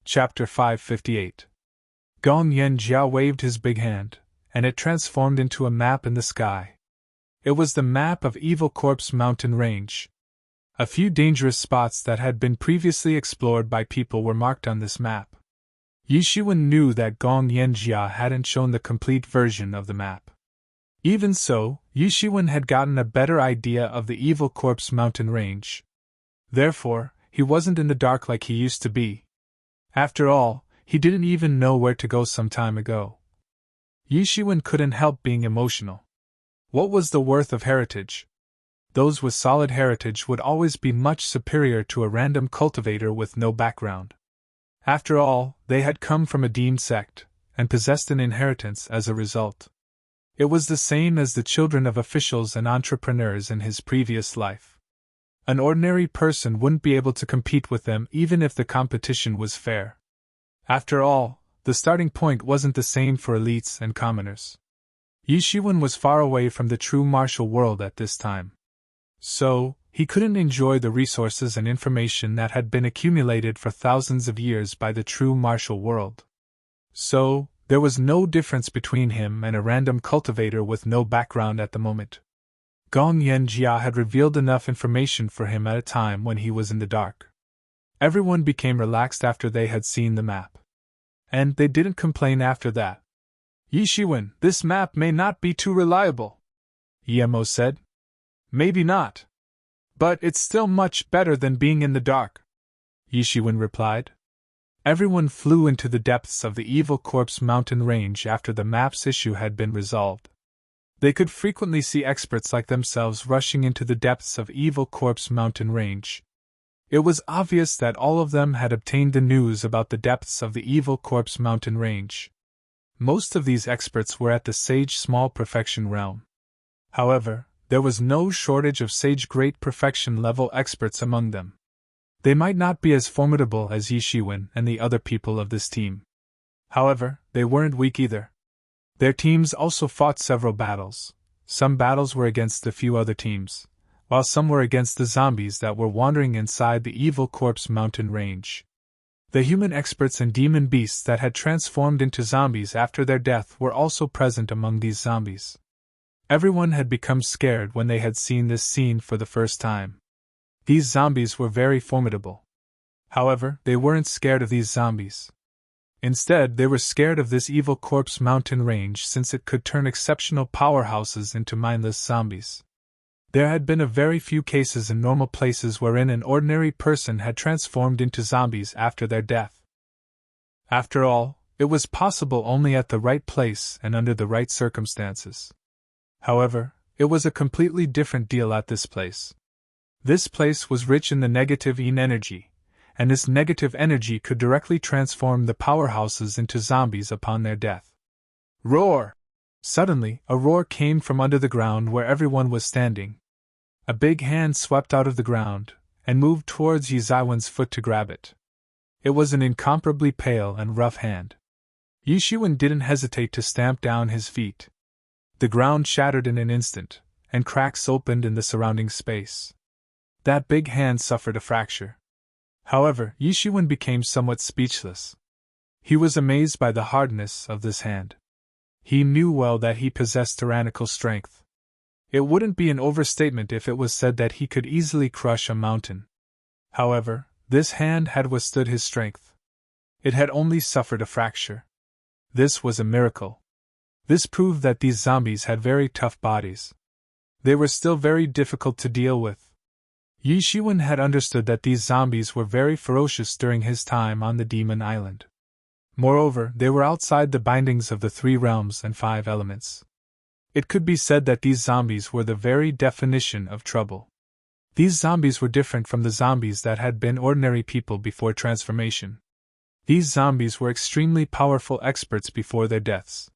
Chapter 558. Gong Yanjia waved his big hand, and it transformed into a map in the sky. It was the map of Evil Corpse Mountain Range. A few dangerous spots that had been previously explored by people were marked on this map. Yishuan knew that Gong Yanjia hadn't shown the complete version of the map. Even so, Yishuan had gotten a better idea of the Evil Corpse Mountain Range. Therefore, he wasn't in the dark like he used to be. After all, he didn't even know where to go some time ago. Yishuan couldn't help being emotional. What was the worth of heritage? Those with solid heritage would always be much superior to a random cultivator with no background. After all, they had come from a deemed sect, and possessed an inheritance as a result. It was the same as the children of officials and entrepreneurs in his previous life. An ordinary person wouldn't be able to compete with them even if the competition was fair. After all, the starting point wasn't the same for elites and commoners. Yishuan was far away from the true martial world at this time. So, he couldn't enjoy the resources and information that had been accumulated for thousands of years by the true martial world. So, there was no difference between him and a random cultivator with no background at the moment. Gong Yanjia had revealed enough information for him at a time when he was in the dark. Everyone became relaxed after they had seen the map. And they didn't complain after that. Yishuan, this map may not be too reliable, Yemo said. Maybe not. But it's still much better than being in the dark, Yishuan replied. Everyone flew into the depths of the Evil Corpse Mountain Range after the map's issue had been resolved. They could frequently see experts like themselves rushing into the depths of Evil Corpse Mountain Range. It was obvious that all of them had obtained the news about the depths of the Evil Corpse Mountain Range. Most of these experts were at the Sage Small Perfection realm. However, there was no shortage of Sage Great Perfection level experts among them. They might not be as formidable as Yishuan and the other people of this team. However, they weren't weak either. Their teams also fought several battles. Some battles were against a few other teams, while some were against the zombies that were wandering inside the Evil Corpse Mountain Range. The human experts and demon beasts that had transformed into zombies after their death were also present among these zombies. Everyone had become scared when they had seen this scene for the first time. These zombies were very formidable. However, they weren't scared of these zombies. Instead, they were scared of this Evil Corpse Mountain Range since it could turn exceptional powerhouses into mindless zombies. There had been a very few cases in normal places wherein an ordinary person had transformed into zombies after their death. After all, it was possible only at the right place and under the right circumstances. However, it was a completely different deal at this place. This place was rich in the negative yin energy, and this negative energy could directly transform the powerhouses into zombies upon their death. Roar! Suddenly, a roar came from under the ground where everyone was standing. A big hand swept out of the ground, and moved towards Yishuan's foot to grab it. It was an incomparably pale and rough hand. Yishuan didn't hesitate to stamp down his feet. The ground shattered in an instant, and cracks opened in the surrounding space. That big hand suffered a fracture. However, Yishuan became somewhat speechless. He was amazed by the hardness of this hand. He knew well that he possessed tyrannical strength. It wouldn't be an overstatement if it was said that he could easily crush a mountain. However, this hand had withstood his strength. It had only suffered a fracture. This was a miracle. This proved that these zombies had very tough bodies. They were still very difficult to deal with. Yishuan had understood that these zombies were very ferocious during his time on the Demon Island. Moreover, they were outside the bindings of the 3 realms and 5 elements. It could be said that these zombies were the very definition of trouble. These zombies were different from the zombies that had been ordinary people before transformation. These zombies were extremely powerful experts before their deaths.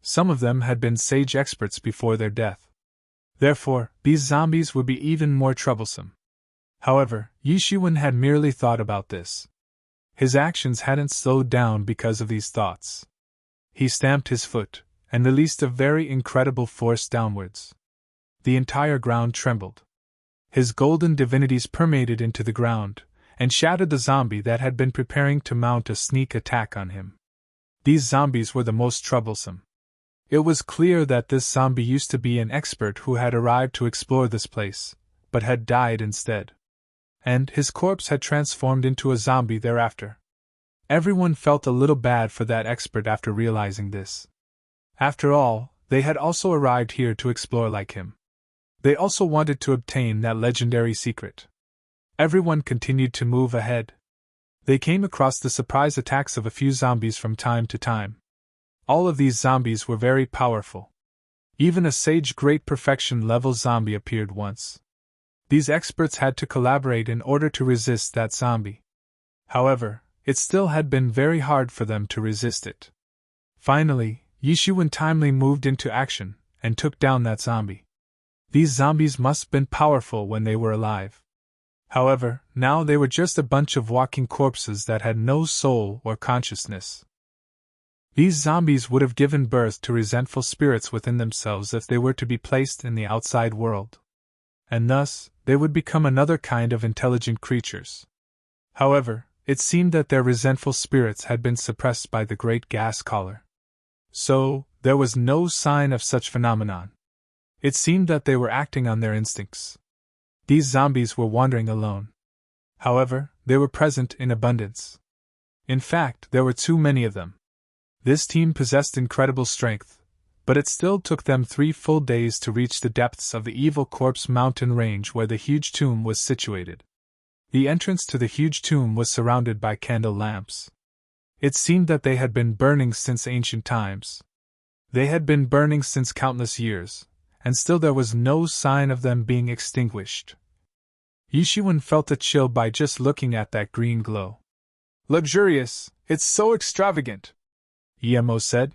Some of them had been sage experts before their death. Therefore, these zombies would be even more troublesome. However, Yishuan had merely thought about this. His actions hadn't slowed down because of these thoughts. He stamped his foot, and released a very incredible force downwards. The entire ground trembled. His golden divinities permeated into the ground, and shattered the zombie that had been preparing to mount a sneak attack on him. These zombies were the most troublesome. It was clear that this zombie used to be an expert who had arrived to explore this place, but had died instead. And his corpse had transformed into a zombie thereafter. Everyone felt a little bad for that expert after realizing this. After all, they had also arrived here to explore like him. They also wanted to obtain that legendary secret. Everyone continued to move ahead. They came across the surprise attacks of a few zombies from time to time. All of these zombies were very powerful. Even a Sage Great Perfection level zombie appeared once. These experts had to collaborate in order to resist that zombie. However, it still had been very hard for them to resist it. Finally, Yishuan timely moved into action and took down that zombie. These zombies must have been powerful when they were alive. However, now they were just a bunch of walking corpses that had no soul or consciousness. These zombies would have given birth to resentful spirits within themselves if they were to be placed in the outside world. And thus, they would become another kind of intelligent creatures. However, it seemed that their resentful spirits had been suppressed by the great gas collar. So, there was no sign of such phenomenon. It seemed that they were acting on their instincts. These zombies were wandering alone. However, they were present in abundance. In fact, there were too many of them. This team possessed incredible strength, but it still took them 3 full days to reach the depths of the Evil Corpse mountain range where the huge tomb was situated. The entrance to the huge tomb was surrounded by candle lamps. It seemed that they had been burning since ancient times. They had been burning since countless years, and still there was no sign of them being extinguished. Yishuan felt a chill by just looking at that green glow. "Luxurious, it's so extravagant," Emo said.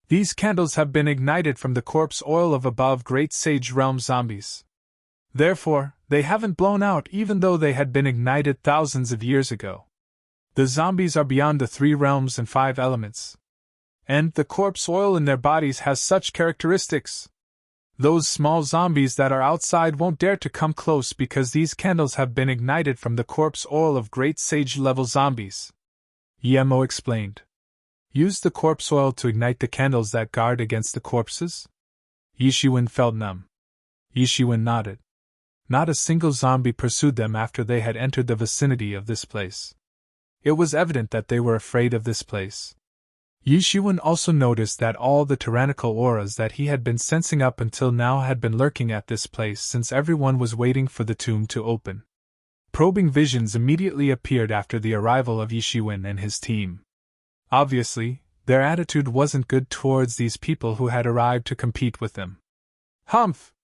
"These candles have been ignited from the corpse oil of above Great Sage Realm zombies. Therefore, they haven't blown out even though they had been ignited thousands of years ago. The zombies are beyond the 3 realms and 5 elements. And the corpse oil in their bodies has such characteristics. Those small zombies that are outside won't dare to come close because these candles have been ignited from the corpse oil of Great Sage level zombies," Emo explained. "Use the corpse oil to ignite the candles that guard against the corpses?" Yishuan felt numb. Yishuan nodded. Not a single zombie pursued them after they had entered the vicinity of this place. It was evident that they were afraid of this place. Yishuan also noticed that all the tyrannical auras that he had been sensing up until now had been lurking at this place since everyone was waiting for the tomb to open. Probing visions immediately appeared after the arrival of Yishuan and his team. Obviously, their attitude wasn't good towards these people who had arrived to compete with them. "Humph!"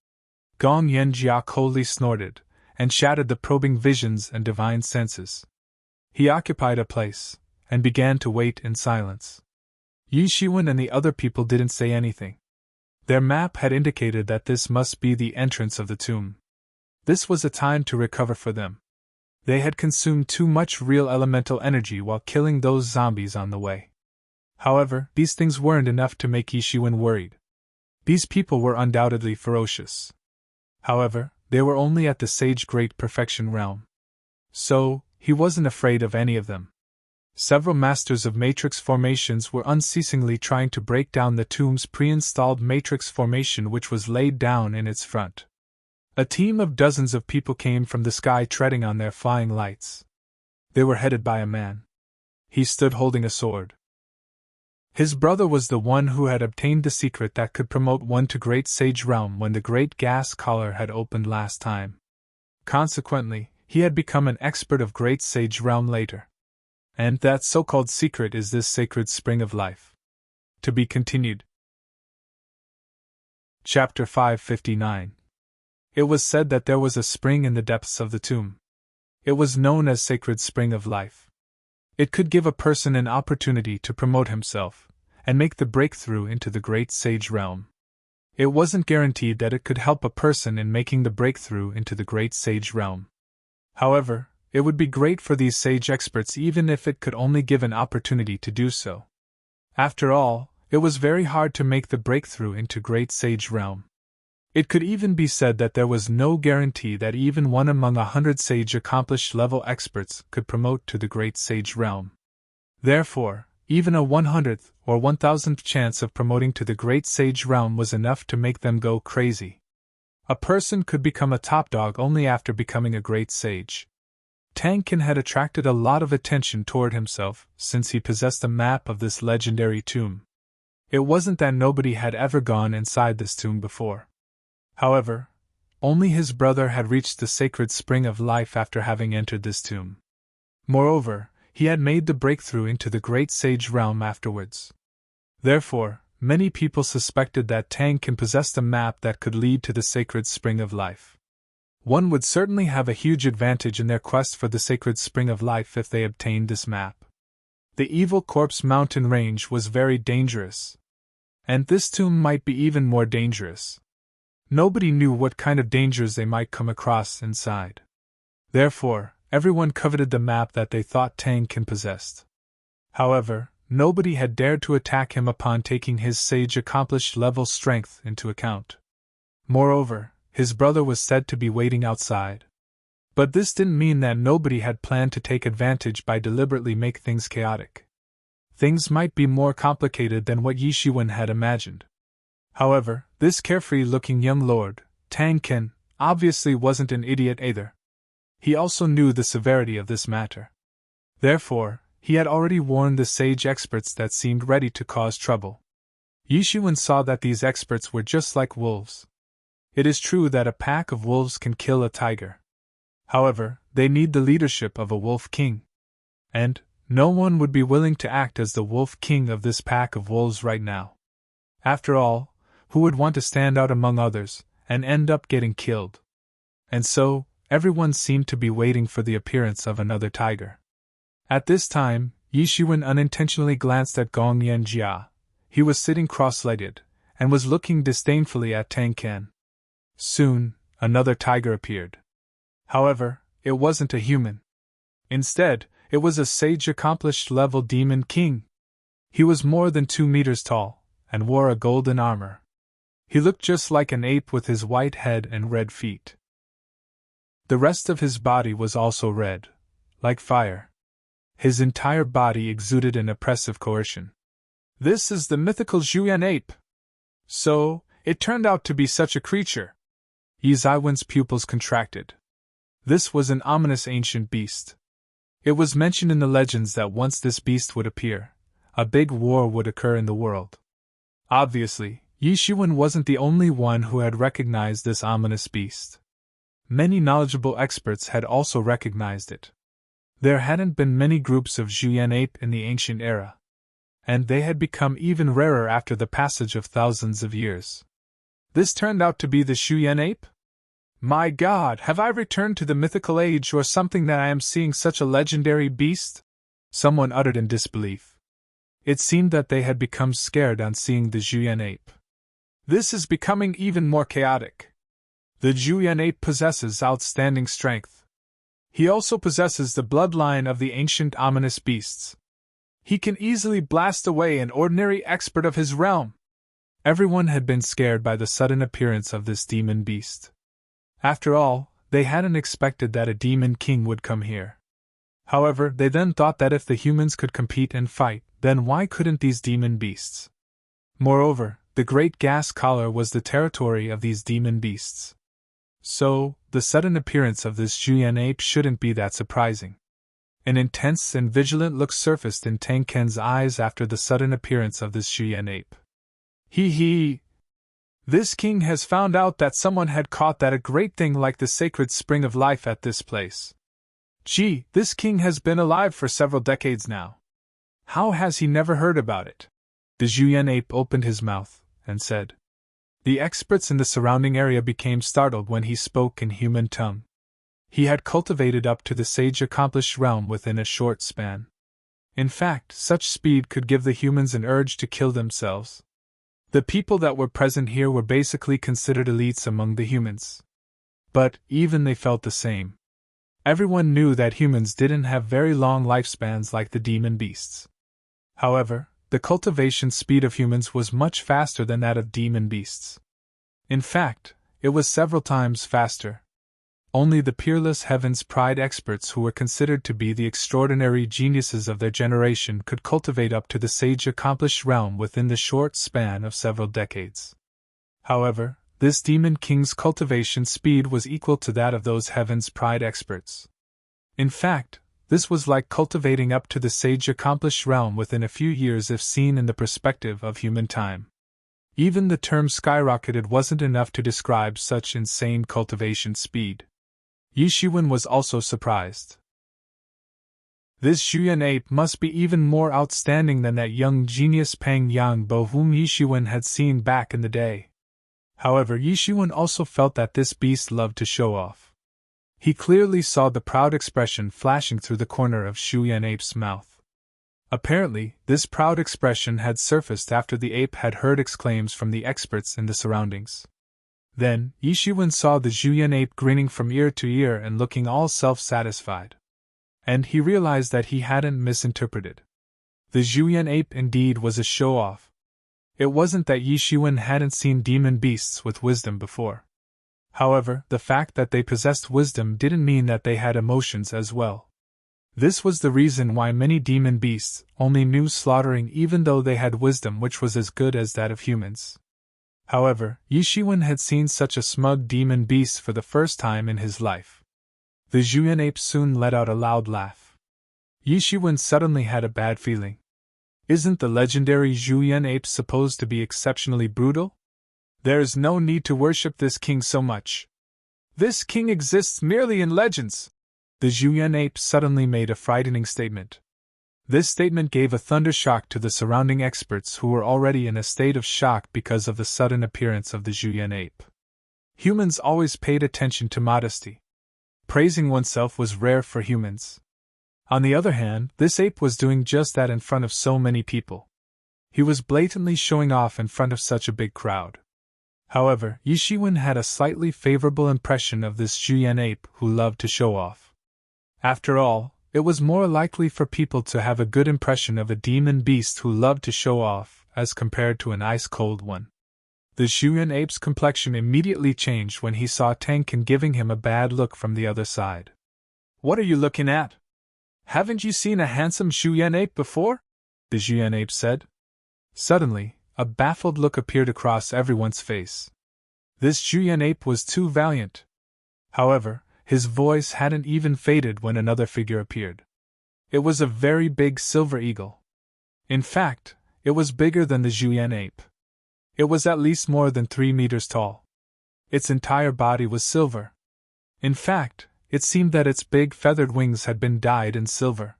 Gong Yanjia coldly snorted, and shattered the probing visions and divine senses. He occupied a place, and began to wait in silence. Yishuan and the other people didn't say anything. Their map had indicated that this must be the entrance of the tomb. This was a time to recover for them. They had consumed too much real elemental energy while killing those zombies on the way. However, these things weren't enough to make Yishuan worried. These people were undoubtedly ferocious. However, they were only at the Sage Great Perfection realm. So, he wasn't afraid of any of them. Several masters of matrix formations were unceasingly trying to break down the tomb's pre-installed matrix formation which was laid down in its front. A team of dozens of people came from the sky treading on their flying lights. They were headed by a man. He stood holding a sword. His brother was the one who had obtained the secret that could promote one to Great Sage Realm when the Great Gas Collar had opened last time. Consequently, he had become an expert of Great Sage Realm later. And that so-called secret is this sacred spring of life. To be continued. Chapter 559. It was said that there was a spring in the depths of the tomb. It was known as Sacred Spring of Life. It could give a person an opportunity to promote himself, and make the breakthrough into the Great Sage Realm. It wasn't guaranteed that it could help a person in making the breakthrough into the Great Sage Realm. However, it would be great for these sage experts even if it could only give an opportunity to do so. After all, it was very hard to make the breakthrough into Great Sage Realm. It could even be said that there was no guarantee that even one among 100 sage accomplished level experts could promote to the great sage realm. Therefore, even a 100th or 1000th chance of promoting to the great sage realm was enough to make them go crazy. A person could become a top dog only after becoming a great sage. Tang Ken had attracted a lot of attention toward himself since he possessed a map of this legendary tomb. It wasn't that nobody had ever gone inside this tomb before. However, only his brother had reached the sacred spring of life after having entered this tomb. Moreover, he had made the breakthrough into the great sage realm afterwards. Therefore, many people suspected that Tang Ken possessed a map that could lead to the sacred spring of life. One would certainly have a huge advantage in their quest for the sacred spring of life if they obtained this map. The Evil Corpse mountain range was very dangerous. And this tomb might be even more dangerous. Nobody knew what kind of dangers they might come across inside. Therefore, everyone coveted the map that they thought Tang Ken possessed. However, nobody had dared to attack him upon taking his sage accomplished level strength into account. Moreover, his brother was said to be waiting outside. But this didn't mean that nobody had planned to take advantage by deliberately make things chaotic. Things might be more complicated than what Yi Shiwen had imagined. However, this carefree-looking young lord, Tang Ken, obviously wasn't an idiot either. He also knew the severity of this matter. Therefore, he had already warned the sage experts that seemed ready to cause trouble. Yi Shiwen saw that these experts were just like wolves. It is true that a pack of wolves can kill a tiger. However, they need the leadership of a wolf king. And no one would be willing to act as the wolf king of this pack of wolves right now. After all, who would want to stand out among others and end up getting killed? And so, everyone seemed to be waiting for the appearance of another tiger. At this time, Yi Shiwen unintentionally glanced at Gong Yanjia. He was sitting cross-legged, and was looking disdainfully at Tang Ken. Soon, another tiger appeared. However, it wasn't a human. Instead, it was a sage accomplished level demon king. He was more than 2 meters tall, and wore a golden armor. He looked just like an ape with his white head and red feet. The rest of his body was also red, like fire. His entire body exuded an oppressive coercion. This is the mythical Zhuyan ape. So, it turned out to be such a creature. Yi Ziwen's pupils contracted. This was an ominous ancient beast. It was mentioned in the legends that once this beast would appear, a big war would occur in the world. Obviously, Yi Shiwen wasn't the only one who had recognized this ominous beast. Many knowledgeable experts had also recognized it. There hadn't been many groups of Zhuyan ape in the ancient era, and they had become even rarer after the passage of thousands of years. This turned out to be the Zhuyan ape? My God, have I returned to the mythical age or something that I am seeing such a legendary beast? Someone uttered in disbelief. It seemed that they had become scared on seeing the Zhuyan ape. This is becoming even more chaotic. The Zhuyan ape possesses outstanding strength. He also possesses the bloodline of the ancient ominous beasts. He can easily blast away an ordinary expert of his realm. Everyone had been scared by the sudden appearance of this demon beast. After all, they hadn't expected that a demon king would come here. However, they then thought that if the humans could compete and fight, then why couldn't these demon beasts? Moreover, the Great Gas Collar was the territory of these demon beasts. So, the sudden appearance of this Zhuyan ape shouldn't be that surprising. An intense and vigilant look surfaced in Tang Ken's eyes after the sudden appearance of this Zhuyan ape. He! This king has found out that someone had caught that a great thing like the sacred spring of life at this place. Gee, this king has been alive for several decades now. How has he never heard about it? The Zhuyan ape opened his mouth and said. The experts in the surrounding area became startled when he spoke in human tongue. He had cultivated up to the sage accomplished realm within a short span. In fact, such speed could give the humans an urge to kill themselves. The people that were present here were basically considered elites among the humans. But, even they felt the same. Everyone knew that humans didn't have very long lifespans like the demon beasts. However, the cultivation speed of humans was much faster than that of demon beasts. In fact, it was several times faster. Only the peerless Heaven's Pride experts who were considered to be the extraordinary geniuses of their generation could cultivate up to the sage accomplished realm within the short span of several decades. However, this Demon King's cultivation speed was equal to that of those Heaven's Pride experts. In fact, this was like cultivating up to the sage accomplished realm within a few years if seen in the perspective of human time. Even the term skyrocketed wasn't enough to describe such insane cultivation speed. Yi Shiwen was also surprised. This Zhuyan ape must be even more outstanding than that young genius Pang Yangbo whom Yi Shiwen had seen back in the day. However, Yi Shiwen also felt that this beast loved to show off. He clearly saw the proud expression flashing through the corner of Zhuyan ape's mouth. Apparently, this proud expression had surfaced after the ape had heard exclaims from the experts in the surroundings. Then, Yi Shiwen saw the Zhuyan ape grinning from ear to ear and looking all self-satisfied. And he realized that he hadn't misinterpreted. The Zhuyan ape indeed was a show-off. It wasn't that Yi Shiwen hadn't seen demon beasts with wisdom before. However, the fact that they possessed wisdom didn't mean that they had emotions as well. This was the reason why many demon beasts only knew slaughtering even though they had wisdom which was as good as that of humans. However, Yi Shiwen had seen such a smug demon beast for the first time in his life. The Zhuyan ape soon let out a loud laugh. Yi Shiwen suddenly had a bad feeling. Isn't the legendary Zhuyan ape supposed to be exceptionally brutal? There is no need to worship this king so much. This king exists merely in legends. The Zhuyan ape suddenly made a frightening statement. This statement gave a thunder shock to the surrounding experts who were already in a state of shock because of the sudden appearance of the Zhuyan ape. Humans always paid attention to modesty. Praising oneself was rare for humans. On the other hand, this ape was doing just that in front of so many people. He was blatantly showing off in front of such a big crowd. However, Yi Shiwen had a slightly favorable impression of this Zhuyan ape who loved to show off. After all, it was more likely for people to have a good impression of a demon beast who loved to show off as compared to an ice-cold one. The Zhuyan ape's complexion immediately changed when he saw Tenkan giving him a bad look from the other side. "What are you looking at? Haven't you seen a handsome Zhuyan ape before?" the Zhuyan ape said. Suddenly, a baffled look appeared across everyone's face. This Zhuyan ape was too valiant. However, his voice hadn't even faded when another figure appeared. It was a very big silver eagle. In fact, it was bigger than the Zhuyan ape. It was at least more than 3 meters tall. Its entire body was silver. In fact, it seemed that its big feathered wings had been dyed in silver.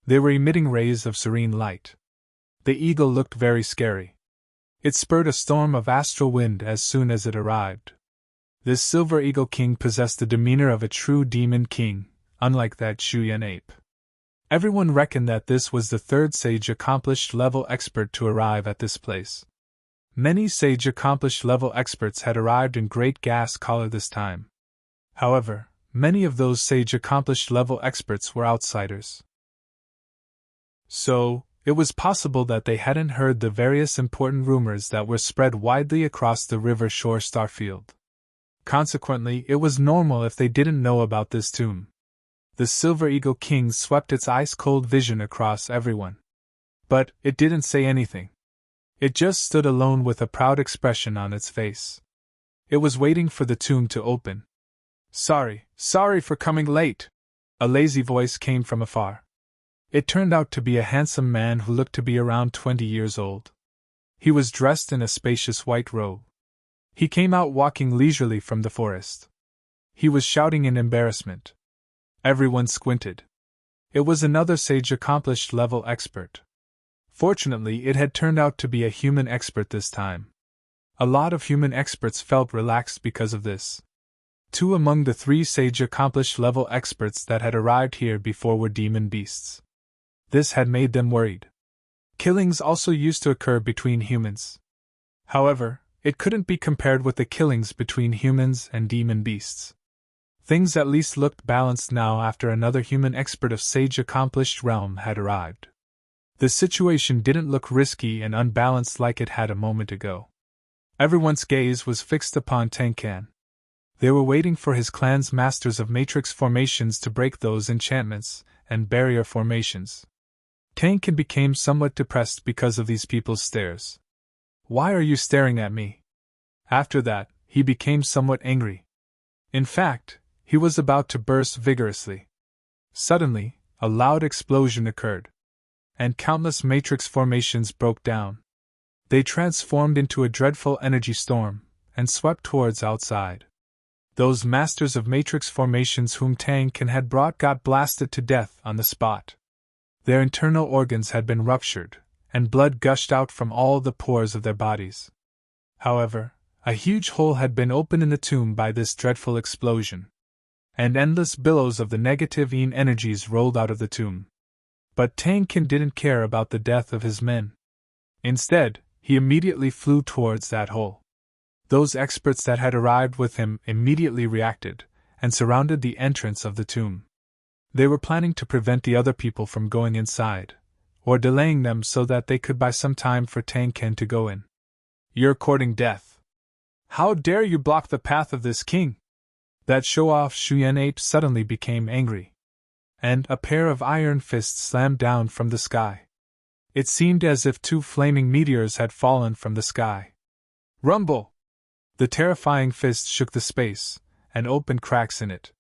They were emitting rays of serene light. The eagle looked very scary. It spurred a storm of astral wind as soon as it arrived. This Silver Eagle King possessed the demeanor of a true demon king, unlike that Zhuyan ape. Everyone reckoned that this was the third sage accomplished level expert to arrive at this place. Many sage accomplished level experts had arrived in Great Gas Collar this time. However, many of those sage accomplished level experts were outsiders. So, it was possible that they hadn't heard the various important rumors that were spread widely across the river shore Starfield. Consequently, it was normal if they didn't know about this tomb. The Silver Eagle King swept its ice-cold vision across everyone. But it didn't say anything. It just stood alone with a proud expression on its face. It was waiting for the tomb to open. Sorry for coming late," a lazy voice came from afar. It turned out to be a handsome man who looked to be around 20 years old. He was dressed in a spacious white robe. He came out walking leisurely from the forest. He was shouting in embarrassment. Everyone squinted. It was another sage accomplished level expert. Fortunately, it had turned out to be a human expert this time. A lot of human experts felt relaxed because of this. 2 among the 3 sage accomplished level experts that had arrived here before were demon beasts. This had made them worried. Killings also used to occur between humans. However, it couldn't be compared with the killings between humans and demon beasts. Things at least looked balanced now after another human expert of sage accomplished realm had arrived. The situation didn't look risky and unbalanced like it had a moment ago. Everyone's gaze was fixed upon Tenkan. They were waiting for his clan's masters of matrix formations to break those enchantments and barrier formations. Tankin became somewhat depressed because of these people's stares. "Why are you staring at me?" After that, he became somewhat angry. In fact, he was about to burst vigorously. Suddenly, a loud explosion occurred, and countless matrix formations broke down. They transformed into a dreadful energy storm and swept towards outside. Those masters of matrix formations whom Tankin had brought got blasted to death on the spot. Their internal organs had been ruptured, and blood gushed out from all the pores of their bodies. However, a huge hole had been opened in the tomb by this dreadful explosion, and endless billows of the negative energies rolled out of the tomb. But Tankin didn't care about the death of his men. Instead, he immediately flew towards that hole. Those experts that had arrived with him immediately reacted, and surrounded the entrance of the tomb. They were planning to prevent the other people from going inside, or delaying them so that they could buy some time for Tankin to go in. "You're courting death. How dare you block the path of this king?" That show-off Shuyan ape suddenly became angry, and a pair of iron fists slammed down from the sky. It seemed as if 2 flaming meteors had fallen from the sky. Rumble! The terrifying fist shook the space, and opened cracks in it.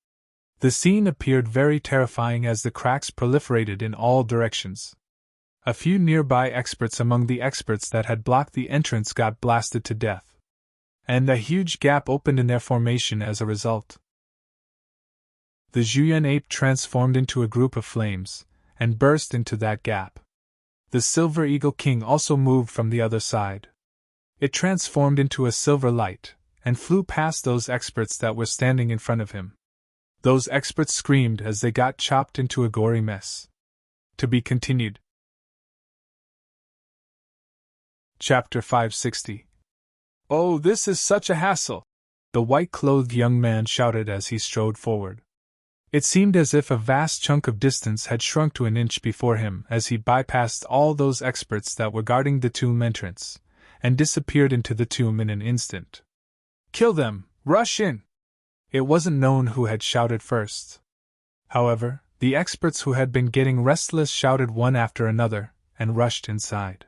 The scene appeared very terrifying as the cracks proliferated in all directions. A few nearby experts among the experts that had blocked the entrance got blasted to death, and a huge gap opened in their formation as a result. The Zhuyan ape transformed into a group of flames, and burst into that gap. The Silver Eagle King also moved from the other side. It transformed into a silver light, and flew past those experts that were standing in front of him. Those experts screamed as they got chopped into a gory mess. To be continued. Chapter 560. "Oh, this is such a hassle!" the white-clothed young man shouted as he strode forward. It seemed as if a vast chunk of distance had shrunk to an inch before him as he bypassed all those experts that were guarding the tomb entrance, and disappeared into the tomb in an instant. "Kill them! Rush in!" It wasn't known who had shouted first. However, the experts who had been getting restless shouted one after another, and rushed inside.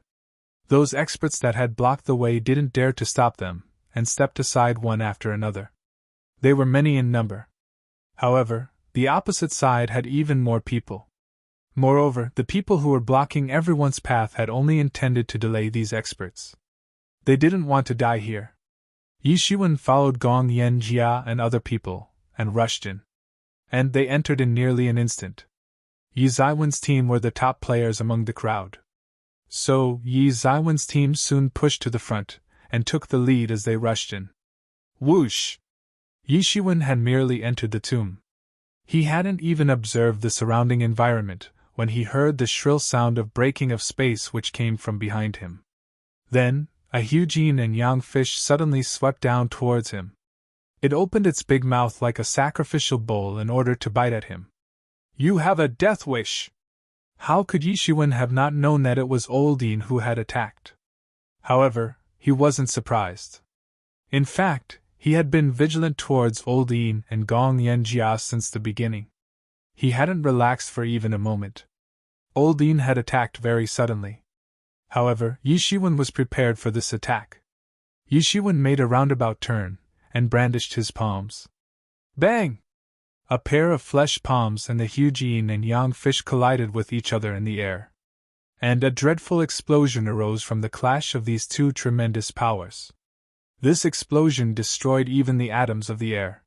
Those experts that had blocked the way didn't dare to stop them, and stepped aside one after another. They were many in number. However, the opposite side had even more people. Moreover, the people who were blocking everyone's path had only intended to delay these experts. They didn't want to die here. Yi Shiwen followed Gong Yan Jia and other people, and rushed in. And they entered in nearly an instant. Yi Zaiwen's team were the top players among the crowd. So, Yi Zaiwen's team soon pushed to the front, and took the lead as they rushed in. Whoosh! Yi Shiwen had merely entered the tomb. He hadn't even observed the surrounding environment, when he heard the shrill sound of breaking of space which came from behind him. Then, a huge yin and yang fish suddenly swept down towards him. It opened its big mouth like a sacrificial bowl in order to bite at him. "You have a death wish!" How could Yi Shiwen have not known that it was Old Yin who had attacked? However, he wasn't surprised. In fact, he had been vigilant towards Old Yin and Gong Yan Jia since the beginning. He hadn't relaxed for even a moment. Old Yin had attacked very suddenly. However, Yi Shiwen was prepared for this attack. Yi Shiwen made a roundabout turn, and brandished his palms. Bang! A pair of flesh palms and the huge yin and yang fish collided with each other in the air. And a dreadful explosion arose from the clash of these two tremendous powers. This explosion destroyed even the atoms of the air.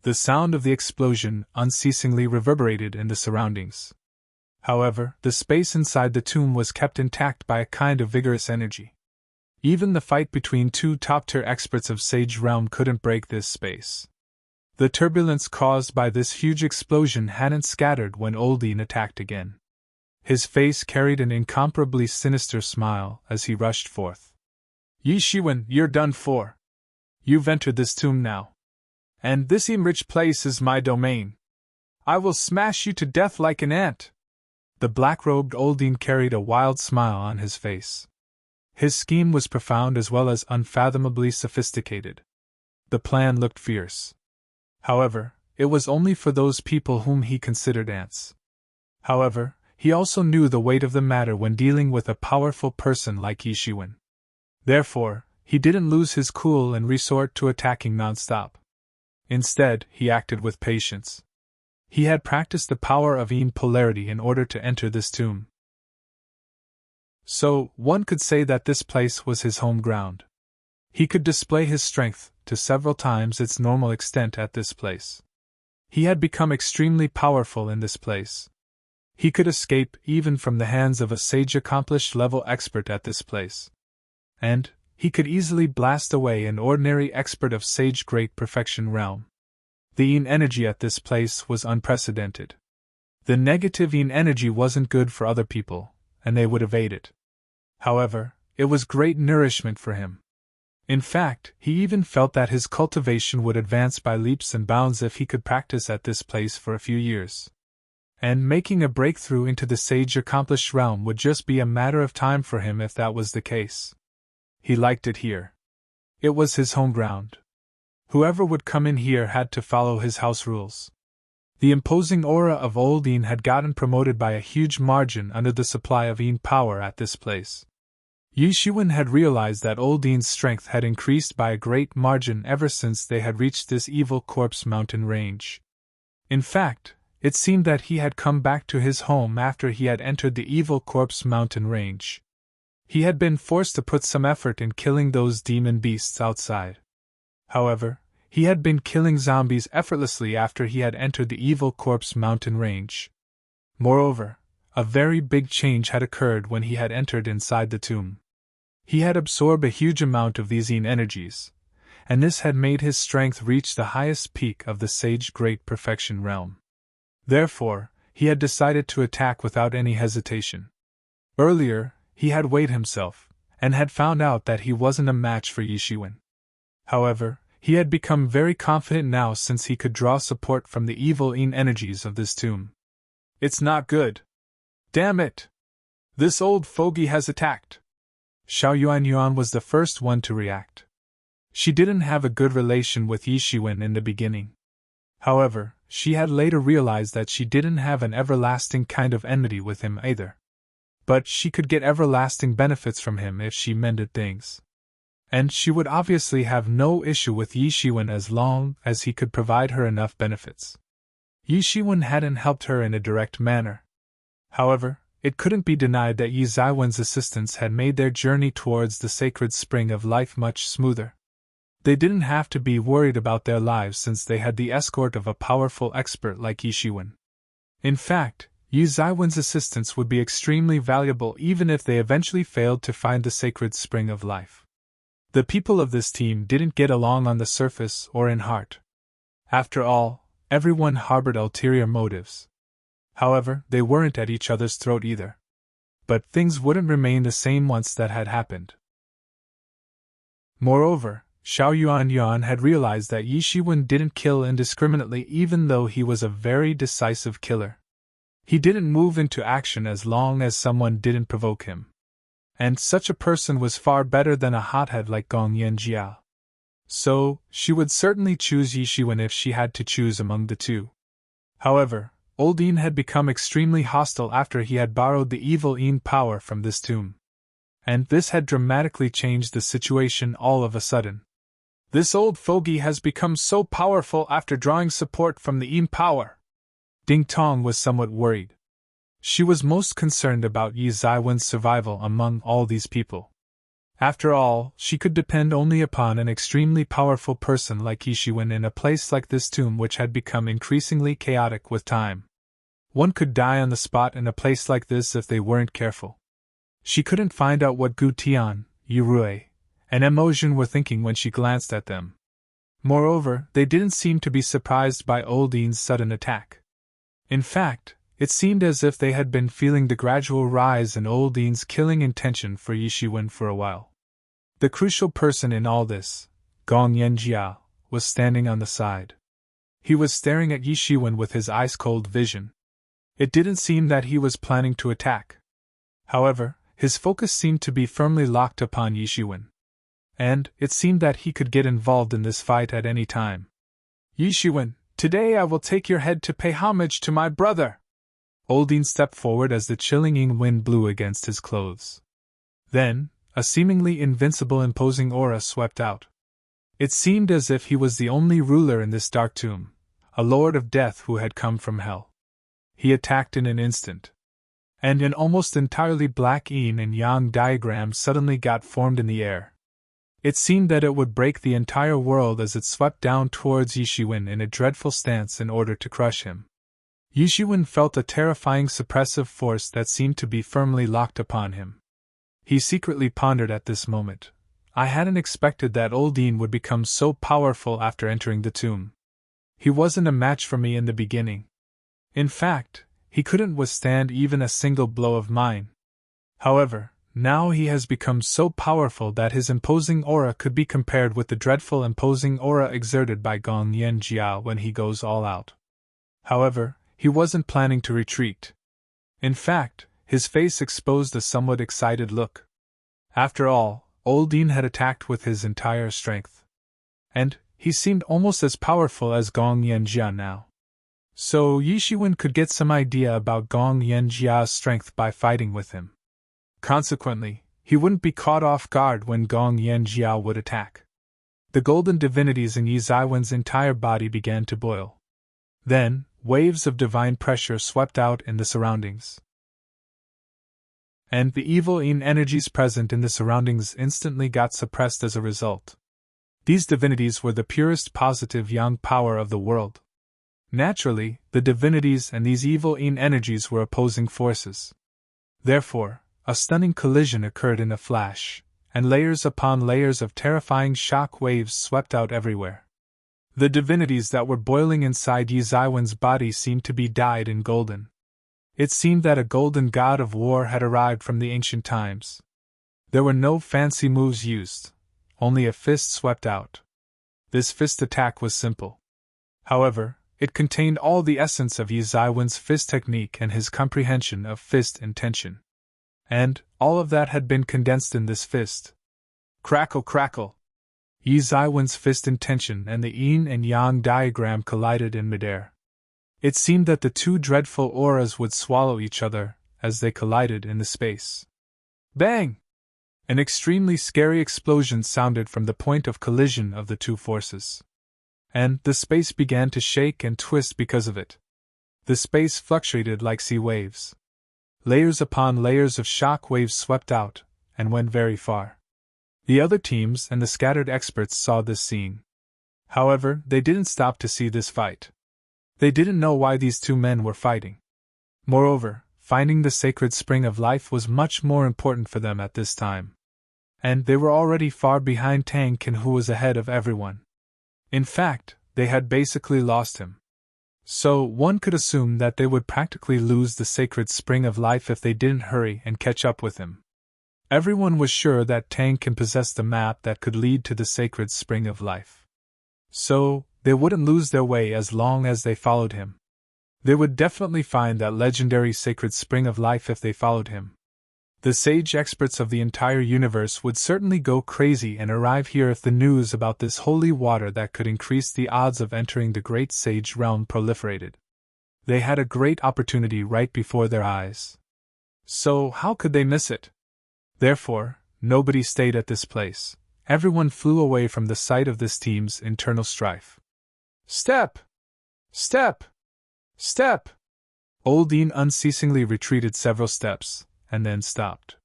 The sound of the explosion unceasingly reverberated in the surroundings. However, the space inside the tomb was kept intact by a kind of vigorous energy. Even the fight between two top-tier experts of Sage Realm couldn't break this space. The turbulence caused by this huge explosion hadn't scattered when Old Yin attacked again. His face carried an incomparably sinister smile as he rushed forth. Yi Shiwen, you're done for. You've entered this tomb now. And this enriched place is my domain. I will smash you to death like an ant. The black-robed Old Yin carried a wild smile on his face. His scheme was profound as well as unfathomably sophisticated. The plan looked fierce. However, it was only for those people whom he considered ants. However, he also knew the weight of the matter when dealing with a powerful person like Yi Shiwen. Therefore, he didn't lose his cool and resort to attacking non-stop. Instead, he acted with patience. He had practiced the power of yin polarity in order to enter this tomb. So, one could say that this place was his home ground. He could display his strength to several times its normal extent at this place. He had become extremely powerful in this place. He could escape even from the hands of a sage accomplished level expert at this place. And he could easily blast away an ordinary expert of sage great perfection realm. The yin energy at this place was unprecedented. The negative yin energy wasn't good for other people, and they would evade it. However, it was great nourishment for him. In fact, he even felt that his cultivation would advance by leaps and bounds if he could practice at this place for a few years. And making a breakthrough into the sage accomplished realm would just be a matter of time for him if that was the case. He liked it here. It was his home ground. Whoever would come in here had to follow his house rules. The imposing aura of old Yin had gotten promoted by a huge margin under the supply of Yin power at this place. Yi Shiwen had realized that old Yin's strength had increased by a great margin ever since they had reached this evil corpse mountain range. In fact, it seemed that he had come back to his home after he had entered the evil corpse mountain range. He had been forced to put some effort in killing those demon beasts outside. However, he had been killing zombies effortlessly after he had entered the evil corpse mountain range. Moreover, a very big change had occurred when he had entered inside the tomb. He had absorbed a huge amount of these yin energies, and this had made his strength reach the highest peak of the sage great perfection realm. Therefore, he had decided to attack without any hesitation. Earlier, he had weighed himself, and had found out that he wasn't a match for Yi Shiwen. However, he had become very confident now since he could draw support from the evil yin energies of this tomb. It's not good. Damn it! This old fogey has attacked. Xiao Yuan was the first one to react. She didn't have a good relation with Yi Shiwen in the beginning. However, she had later realized that she didn't have an everlasting kind of enmity with him either. But she could get everlasting benefits from him if she mended things. And she would obviously have no issue with Yi Shiwen as long as he could provide her enough benefits. Yi Shiwen hadn't helped her in a direct manner. However, it couldn't be denied that Yi Zaiwen's assistance had made their journey towards the sacred spring of life much smoother. They didn't have to be worried about their lives since they had the escort of a powerful expert like Yi Shiwen. In fact, Yi Zaiwen's assistance would be extremely valuable even if they eventually failed to find the sacred spring of life. The people of this team didn't get along on the surface or in heart. After all, everyone harbored ulterior motives. However, they weren't at each other's throat either. But things wouldn't remain the same once that had happened. Moreover, Xiao Yuan had realized that Yi Shiwen didn't kill indiscriminately even though he was a very decisive killer. He didn't move into action as long as someone didn't provoke him. And such a person was far better than a hothead like Gong Yanjia. So, she would certainly choose Yi Shiwen if she had to choose among the two. However, old Yin had become extremely hostile after he had borrowed the evil Yin power from this tomb. And this had dramatically changed the situation all of a sudden. This old fogey has become so powerful after drawing support from the Yin power. Ding Tong was somewhat worried. She was most concerned about Yi Zaiwen's survival among all these people. After all, she could depend only upon an extremely powerful person like Yi Shiwen in a place like this tomb which had become increasingly chaotic with time. One could die on the spot in a place like this if they weren't careful. She couldn't find out what Gu Tian, Yi Rui, and Emojin were thinking when she glanced at them. Moreover, they didn't seem to be surprised by old Yin's sudden attack. In fact, it seemed as if they had been feeling the gradual rise in old Yin's killing intention for Yi Shiwen for a while. The crucial person in all this, Gong Yanjia, was standing on the side. He was staring at Yi Shiwen with his ice-cold vision. It didn't seem that he was planning to attack. However, his focus seemed to be firmly locked upon Yi Shiwen. And it seemed that he could get involved in this fight at any time. Yishuin, today I will take your head to pay homage to my brother. Oldine stepped forward as the chilling wind blew against his clothes. Then, a seemingly invincible imposing aura swept out. It seemed as if he was the only ruler in this dark tomb, a lord of death who had come from hell. He attacked in an instant. And an almost entirely black yin and yang diagram suddenly got formed in the air. It seemed that it would break the entire world as it swept down towards Yishuin in a dreadful stance in order to crush him. Yishuin felt a terrifying suppressive force that seemed to be firmly locked upon him. He secretly pondered at this moment. I hadn't expected that Oldine would become so powerful after entering the tomb. He wasn't a match for me in the beginning. In fact, he couldn't withstand even a single blow of mine. However, now he has become so powerful that his imposing aura could be compared with the dreadful imposing aura exerted by Gong Yan Jiao when he goes all out. However, he wasn't planning to retreat. In fact, his face exposed a somewhat excited look. After all, Oldine had attacked with his entire strength. And he seemed almost as powerful as Gong Yan Jia now. So Yishuin could get some idea about Gong Yan Jia's strength by fighting with him. Consequently, he wouldn't be caught off guard when Gong Yan Jia would attack. The golden divinities in Yi Zaiwen's entire body began to boil. Then, waves of divine pressure swept out in the surroundings. And the evil yin energies present in the surroundings instantly got suppressed as a result. These divinities were the purest positive yang power of the world. Naturally, the divinities and these evil yin energies were opposing forces. Therefore, a stunning collision occurred in a flash, and layers upon layers of terrifying shock waves swept out everywhere. The divinities that were boiling inside Yi Zaiwen's body seemed to be dyed in golden. It seemed that a golden god of war had arrived from the ancient times. There were no fancy moves used, only a fist swept out. This fist attack was simple. However, it contained all the essence of Yi Zaiwen's fist technique and his comprehension of fist intention. And all of that had been condensed in this fist. Crackle, crackle! Yi Zaiwen's fist intention and the yin and yang diagram collided in midair. It seemed that the two dreadful auras would swallow each other as they collided in the space. Bang! An extremely scary explosion sounded from the point of collision of the two forces. And the space began to shake and twist because of it. The space fluctuated like sea waves. Layers upon layers of shock waves swept out and went very far. The other teams and the scattered experts saw this scene. However, they didn't stop to see this fight. They didn't know why these two men were fighting. Moreover, finding the sacred spring of life was much more important for them at this time. And they were already far behind Tang Qin, who was ahead of everyone. In fact, they had basically lost him. So one could assume that they would practically lose the sacred spring of life if they didn't hurry and catch up with him. Everyone was sure that Tang Qin possessed the map that could lead to the sacred spring of life. So, they wouldn't lose their way as long as they followed him. They would definitely find that legendary sacred spring of life if they followed him. The sage experts of the entire universe would certainly go crazy and arrive here if the news about this holy water that could increase the odds of entering the great sage realm proliferated. They had a great opportunity right before their eyes. So how could they miss it? Therefore, nobody stayed at this place. Everyone flew away from the sight of this team's internal strife. Step! Step! Step! Oldine unceasingly retreated several steps, and then stopped.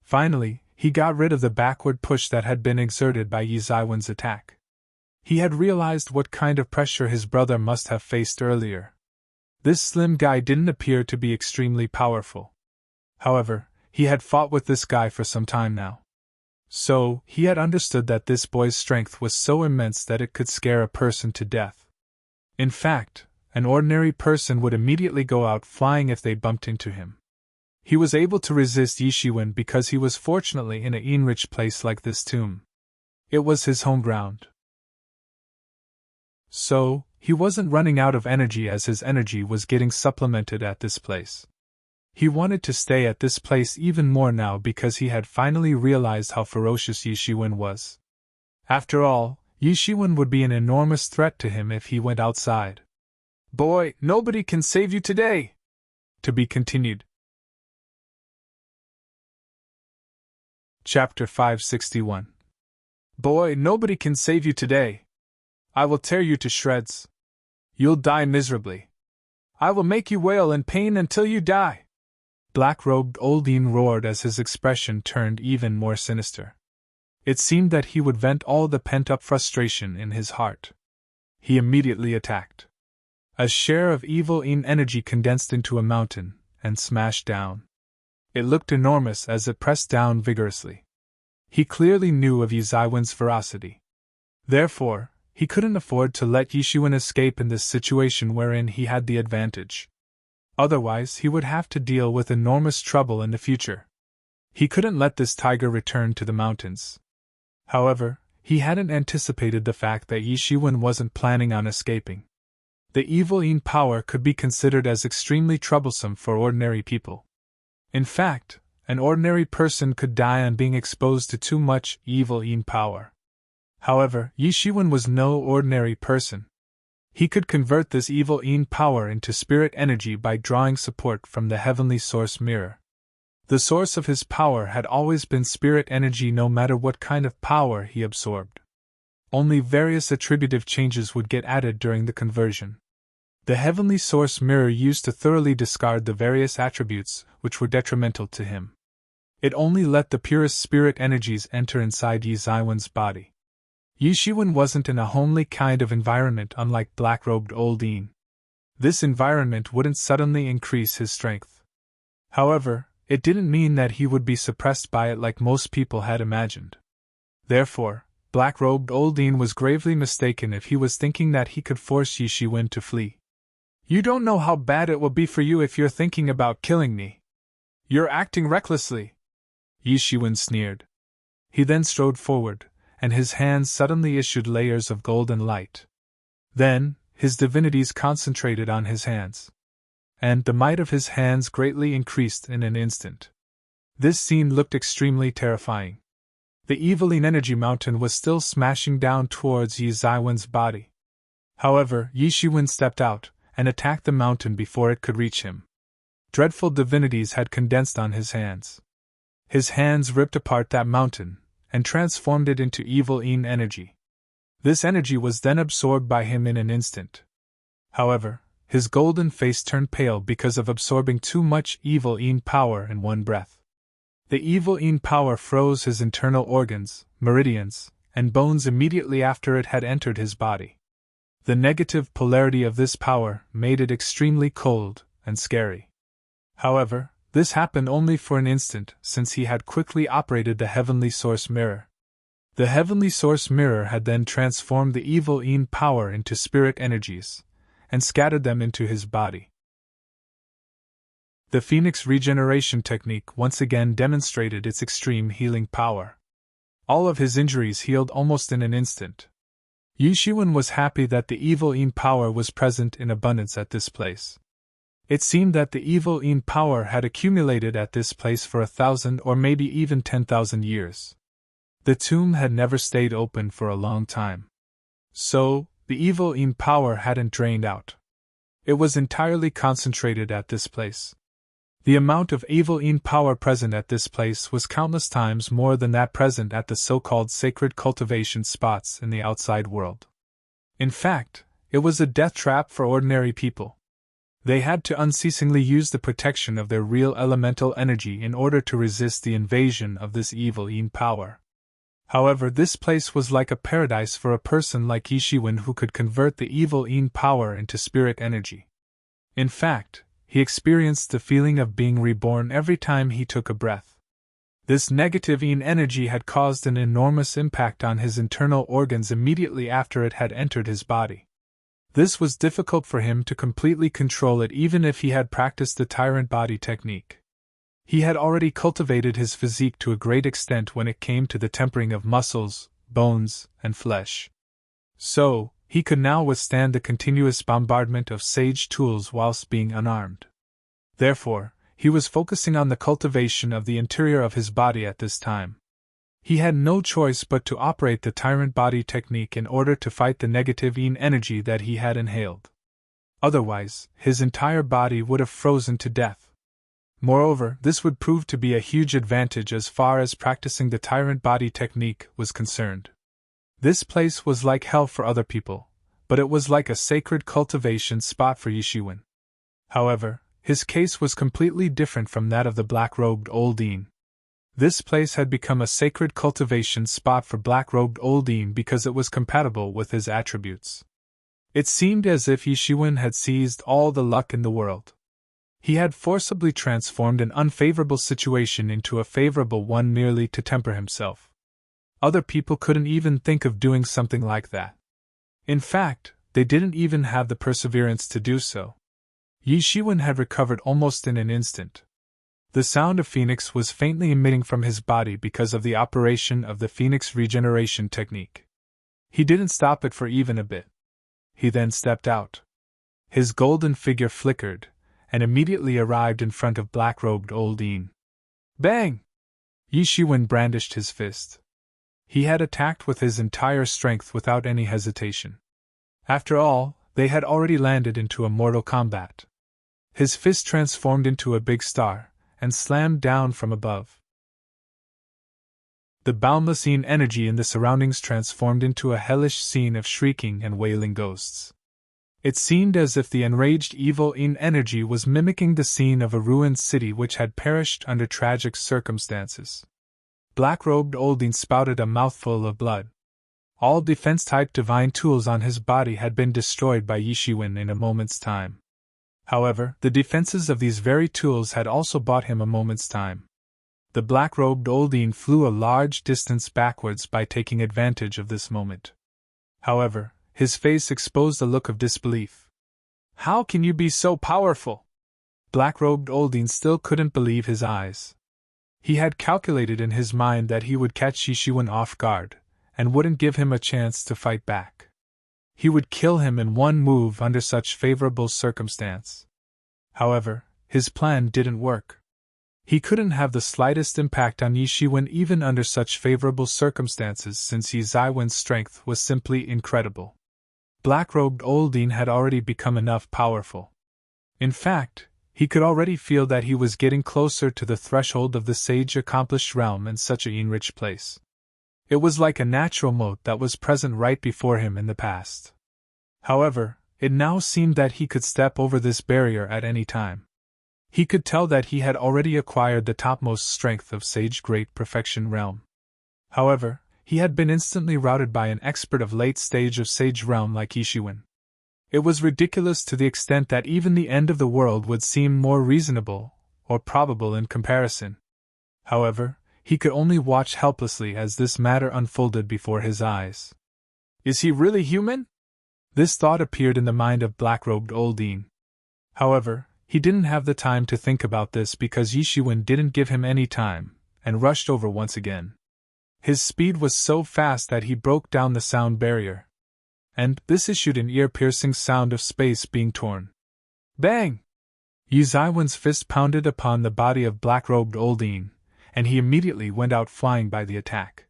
Finally, he got rid of the backward push that had been exerted by Yi Zaiwen's attack. He had realized what kind of pressure his brother must have faced earlier. This slim guy didn't appear to be extremely powerful. However, he had fought with this guy for some time now. So, he had understood that this boy's strength was so immense that it could scare a person to death. In fact, an ordinary person would immediately go out flying if they bumped into him. He was able to resist Yishuin because he was fortunately in a yin-rich place like this tomb. It was his home ground. So, he wasn't running out of energy as his energy was getting supplemented at this place. He wanted to stay at this place even more now because he had finally realized how ferocious Yishuin was. After all, Yi Shiwen would be an enormous threat to him if he went outside. Boy, nobody can save you today! To be continued. Chapter 561. Boy, nobody can save you today. I will tear you to shreds. You'll die miserably. I will make you wail in pain until you die. Black-robed Oldine roared as his expression turned even more sinister. It seemed that he would vent all the pent-up frustration in his heart. He immediately attacked. A share of evil energy condensed into a mountain and smashed down. It looked enormous as it pressed down vigorously. He clearly knew of Yi Ziwen's ferocity. Therefore, he couldn't afford to let Yi Shiwen escape in this situation wherein he had the advantage. Otherwise, he would have to deal with enormous trouble in the future. He couldn't let this tiger return to the mountains. However, he hadn't anticipated the fact that Yi Shiwen wasn't planning on escaping. The evil power could be considered as extremely troublesome for ordinary people. In fact, an ordinary person could die on being exposed to too much evil power. However, Yi Shiwen was no ordinary person. He could convert this evil power into spirit energy by drawing support from the heavenly source mirror. The source of his power had always been spirit energy no matter what kind of power he absorbed. Only various attributive changes would get added during the conversion. The heavenly source mirror used to thoroughly discard the various attributes which were detrimental to him. It only let the purest spirit energies enter inside Yi Ziwen's body. Yi Shiwen wasn't in a homely kind of environment unlike black-robed Oldine. This environment wouldn't suddenly increase his strength. However, it didn't mean that he would be suppressed by it like most people had imagined. Therefore, black-robed Oldine was gravely mistaken if he was thinking that he could force Yi Shiwen to flee. You don't know how bad it will be for you if you're thinking about killing me. You're acting recklessly. Yi Shiwen sneered. He then strode forward, and his hands suddenly issued layers of golden light. Then, his divinities concentrated on his hands. And the might of his hands greatly increased in an instant. This scene looked extremely terrifying. The evil energy mountain was still smashing down towards Yi Ziwen's body. However, Yi Shiwen stepped out and attacked the mountain before it could reach him. Dreadful divinities had condensed on his hands. His hands ripped apart that mountain and transformed it into evil energy. This energy was then absorbed by him in an instant. However, his golden face turned pale because of absorbing too much evil power in one breath. The evil power froze his internal organs, meridians, and bones immediately after it had entered his body. The negative polarity of this power made it extremely cold and scary. However, this happened only for an instant, since he had quickly operated the heavenly source mirror. The heavenly source mirror had then transformed the evil power into spirit energies, and scattered them into his body. The Phoenix regeneration technique once again demonstrated its extreme healing power. All of his injuries healed almost in an instant. Yi Shiwen was happy that the evil power was present in abundance at this place. It seemed that the evil power had accumulated at this place for 1,000 or maybe even 10,000 years. The tomb had never stayed open for a long time. So, the evil power hadn't drained out. It was entirely concentrated at this place. The amount of evil power present at this place was countless times more than that present at the so-called sacred cultivation spots in the outside world. In fact, it was a death trap for ordinary people. They had to unceasingly use the protection of their real elemental energy in order to resist the invasion of this evil power. However, this place was like a paradise for a person like Yi Shiwen who could convert the evil power into spirit energy. In fact, he experienced the feeling of being reborn every time he took a breath. This negative energy had caused an enormous impact on his internal organs immediately after it had entered his body. This was difficult for him to completely control it even if he had practiced the tyrant body technique. He had already cultivated his physique to a great extent when it came to the tempering of muscles, bones, and flesh. So, he could now withstand the continuous bombardment of sage tools whilst being unarmed. Therefore, he was focusing on the cultivation of the interior of his body at this time. He had no choice but to operate the tyrant body technique in order to fight the negative energy that he had inhaled. Otherwise, his entire body would have frozen to death. Moreover, this would prove to be a huge advantage as far as practicing the tyrant body technique was concerned. This place was like hell for other people, but it was like a sacred cultivation spot for Yishiwen. However, his case was completely different from that of the black-robed Oldine. This place had become a sacred cultivation spot for black-robed Oldine because it was compatible with his attributes. It seemed as if Yishiwen had seized all the luck in the world. He had forcibly transformed an unfavorable situation into a favorable one merely to temper himself. Other people couldn't even think of doing something like that. In fact, they didn't even have the perseverance to do so. Yishiwen had recovered almost in an instant. The sound of Phoenix was faintly emitting from his body because of the operation of the Phoenix regeneration technique. He didn't stop it for even a bit. He then stepped out. His golden figure flickered, and immediately arrived in front of black-robed Oldine. Bang! Yishiwen brandished his fist. He had attacked with his entire strength without any hesitation. After all, they had already landed into a mortal combat. His fist transformed into a big star, and slammed down from above. The boundless energy in the surroundings transformed into a hellish scene of shrieking and wailing ghosts. It seemed as if the enraged evil energy was mimicking the scene of a ruined city which had perished under tragic circumstances. Black-robed Oldine spouted a mouthful of blood. All defense-type divine tools on his body had been destroyed by Yishiwen in a moment's time. However, the defenses of these very tools had also bought him a moment's time. The black-robed Oldine flew a large distance backwards by taking advantage of this moment. However, his face exposed a look of disbelief. How can you be so powerful? Black-robed Oldine still couldn't believe his eyes. He had calculated in his mind that he would catch Yishiwen off guard, and wouldn't give him a chance to fight back. He would kill him in one move under such favorable circumstance. However, his plan didn't work. He couldn't have the slightest impact on Yishiwen even under such favorable circumstances since Yizaiwen's strength was simply incredible. Black-robed Oldine had already become enough powerful. In fact, he could already feel that he was getting closer to the threshold of the sage-accomplished realm in such a rich place. It was like a natural moat that was present right before him in the past. However, it now seemed that he could step over this barrier at any time. He could tell that he had already acquired the topmost strength of Sage Great Perfection Realm. However, he had been instantly routed by an expert of late stage of Sage Realm like Yishiwen. It was ridiculous to the extent that even the end of the world would seem more reasonable, or probable in comparison. However, he could only watch helplessly as this matter unfolded before his eyes. Is he really human? This thought appeared in the mind of black-robed Oldine. However, he didn't have the time to think about this because Yishiwen didn't give him any time, and rushed over once again. His speed was so fast that he broke down the sound barrier. And this issued an ear-piercing sound of space being torn. Bang! Yizaiwen's fist pounded upon the body of black-robed Oldine, and he immediately went out flying by the attack.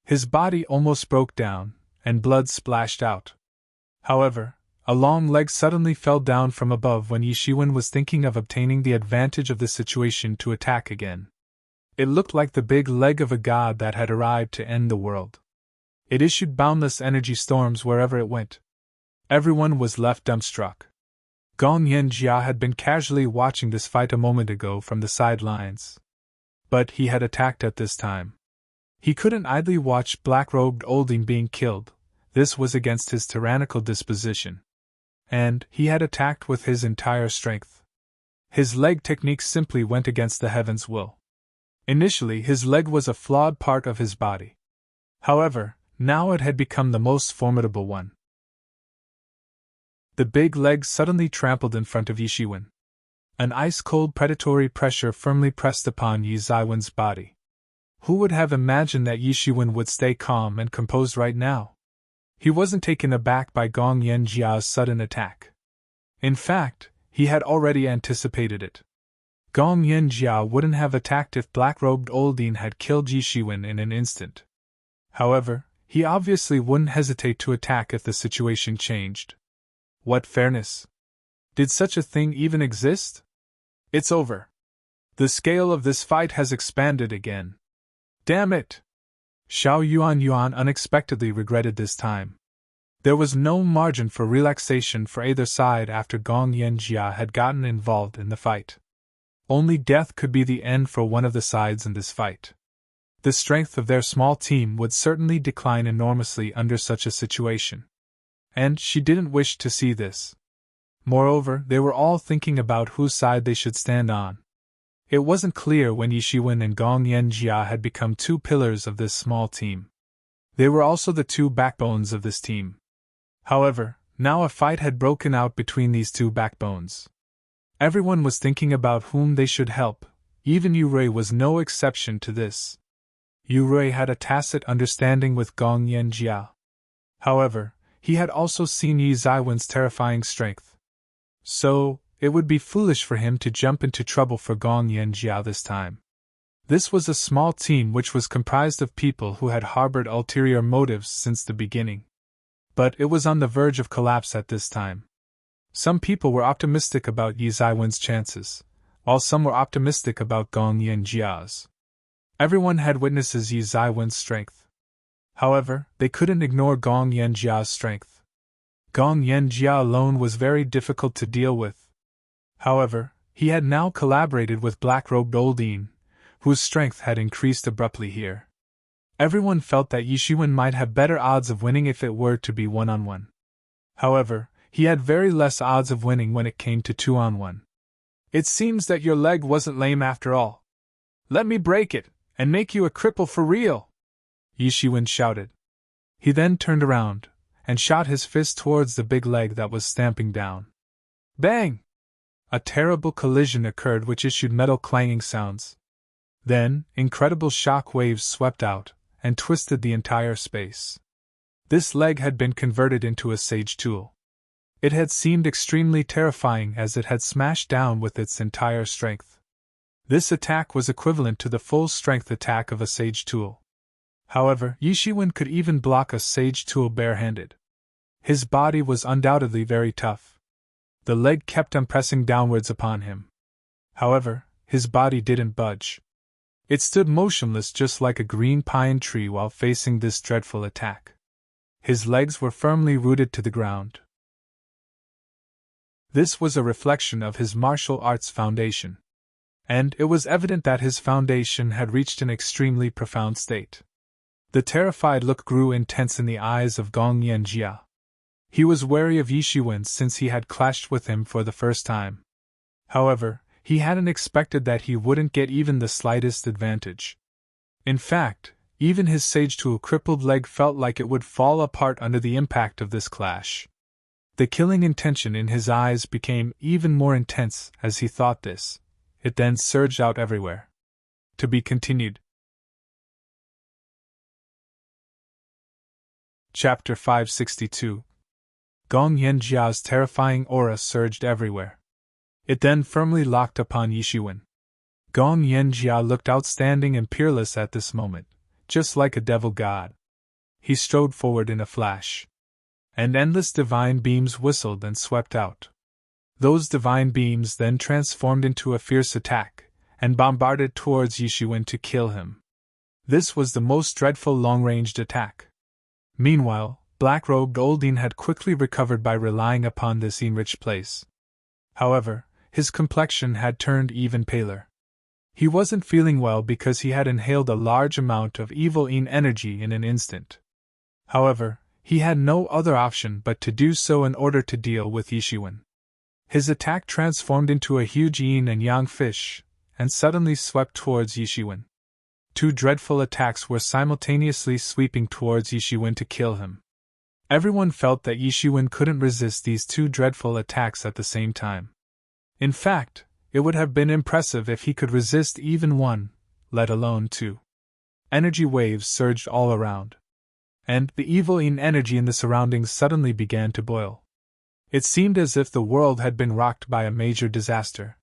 His body almost broke down, and blood splashed out. However, a long leg suddenly fell down from above when Yishiwen was thinking of obtaining the advantage of the situation to attack again. It looked like the big leg of a god that had arrived to end the world. It issued boundless energy storms wherever it went. Everyone was left dumbstruck. Gong Yanjia had been casually watching this fight a moment ago from the sidelines. But he had attacked at this time. He couldn't idly watch black-robed Oldine being killed. This was against his tyrannical disposition. And he had attacked with his entire strength. His leg technique simply went against the heaven's will. Initially, his leg was a flawed part of his body. However, now it had become the most formidable one. The big leg suddenly trampled in front of Yishiwen. An ice-cold predatory pressure firmly pressed upon Yizaiwen's body. Who would have imagined that Yishiwen would stay calm and composed right now? He wasn't taken aback by Gong Yanjia's sudden attack. In fact, he had already anticipated it. Gong Yanjia wouldn't have attacked if black-robed Oldine had killed Yi Shiwen in an instant. However, he obviously wouldn't hesitate to attack if the situation changed. What fairness? Did such a thing even exist? It's over. The scale of this fight has expanded again. Damn it! Xiao Yuan unexpectedly regretted this time. There was no margin for relaxation for either side after Gong Yanjia had gotten involved in the fight. Only death could be the end for one of the sides in this fight. The strength of their small team would certainly decline enormously under such a situation. And she didn't wish to see this. Moreover, they were all thinking about whose side they should stand on. It wasn't clear when Yi Shiwen and Gong Yanjia had become two pillars of this small team. They were also the two backbones of this team. However, now a fight had broken out between these two backbones. Everyone was thinking about whom they should help, even Yu Rui was no exception to this. Yu Rui had a tacit understanding with Gong Yanjia. However, he had also seen Yi Zaiwen's terrifying strength. So, it would be foolish for him to jump into trouble for Gong Yanjia this time. This was a small team which was comprised of people who had harbored ulterior motives since the beginning. But it was on the verge of collapse at this time. Some people were optimistic about Yi Zaiwen's chances, while some were optimistic about Gong Yanjia's. Everyone had witnesses Yi Zaiwen's strength. However, they couldn't ignore Gong Yanjia's strength. Gong Yanjia alone was very difficult to deal with. However, he had now collaborated with black-robed Oldine, whose strength had increased abruptly here. Everyone felt that Yi Shiwen might have better odds of winning if it were to be one-on-one. However, he had very less odds of winning when it came to two-on-one. It seems that your leg wasn't lame after all. Let me break it, and make you a cripple for real! Yi Shiwen shouted. He then turned around, and shot his fist towards the big leg that was stamping down. Bang! A terrible collision occurred which issued metal clanging sounds. Then, incredible shock waves swept out, and twisted the entire space. This leg had been converted into a sage tool. It had seemed extremely terrifying as it had smashed down with its entire strength. This attack was equivalent to the full-strength attack of a sage tool. However, Yi Shiwen could even block a sage tool barehanded. His body was undoubtedly very tough. The leg kept on pressing downwards upon him. However, his body didn't budge. It stood motionless just like a green pine tree while facing this dreadful attack. His legs were firmly rooted to the ground. This was a reflection of his martial arts foundation. And it was evident that his foundation had reached an extremely profound state. The terrified look grew intense in the eyes of Gong Yanjia. He was wary of Yi Shiwen since he had clashed with him for the first time. However, he hadn't expected that he wouldn't get even the slightest advantage. In fact, even his sage tool crippled leg felt like it would fall apart under the impact of this clash. The killing intention in his eyes became even more intense as he thought this. It then surged out everywhere. To be continued. Chapter 562. Gong Yanjia's terrifying aura surged everywhere. It then firmly locked upon Yi Shiwen. Gong Yanjia looked outstanding and peerless at this moment, just like a devil god. He strode forward in a flash. And endless divine beams whistled and swept out. Those divine beams then transformed into a fierce attack, and bombarded towards Yi Shiwen to kill him. This was the most dreadful long-ranged attack. Meanwhile, black-robed Oldine had quickly recovered by relying upon this enriched place. However, his complexion had turned even paler. He wasn't feeling well because he had inhaled a large amount of evil energy in an instant. However, he had no other option but to do so in order to deal with Yi Shiwen. His attack transformed into a huge yin and yang fish, and suddenly swept towards Yi Shiwen. Two dreadful attacks were simultaneously sweeping towards Yi Shiwen to kill him. Everyone felt that Yi Shiwen couldn't resist these two dreadful attacks at the same time. In fact, it would have been impressive if he could resist even one, let alone two. Energy waves surged all around. And the evil energy in the surroundings suddenly began to boil. It seemed as if the world had been rocked by a major disaster.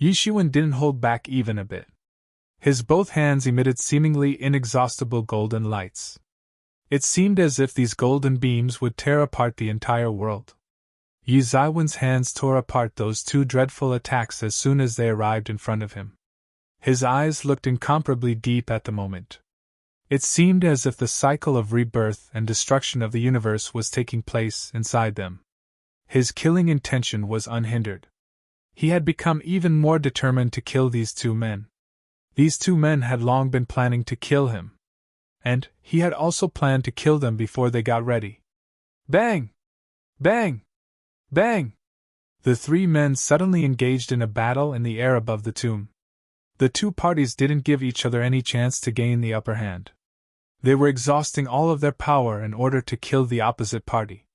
Yishuan didn't hold back even a bit. His both hands emitted seemingly inexhaustible golden lights. It seemed as if these golden beams would tear apart the entire world. Yi Zaiwen's hands tore apart those two dreadful attacks as soon as they arrived in front of him. His eyes looked incomparably deep at the moment. It seemed as if the cycle of rebirth and destruction of the universe was taking place inside them. His killing intention was unhindered. He had become even more determined to kill these two men. These two men had long been planning to kill him. And he had also planned to kill them before they got ready. Bang! Bang! Bang! The three men suddenly engaged in a battle in the air above the tomb. The two parties didn't give each other any chance to gain the upper hand. They were exhausting all of their power in order to kill the opposite party.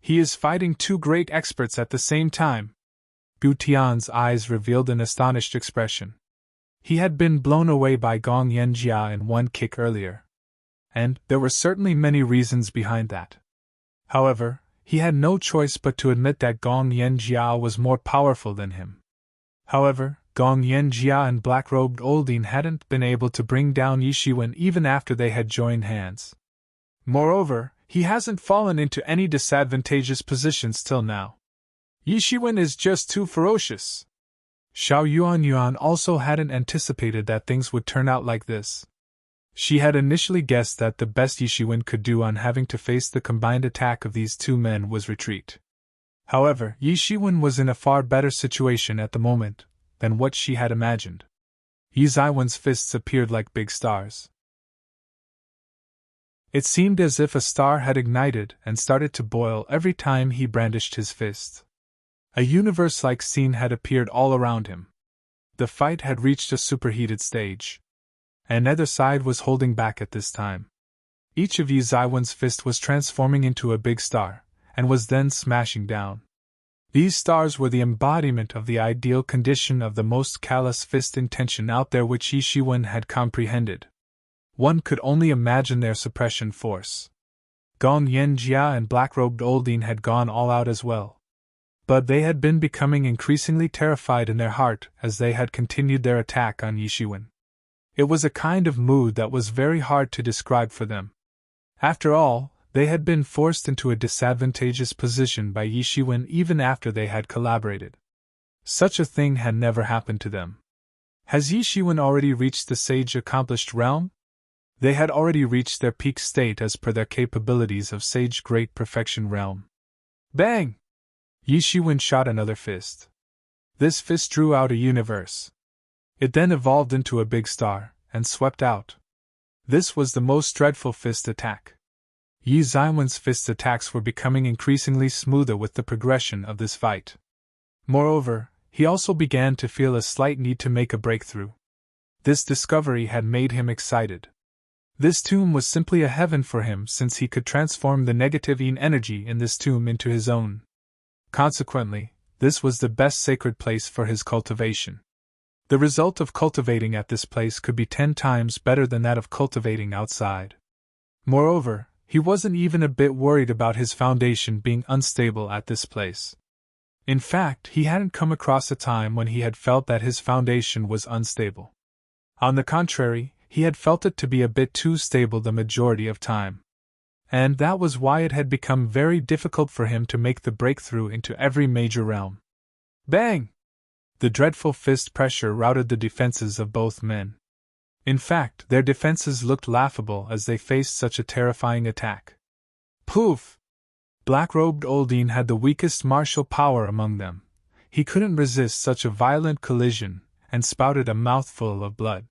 He is fighting two great experts at the same time. Bu Tian's eyes revealed an astonished expression. He had been blown away by Gong Yanjia in one kick earlier. And there were certainly many reasons behind that. However, he had no choice but to admit that Gong Yanjia was more powerful than him. However, Gong Yanjia and black-robed Oldine hadn't been able to bring down Yishuan even after they had joined hands. Moreover, he hasn't fallen into any disadvantageous positions till now. Yishuan is just too ferocious. Xiao Yuan also hadn't anticipated that things would turn out like this. She had initially guessed that the best Yishuan could do on having to face the combined attack of these two men was retreat. However, Yishuan was in a far better situation at the moment than what she had imagined. Yi Zaiwen's fists appeared like big stars. It seemed as if a star had ignited and started to boil every time he brandished his fist. A universe-like scene had appeared all around him. The fight had reached a superheated stage. And neither side was holding back at this time. Each of Yi Zaiwen's fist was transforming into a big star, and was then smashing down. These stars were the embodiment of the ideal condition of the most callous fist intention out there which Yishuan had comprehended. One could only imagine their suppression force. Gong Yanjia and black-robed Oldine had gone all out as well. But they had been becoming increasingly terrified in their heart as they had continued their attack on Yishuan. It was a kind of mood that was very hard to describe for them. After all, they had been forced into a disadvantageous position by Yishuan even after they had collaborated. Such a thing had never happened to them. Has Yishuan already reached the sage-accomplished realm? They had already reached their peak state as per their capabilities of sage great perfection realm. Bang! Yishuan shot another fist. This fist drew out a universe. It then evolved into a big star, and swept out. This was the most dreadful fist attack. Yi Zaiwen's fist attacks were becoming increasingly smoother with the progression of this fight. Moreover, he also began to feel a slight need to make a breakthrough. This discovery had made him excited. This tomb was simply a heaven for him since he could transform the negative yin energy in this tomb into his own. Consequently, this was the best sacred place for his cultivation. The result of cultivating at this place could be 10 times better than that of cultivating outside. Moreover, he wasn't even a bit worried about his foundation being unstable at this place. In fact, he hadn't come across a time when he had felt that his foundation was unstable. On the contrary, he had felt it to be a bit too stable the majority of time. And that was why it had become very difficult for him to make the breakthrough into every major realm. Bang! The dreadful fist pressure routed the defenses of both men. In fact, their defenses looked laughable as they faced such a terrifying attack. Poof! Black-robed Oldine had the weakest martial power among them. He couldn't resist such a violent collision, and spouted a mouthful of blood.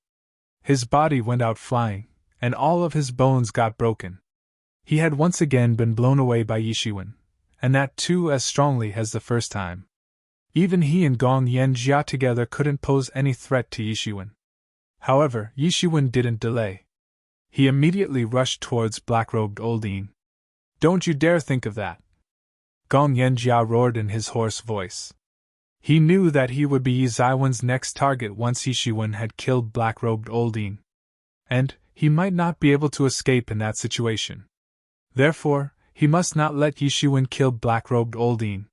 His body went out flying, and all of his bones got broken. He had once again been blown away by Yishuan, and that too as strongly as the first time. Even he and Gong Yanjia together couldn't pose any threat to Yishuan. However, Yishuan didn't delay. He immediately rushed towards black-robed Oldine. Don't you dare think of that! Gong Yanjia roared in his hoarse voice. He knew that he would be Yi Zaiwen's next target once Yishuan had killed black-robed Oldine. And he might not be able to escape in that situation. Therefore, he must not let Yishuan kill black-robed Oldine.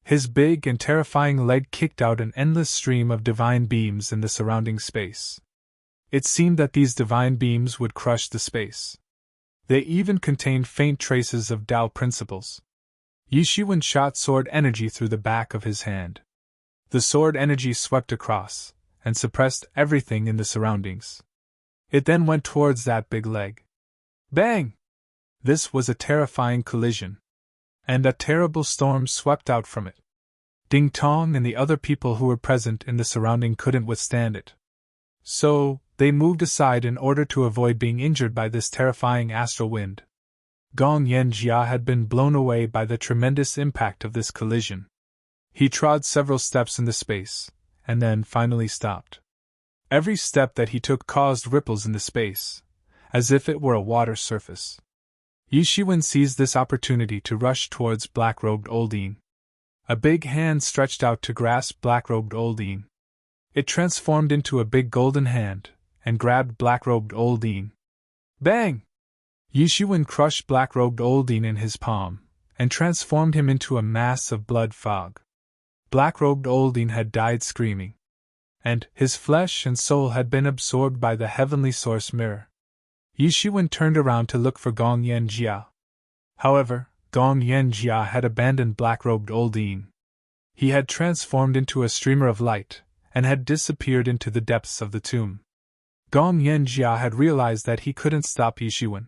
His big and terrifying leg kicked out an endless stream of divine beams in the surrounding space. It seemed that these divine beams would crush the space. They even contained faint traces of Tao principles. Yi Shiwen shot sword energy through the back of his hand. The sword energy swept across, and suppressed everything in the surroundings. It then went towards that big leg. Bang! This was a terrifying collision. And a terrible storm swept out from it. Ding Tong and the other people who were present in the surrounding couldn't withstand it. So, they moved aside in order to avoid being injured by this terrifying astral wind. Gong Yanjia had been blown away by the tremendous impact of this collision. He trod several steps in the space, and then finally stopped. Every step that he took caused ripples in the space, as if it were a water surface. Yi Shiwen seized this opportunity to rush towards black-robed Oldine. A big hand stretched out to grasp black-robed Oldine. It transformed into a big golden hand, and grabbed black-robed Oldine. Bang! Yi Shiwen crushed black-robed Oldine in his palm, and transformed him into a mass of blood fog. Black-robed Oldine had died screaming. And his flesh and soul had been absorbed by the heavenly source mirror. Yi Shiwen turned around to look for Gong Yanjia. However, Gong Yanjia had abandoned black-robed Oldine. He had transformed into a streamer of light, and had disappeared into the depths of the tomb. Gong Yanjia had realized that he couldn't stop Yi Shiwen.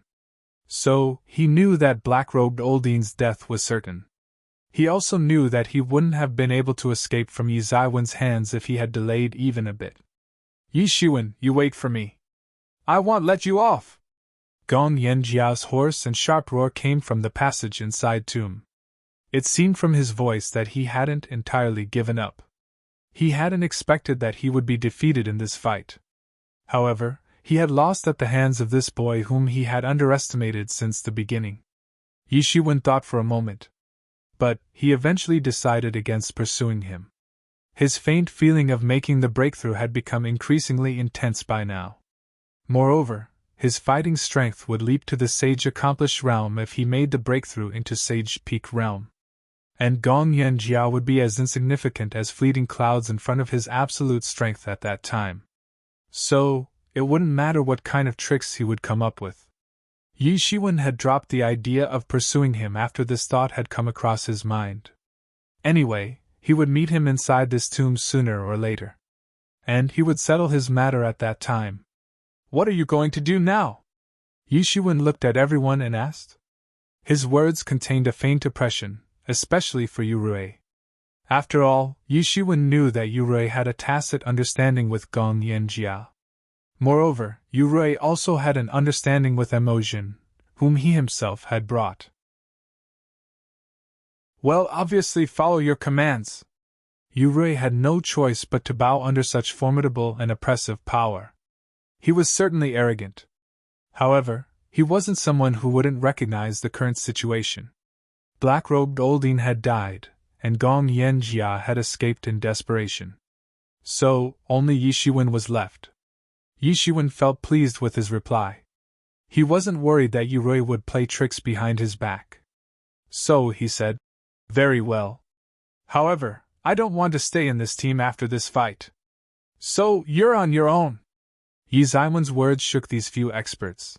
So, he knew that black-robed Oldine's death was certain. He also knew that he wouldn't have been able to escape from Yi Zaiwen's hands if he had delayed even a bit. Yi Shiwen, you wait for me. I won't let you off! Gong Yanjia's hoarse and sharp roar came from the passage inside tomb. It seemed from his voice that he hadn't entirely given up. He hadn't expected that he would be defeated in this fight. However, he had lost at the hands of this boy whom he had underestimated since the beginning. Yi Shiwen thought for a moment. But he eventually decided against pursuing him. His faint feeling of making the breakthrough had become increasingly intense by now. Moreover, his fighting strength would leap to the Sage Accomplished realm if he made the breakthrough into Sage Peak realm. And Gong Yanjia would be as insignificant as fleeting clouds in front of his absolute strength at that time. So, it wouldn't matter what kind of tricks he would come up with. Yi Shiwen had dropped the idea of pursuing him after this thought had come across his mind. Anyway, he would meet him inside this tomb sooner or later. And he would settle his matter at that time. What are you going to do now? Yi Shiwen looked at everyone and asked. His words contained a faint oppression, especially for Yurui. After all, Yi Shiwen knew that Yurui had a tacit understanding with Gong Yanjia. Moreover, Yurui also had an understanding with Emojin, whom he himself had brought. Well, obviously follow your commands. Yurui had no choice but to bow under such formidable and oppressive power. He was certainly arrogant. However, he wasn't someone who wouldn't recognize the current situation. Black-robed Oldine had died, and Gong Yanjia had escaped in desperation. So, only Yi Shiwen was left. Yi Shiwen felt pleased with his reply. He wasn't worried that Yurui would play tricks behind his back. So, he said, very well. However, I don't want to stay in this team after this fight. So, you're on your own. Yi Zaiwen's words shook these few experts.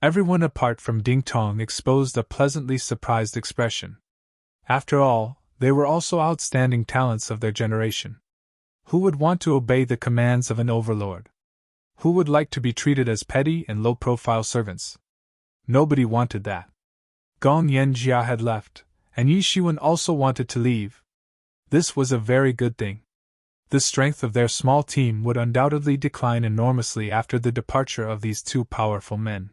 Everyone apart from Ding Tong exposed a pleasantly surprised expression. After all, they were also outstanding talents of their generation. Who would want to obey the commands of an overlord? Who would like to be treated as petty and low-profile servants? Nobody wanted that. Gong Yanjia had left, and Yi Shiwen also wanted to leave. This was a very good thing. The strength of their small team would undoubtedly decline enormously after the departure of these two powerful men.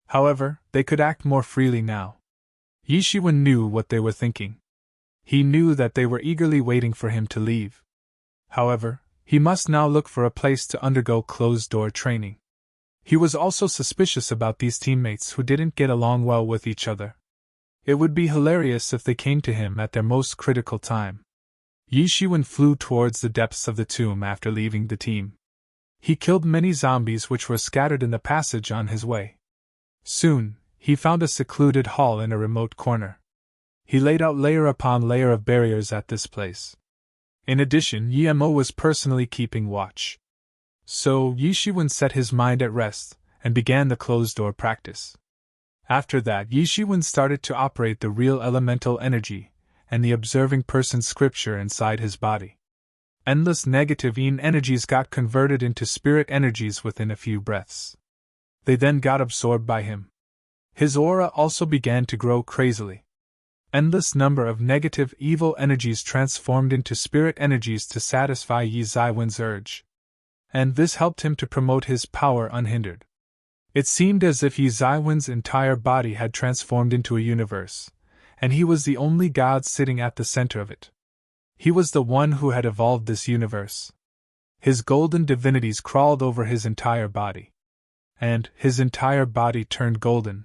However, they could act more freely now. Yi Shiwen knew what they were thinking. He knew that they were eagerly waiting for him to leave. However, he must now look for a place to undergo closed-door training. He was also suspicious about these teammates who didn't get along well with each other. It would be hilarious if they came to him at their most critical time. Yi Shiwen flew towards the depths of the tomb after leaving the team. He killed many zombies which were scattered in the passage on his way. Soon, he found a secluded hall in a remote corner. He laid out layer upon layer of barriers at this place. In addition, Yemo was personally keeping watch. So Yi Shiwen set his mind at rest and began the closed-door practice. After that, Yi Shiwen started to operate the real elemental energy and the observing person's scripture inside his body. Endless negative yin energies got converted into spirit energies within a few breaths. They then got absorbed by him. His aura also began to grow crazily. Endless number of negative evil energies transformed into spirit energies to satisfy Yi Zaiwen's urge. And this helped him to promote his power unhindered. It seemed as if Yi Zaiwen's entire body had transformed into a universe, and he was the only god sitting at the center of it. He was the one who had evolved this universe. His golden divinities crawled over his entire body. And his entire body turned golden.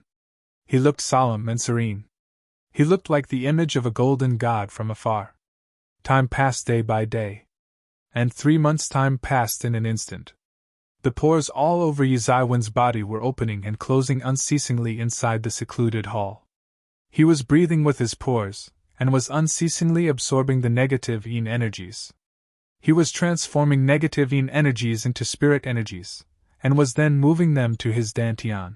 He looked solemn and serene. He looked like the image of a golden god from afar. Time passed day by day. And 3 months' time passed in an instant. The pores all over Yi Zaiwen's body were opening and closing unceasingly inside the secluded hall. He was breathing with his pores, and was unceasingly absorbing the negative yin energies. He was transforming negative yin energies into spirit energies, and was then moving them to his dantian.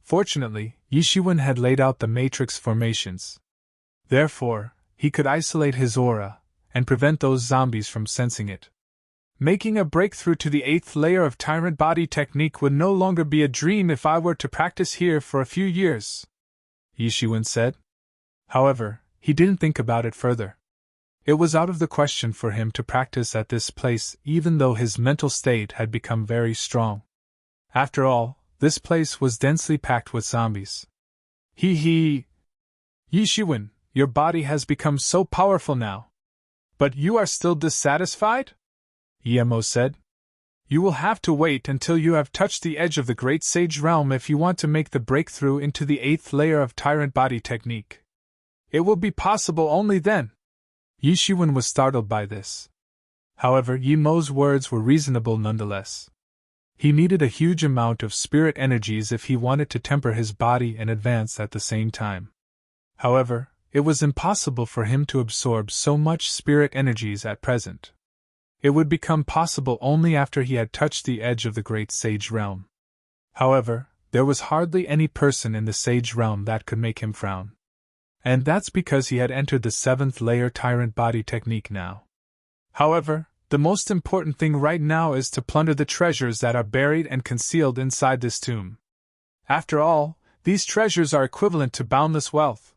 Fortunately, Yi Shiwen had laid out the matrix formations. Therefore, he could isolate his aura, and prevent those zombies from sensing it. Making a breakthrough to the 8th layer of tyrant body technique would no longer be a dream if I were to practice here for a few years, Yi Shiwen said. However, he didn't think about it further. It was out of the question for him to practice at this place even though his mental state had become very strong. After all, this place was densely packed with zombies. Yi Shiwen, your body has become so powerful now. But you are still dissatisfied? Yemo said. You will have to wait until you have touched the edge of the Great Sage Realm if you want to make the breakthrough into the 8th layer of Tyrant Body Technique. It will be possible only then. Yi Shiwen was startled by this. However, Yemo's words were reasonable nonetheless. He needed a huge amount of spirit energies if he wanted to temper his body and advance at the same time. However, it was impossible for him to absorb so much spirit energies at present. It would become possible only after he had touched the edge of the Great Sage Realm. However, there was hardly any person in the Sage Realm that could make him frown. And that's because he had entered the 7th layer Tyrant Body Technique now. However, the most important thing right now is to plunder the treasures that are buried and concealed inside this tomb. After all, these treasures are equivalent to boundless wealth.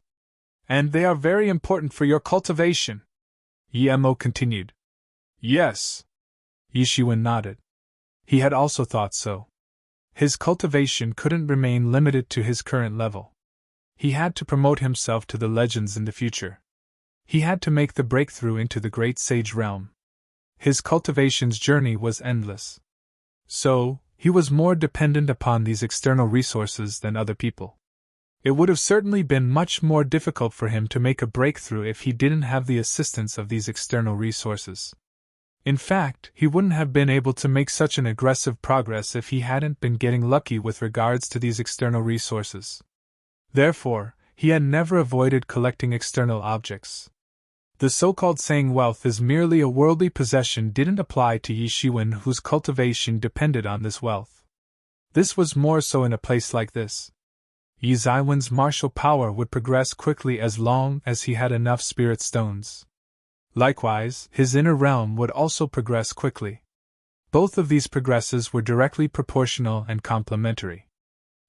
And they are very important for your cultivation. Yemo continued. Yes. Yi Shiwen nodded. He had also thought so. His cultivation couldn't remain limited to his current level. He had to promote himself to the legends in the future. He had to make the breakthrough into the Great Sage Realm. His cultivation's journey was endless. So, he was more dependent upon these external resources than other people. It would have certainly been much more difficult for him to make a breakthrough if he didn't have the assistance of these external resources. In fact, he wouldn't have been able to make such an aggressive progress if he hadn't been getting lucky with regards to these external resources. Therefore, he had never avoided collecting external objects. The so-called saying wealth is merely a worldly possession didn't apply to Yi Shiwen, whose cultivation depended on this wealth. This was more so in a place like this. Yi Zaiwen's martial power would progress quickly as long as he had enough spirit stones. Likewise, his inner realm would also progress quickly. Both of these progresses were directly proportional and complementary.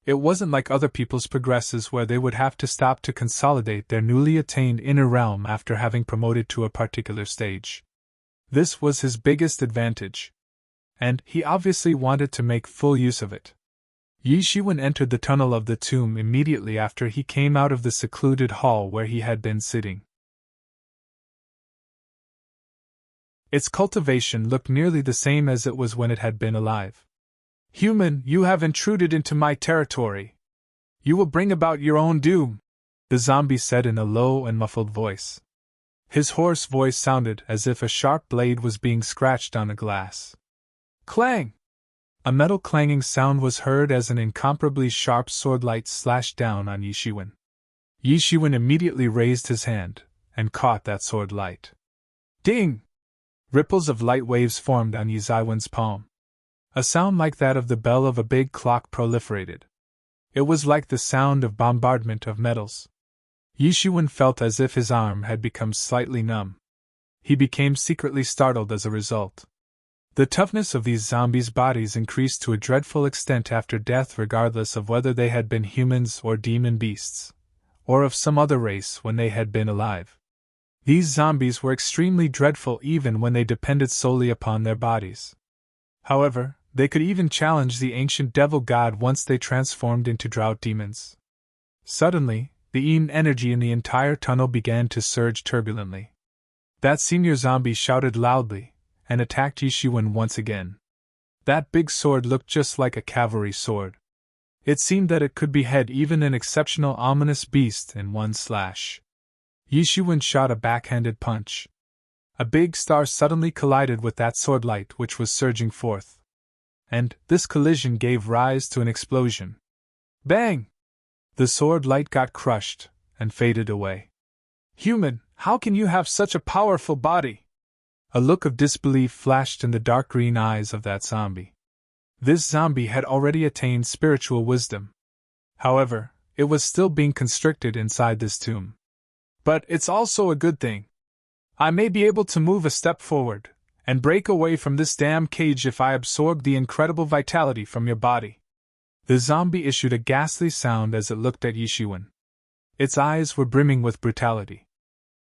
It wasn't like other people's progresses where they would have to stop to consolidate their newly attained inner realm after having promoted to a particular stage. This was his biggest advantage. And he obviously wanted to make full use of it. Yi Shiwen entered the tunnel of the tomb immediately after he came out of the secluded hall where he had been sitting. Its cultivation looked nearly the same as it was when it had been alive. Human, you have intruded into my territory. You will bring about your own doom, the zombie said in a low and muffled voice. His hoarse voice sounded as if a sharp blade was being scratched on a glass. Clang! A metal clanging sound was heard as an incomparably sharp sword light slashed down on Yishiwen. Yishiwen immediately raised his hand and caught that sword light. Ding! Ripples of light waves formed on Yizaiwen's palm. A sound like that of the bell of a big clock proliferated. It was like the sound of bombardment of metals. Yishiwen felt as if his arm had become slightly numb. He became secretly startled as a result. The toughness of these zombies' bodies increased to a dreadful extent after death, regardless of whether they had been humans or demon beasts, or of some other race when they had been alive. These zombies were extremely dreadful even when they depended solely upon their bodies. However, they could even challenge the ancient devil god once they transformed into drought demons. Suddenly, the Yin energy in the entire tunnel began to surge turbulently. That senior zombie shouted loudly and attacked Yishiwen once again. That big sword looked just like a cavalry sword. It seemed that it could behead even an exceptional ominous beast in one slash. Yishiwen shot a backhanded punch. A big star suddenly collided with that sword light which was surging forth. And this collision gave rise to an explosion. Bang! The sword light got crushed and faded away. Human, how can you have such a powerful body? A look of disbelief flashed in the dark green eyes of that zombie. This zombie had already attained spiritual wisdom. However, it was still being constricted inside this tomb. But it's also a good thing. I may be able to move a step forward and break away from this damn cage if I absorb the incredible vitality from your body. The zombie issued a ghastly sound as it looked at Yishiwen. Its eyes were brimming with brutality.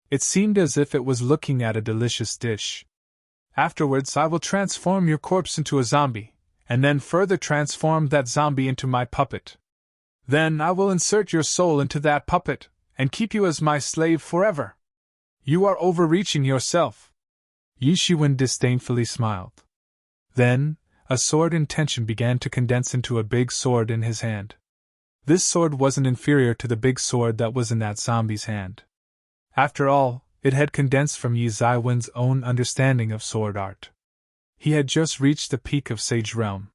It seemed as if it was looking at a delicious dish. Afterwards, I will transform your corpse into a zombie, and then further transform that zombie into my puppet. Then I will insert your soul into that puppet, and keep you as my slave forever. You are overreaching yourself. Yishiwen disdainfully smiled. Then, a sword in tension began to condense into a big sword in his hand. This sword wasn't inferior to the big sword that was in that zombie's hand. After all, it had condensed from Yizaiwen's own understanding of sword art. He had just reached the peak of Sage Realm.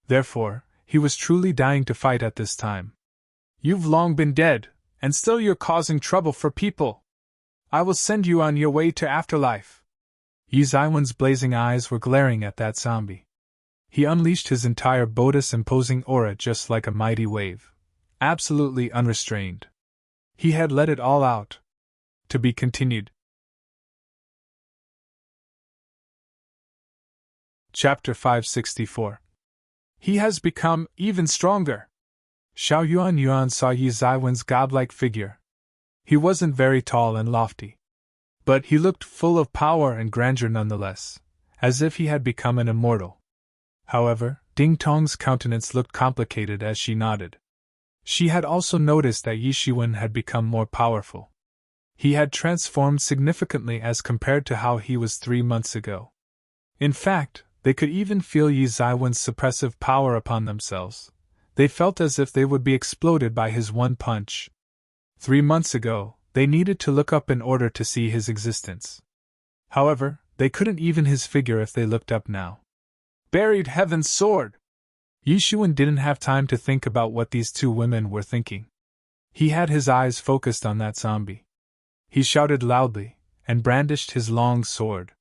Therefore, he was truly dying to fight at this time. You've long been dead, and still you're causing trouble for people. I will send you on your way to afterlife. Yizaiwen's blazing eyes were glaring at that zombie. He unleashed his entire Bodhis-imposing aura just like a mighty wave, absolutely unrestrained. He had let it all out. To be continued. Chapter 564. He has become even stronger. Xiao Yuan saw Yizaiwen's godlike figure. He wasn't very tall and lofty, but he looked full of power and grandeur nonetheless, as if he had become an immortal. However, Ding Tong's countenance looked complicated as she nodded. She had also noticed that Yishiwen had become more powerful. He had transformed significantly as compared to how he was 3 months ago. In fact, they could even feel Yizaiwen's suppressive power upon themselves. They felt as if they would be exploded by his one punch. 3 months ago, they needed to look up in order to see his existence. However, they couldn't even his figure if they looked up now. Buried heaven's sword! Yishiwen didn't have time to think about what these two women were thinking. He had his eyes focused on that zombie. He shouted loudly, and brandished his long sword.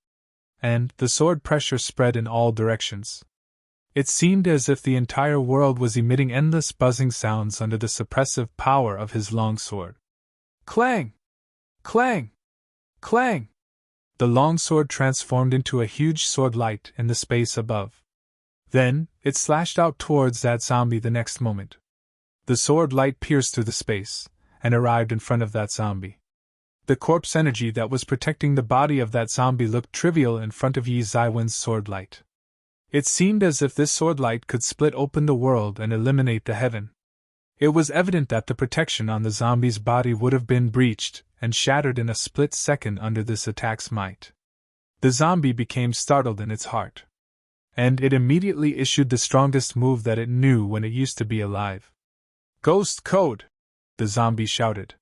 And the sword pressure spread in all directions. It seemed as if the entire world was emitting endless buzzing sounds under the suppressive power of his long sword. Clang! Clang! Clang! The long sword transformed into a huge sword light in the space above. Then, it slashed out towards that zombie the next moment. The sword light pierced through the space, and arrived in front of that zombie. The corpse energy that was protecting the body of that zombie looked trivial in front of Yizaiwen's sword light. It seemed as if this sword light could split open the world and eliminate the heaven. It was evident that the protection on the zombie's body would have been breached and shattered in a split second under this attack's might. The zombie became startled in its heart. And it immediately issued the strongest move that it knew when it used to be alive. Ghost code! The zombie shouted.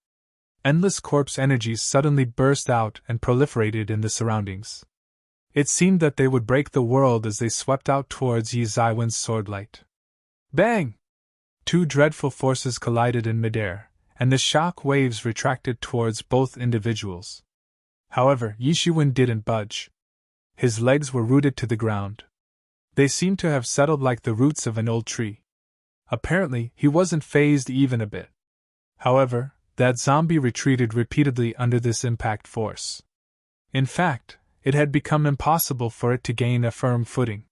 Endless corpse energies suddenly burst out and proliferated in the surroundings. It seemed that they would break the world as they swept out towards Yi Zaiwen's swordlight. Bang! Two dreadful forces collided in midair, and the shock waves retracted towards both individuals. However, Yi Shiwen didn't budge. His legs were rooted to the ground. They seemed to have settled like the roots of an old tree. Apparently, he wasn't fazed even a bit. However, that zombie retreated repeatedly under this impact force. In fact, it had become impossible for it to gain a firm footing.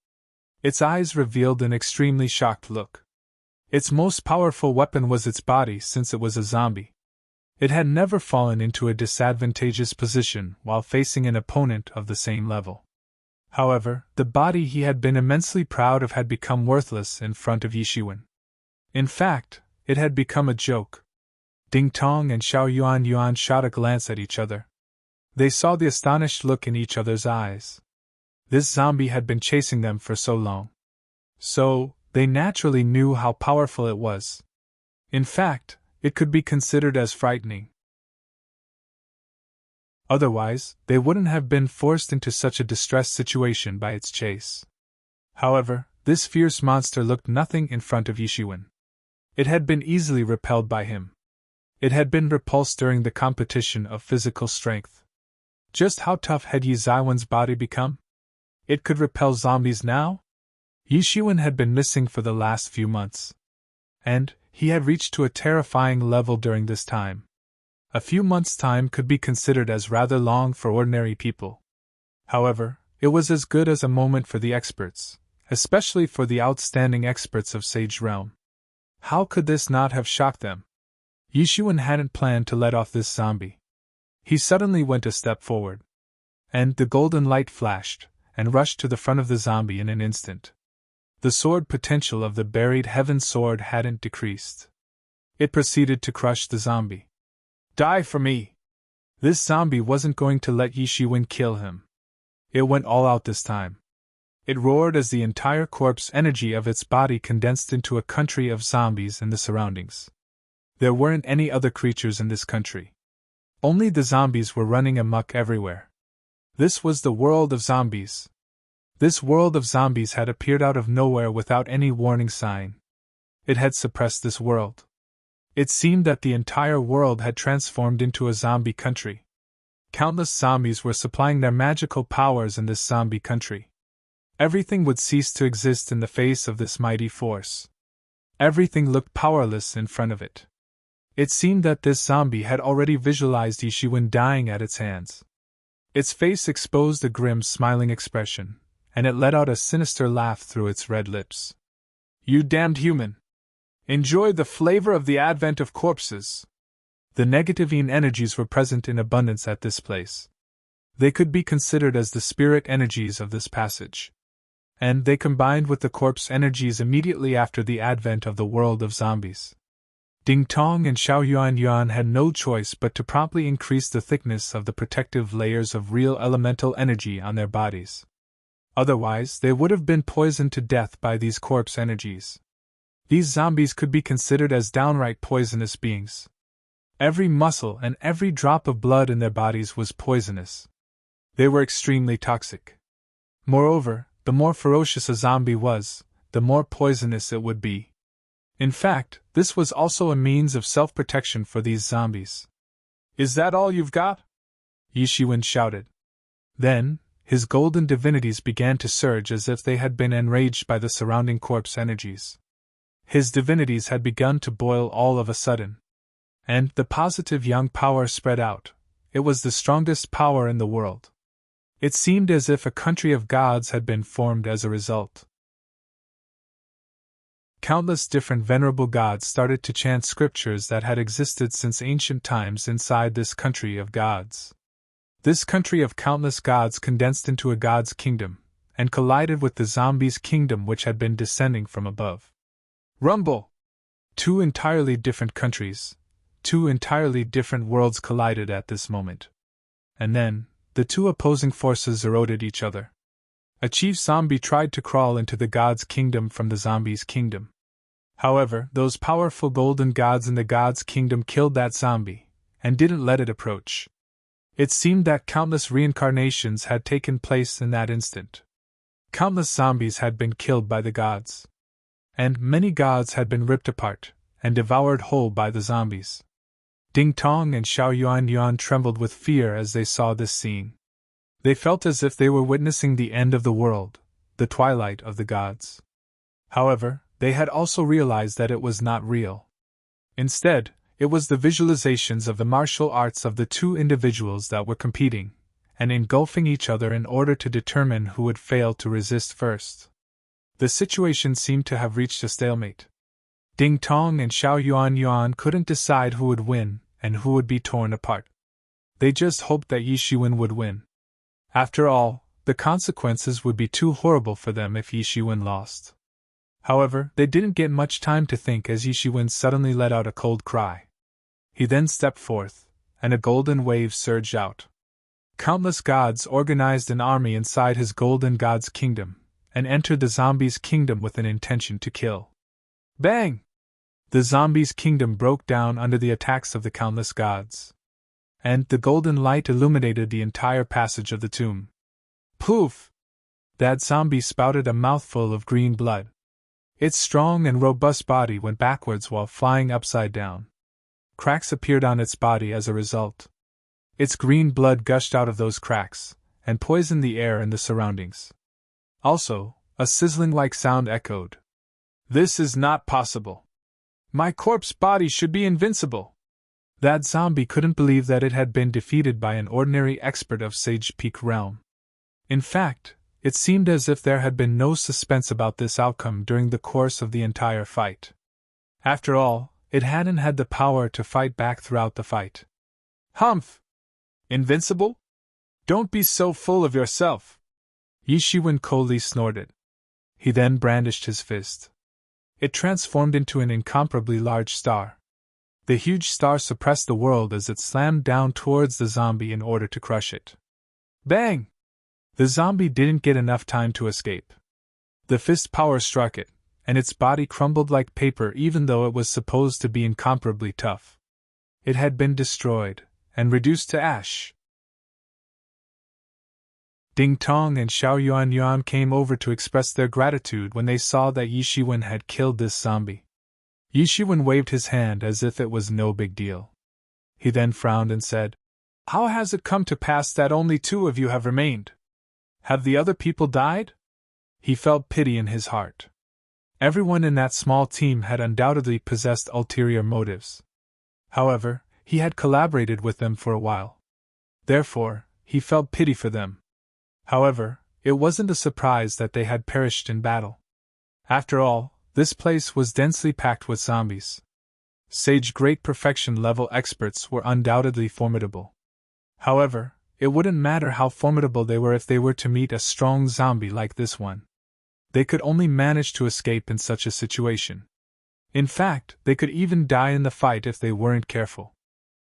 Its eyes revealed an extremely shocked look. Its most powerful weapon was its body, since it was a zombie. It had never fallen into a disadvantageous position while facing an opponent of the same level. However, the body he had been immensely proud of had become worthless in front of Yi Shiwen. In fact, it had become a joke. Ding Tong and Xiao Yuan shot a glance at each other. They saw the astonished look in each other's eyes. This zombie had been chasing them for so long. So, they naturally knew how powerful it was. In fact, it could be considered as frightening. Otherwise, they wouldn't have been forced into such a distressed situation by its chase. However, this fierce monster looked nothing in front of Yi Shiwen. It had been easily repelled by him. It had been repulsed during the competition of physical strength. Just how tough had Yi Zaiwen's body become? It could repel zombies now? Yi Shiwen had been missing for the last few months. And he had reached to a terrifying level during this time. A few months' time could be considered as rather long for ordinary people. However, it was as good as a moment for the experts, especially for the outstanding experts of Sage Realm. How could this not have shocked them? Yi Shiwen hadn't planned to let off this zombie. He suddenly went a step forward. And the golden light flashed, and rushed to the front of the zombie in an instant. The sword potential of the buried heaven sword hadn't decreased. It proceeded to crush the zombie. Die for me! This zombie wasn't going to let Yi Shiwen kill him. It went all out this time. It roared as the entire corpse energy of its body condensed into a country of zombies in the surroundings. There weren't any other creatures in this country. Only the zombies were running amok everywhere. This was the world of zombies. This world of zombies had appeared out of nowhere without any warning sign. It had suppressed this world. It seemed that the entire world had transformed into a zombie country. Countless zombies were supplying their magical powers in this zombie country. Everything would cease to exist in the face of this mighty force. Everything looked powerless in front of it. It seemed that this zombie had already visualized Yi Shiwen dying at its hands. Its face exposed a grim, smiling expression, and it let out a sinister laugh through its red lips. You damned human! Enjoy the flavor of the advent of corpses! The negativine energies were present in abundance at this place. They could be considered as the spirit energies of this passage. And they combined with the corpse energies immediately after the advent of the world of zombies. Ding Tong and Xiao Yuan had no choice but to promptly increase the thickness of the protective layers of real elemental energy on their bodies. Otherwise, they would have been poisoned to death by these corpse energies. These zombies could be considered as downright poisonous beings. Every muscle and every drop of blood in their bodies was poisonous. They were extremely toxic. Moreover, the more ferocious a zombie was, the more poisonous it would be. In fact, this was also a means of self-protection for these zombies. Is that all you've got? Yi Shiwen shouted. Then, his golden divinities began to surge as if they had been enraged by the surrounding corpse energies. His divinities had begun to boil all of a sudden. And the positive yang power spread out. It was the strongest power in the world. It seemed as if a country of gods had been formed as a result. Countless different venerable gods started to chant scriptures that had existed since ancient times inside this country of gods. This country of countless gods condensed into a god's kingdom, and collided with the zombies' kingdom which had been descending from above. Rumble! Two entirely different countries, two entirely different worlds collided at this moment. And then, the two opposing forces eroded each other. A chief zombie tried to crawl into the god's kingdom from the zombie's kingdom. However, those powerful golden gods in the god's kingdom killed that zombie, and didn't let it approach. It seemed that countless reincarnations had taken place in that instant. Countless zombies had been killed by the gods. And many gods had been ripped apart and devoured whole by the zombies. Ding Tong and Xiao Yuan trembled with fear as they saw this scene. They felt as if they were witnessing the end of the world, the twilight of the gods. However, they had also realized that it was not real. Instead, it was the visualizations of the martial arts of the two individuals that were competing and engulfing each other in order to determine who would fail to resist first. The situation seemed to have reached a stalemate. Ding Tong and Xiao Yuan couldn't decide who would win and who would be torn apart. They just hoped that Yi Shiwen would win. After all, the consequences would be too horrible for them if Yi Shiwen lost. However, they didn't get much time to think as Yi Shiwen suddenly let out a cold cry. He then stepped forth, and a golden wave surged out. Countless gods organized an army inside his golden god's kingdom, and entered the zombies' kingdom with an intention to kill. Bang! The zombies' kingdom broke down under the attacks of the countless gods. And the golden light illuminated the entire passage of the tomb. Poof! That zombie spouted a mouthful of green blood. Its strong and robust body went backwards while flying upside down. Cracks appeared on its body as a result. Its green blood gushed out of those cracks, and poisoned the air and the surroundings. Also, a sizzling-like sound echoed. This is not possible. My corpse body should be invincible. That zombie couldn't believe that it had been defeated by an ordinary expert of Sage Peak realm. In fact, it seemed as if there had been no suspense about this outcome during the course of the entire fight. After all, it hadn't had the power to fight back throughout the fight. Humph! Invincible? Don't be so full of yourself! Yi Shiwen coldly snorted. He then brandished his fist. It transformed into an incomparably large star. The huge star suppressed the world as it slammed down towards the zombie in order to crush it. Bang! The zombie didn't get enough time to escape. The fist power struck it, and its body crumbled like paper even though it was supposed to be incomparably tough. It had been destroyed, and reduced to ash. Ding Tong and Xiao Yuan came over to express their gratitude when they saw that Yi Shiwen had killed this zombie. Yi Shiwen waved his hand as if it was no big deal. He then frowned and said, How has it come to pass that only 2 of you have remained? Have the other people died? He felt pity in his heart. Everyone in that small team had undoubtedly possessed ulterior motives. However, he had collaborated with them for a while. Therefore, he felt pity for them. However, it wasn't a surprise that they had perished in battle. After all, this place was densely packed with zombies. Sage Great Perfection level experts were undoubtedly formidable. However, it wouldn't matter how formidable they were if they were to meet a strong zombie like this one. They could only manage to escape in such a situation. In fact, they could even die in the fight if they weren't careful.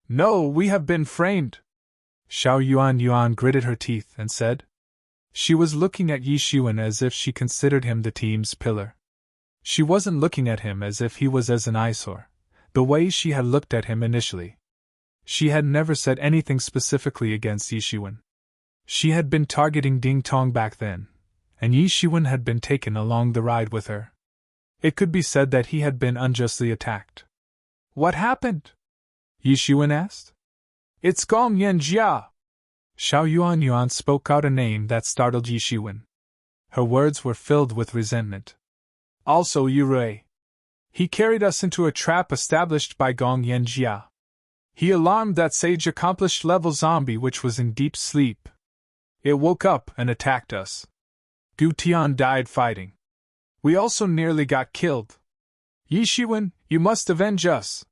No, we have been framed! Xiao Yuan gritted her teeth and said. She was looking at Yi Shiwen as if she considered him the team's pillar. She wasn't looking at him as if he was as an eyesore, the way she had looked at him initially. She had never said anything specifically against Yi Shiwen. She had been targeting Ding Tong back then, and Yi Shiwen had been taken along the ride with her. It could be said that he had been unjustly attacked. What happened? Yi Shiwen asked. It's Gong Yanjia! Xiao Yuan spoke out a name that startled Yi Shiwen. Her words were filled with resentment. Also Yurei. He carried us into a trap established by Gong Yanjia. He alarmed that sage accomplished level zombie which was in deep sleep. It woke up and attacked us. Gu Tian died fighting. We also nearly got killed. Yi Shiwen, you must avenge us.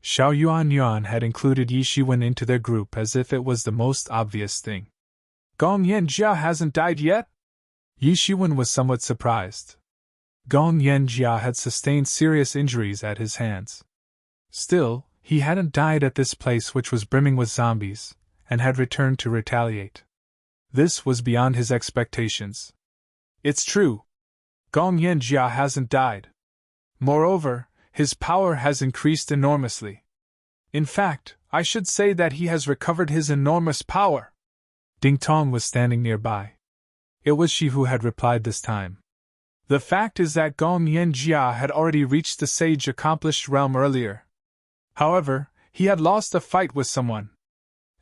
Xiao Yuan had included Yi Shiwen into their group as if it was the most obvious thing. Gong Yanjia hasn't died yet? Yi Shiwen was somewhat surprised. Gong Yanjia had sustained serious injuries at his hands. Still, he hadn't died at this place which was brimming with zombies, and had returned to retaliate. This was beyond his expectations. It's true. Gong Yanjia hasn't died. Moreover, his power has increased enormously. In fact, I should say that he has recovered his enormous power. Ding Tong was standing nearby. It was she who had replied this time. The fact is that Gong Yanjia had already reached the sage accomplished realm earlier. However, he had lost a fight with someone,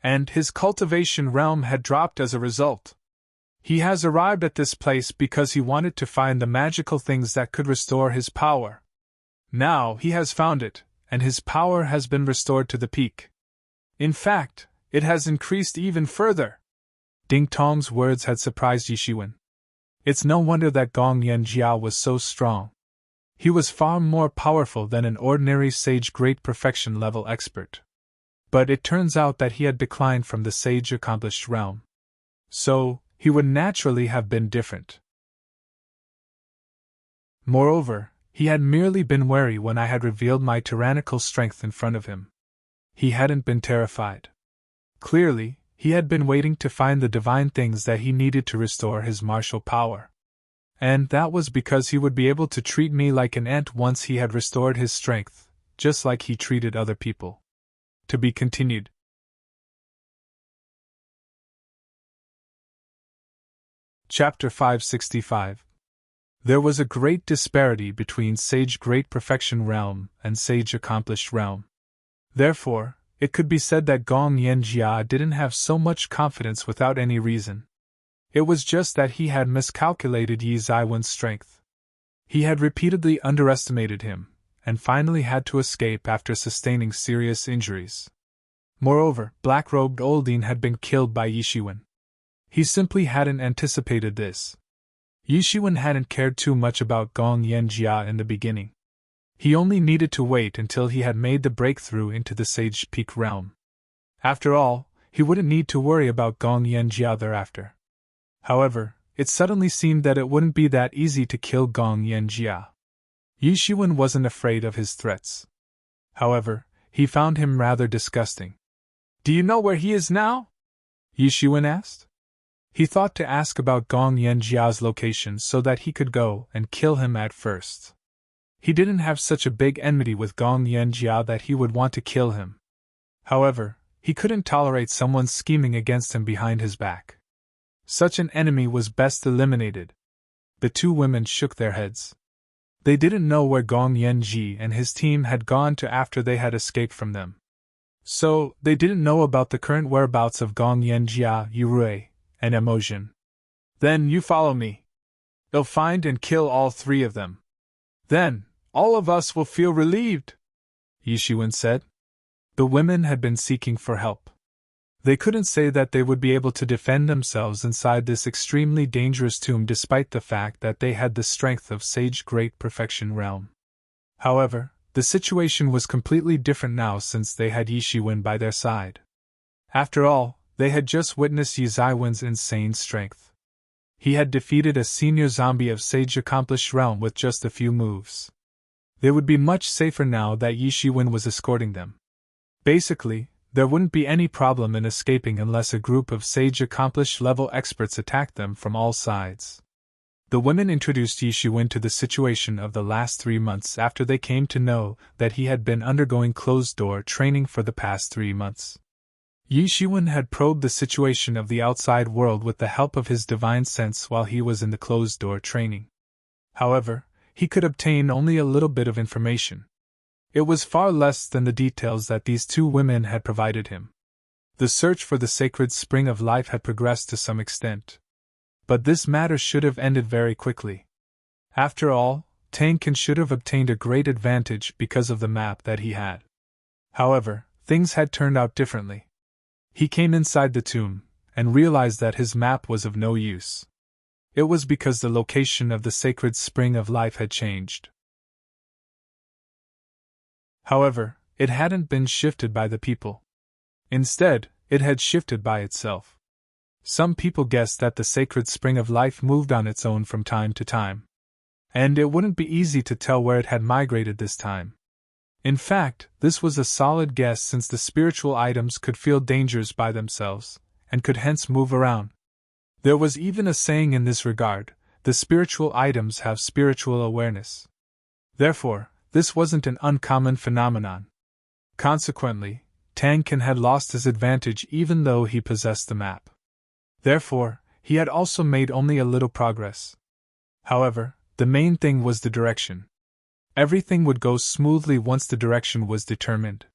and his cultivation realm had dropped as a result. He has arrived at this place because he wanted to find the magical things that could restore his power. Now he has found it, and his power has been restored to the peak. In fact, it has increased even further. Ding Tong's words had surprised Yishiwen. It's no wonder that Gong Yanjia was so strong. He was far more powerful than an ordinary sage great perfection level expert. But it turns out that he had declined from the sage accomplished realm. So, he would naturally have been different. Moreover, he had merely been wary when I had revealed my tyrannical strength in front of him. He hadn't been terrified. Clearly, he had been waiting to find the divine things that he needed to restore his martial power. And that was because he would be able to treat me like an ant once he had restored his strength, just like he treated other people. To be continued. Chapter 565. There was a great disparity between Sage Great Perfection Realm and Sage Accomplished Realm. Therefore, it could be said that Gong Yanjia didn't have so much confidence without any reason. It was just that he had miscalculated Yi Zaiwen's strength. He had repeatedly underestimated him, and finally had to escape after sustaining serious injuries. Moreover, black-robed Oldine had been killed by Yishiwen. He simply hadn't anticipated this. Yishiwen hadn't cared too much about Gong Yanjia in the beginning. He only needed to wait until he had made the breakthrough into the Sage Peak realm. After all, he wouldn't need to worry about Gong Yanjia thereafter. However, it suddenly seemed that it wouldn't be that easy to kill Gong Yanjia. Yishiwen wasn't afraid of his threats. However, he found him rather disgusting. "Do you know where he is now?" Yishiwen asked. He thought to ask about Gong Yanjia's location so that he could go and kill him at first. He didn't have such a big enmity with Gong Yanjia that he would want to kill him. However, he couldn't tolerate someone scheming against him behind his back. Such an enemy was best eliminated. The two women shook their heads. They didn't know where Gong Yanji and his team had gone to after they had escaped from them. So, they didn't know about the current whereabouts of Gong Yanjia, Yurui, and Emojin. "Then you follow me. They'll find and kill all three of them. Then, all of us will feel relieved," Yishiwen said. The women had been seeking for help. They couldn't say that they would be able to defend themselves inside this extremely dangerous tomb despite the fact that they had the strength of Sage Great Perfection Realm. However, the situation was completely different now since they had Yishiwen by their side. After all, they had just witnessed Yi Zaiwen's insane strength. He had defeated a senior zombie of Sage Accomplished Realm with just a few moves. They would be much safer now that Yishiwen was escorting them. Basically, there wouldn't be any problem in escaping unless a group of Sage Accomplished level experts attacked them from all sides. The women introduced Yishiwen to the situation of the last 3 months after they came to know that he had been undergoing closed-door training for the past 3 months. Yishiwen had probed the situation of the outside world with the help of his divine sense while he was in the closed-door training. However, he could obtain only a little bit of information. It was far less than the details that these two women had provided him. The search for the sacred spring of life had progressed to some extent. But this matter should have ended very quickly. After all, Tankin should have obtained a great advantage because of the map that he had. However, things had turned out differently. He came inside the tomb, and realized that his map was of no use. It was because the location of the sacred spring of life had changed. However, it hadn't been shifted by the people. Instead, it had shifted by itself. Some people guessed that the sacred spring of life moved on its own from time to time. And it wouldn't be easy to tell where it had migrated this time. In fact, this was a solid guess since the spiritual items could feel dangers by themselves, and could hence move around. There was even a saying in this regard: the spiritual items have spiritual awareness. Therefore, this wasn't an uncommon phenomenon. Consequently, Tankan had lost his advantage even though he possessed the map. Therefore, he had also made only a little progress. However, the main thing was the direction. Everything would go smoothly once the direction was determined.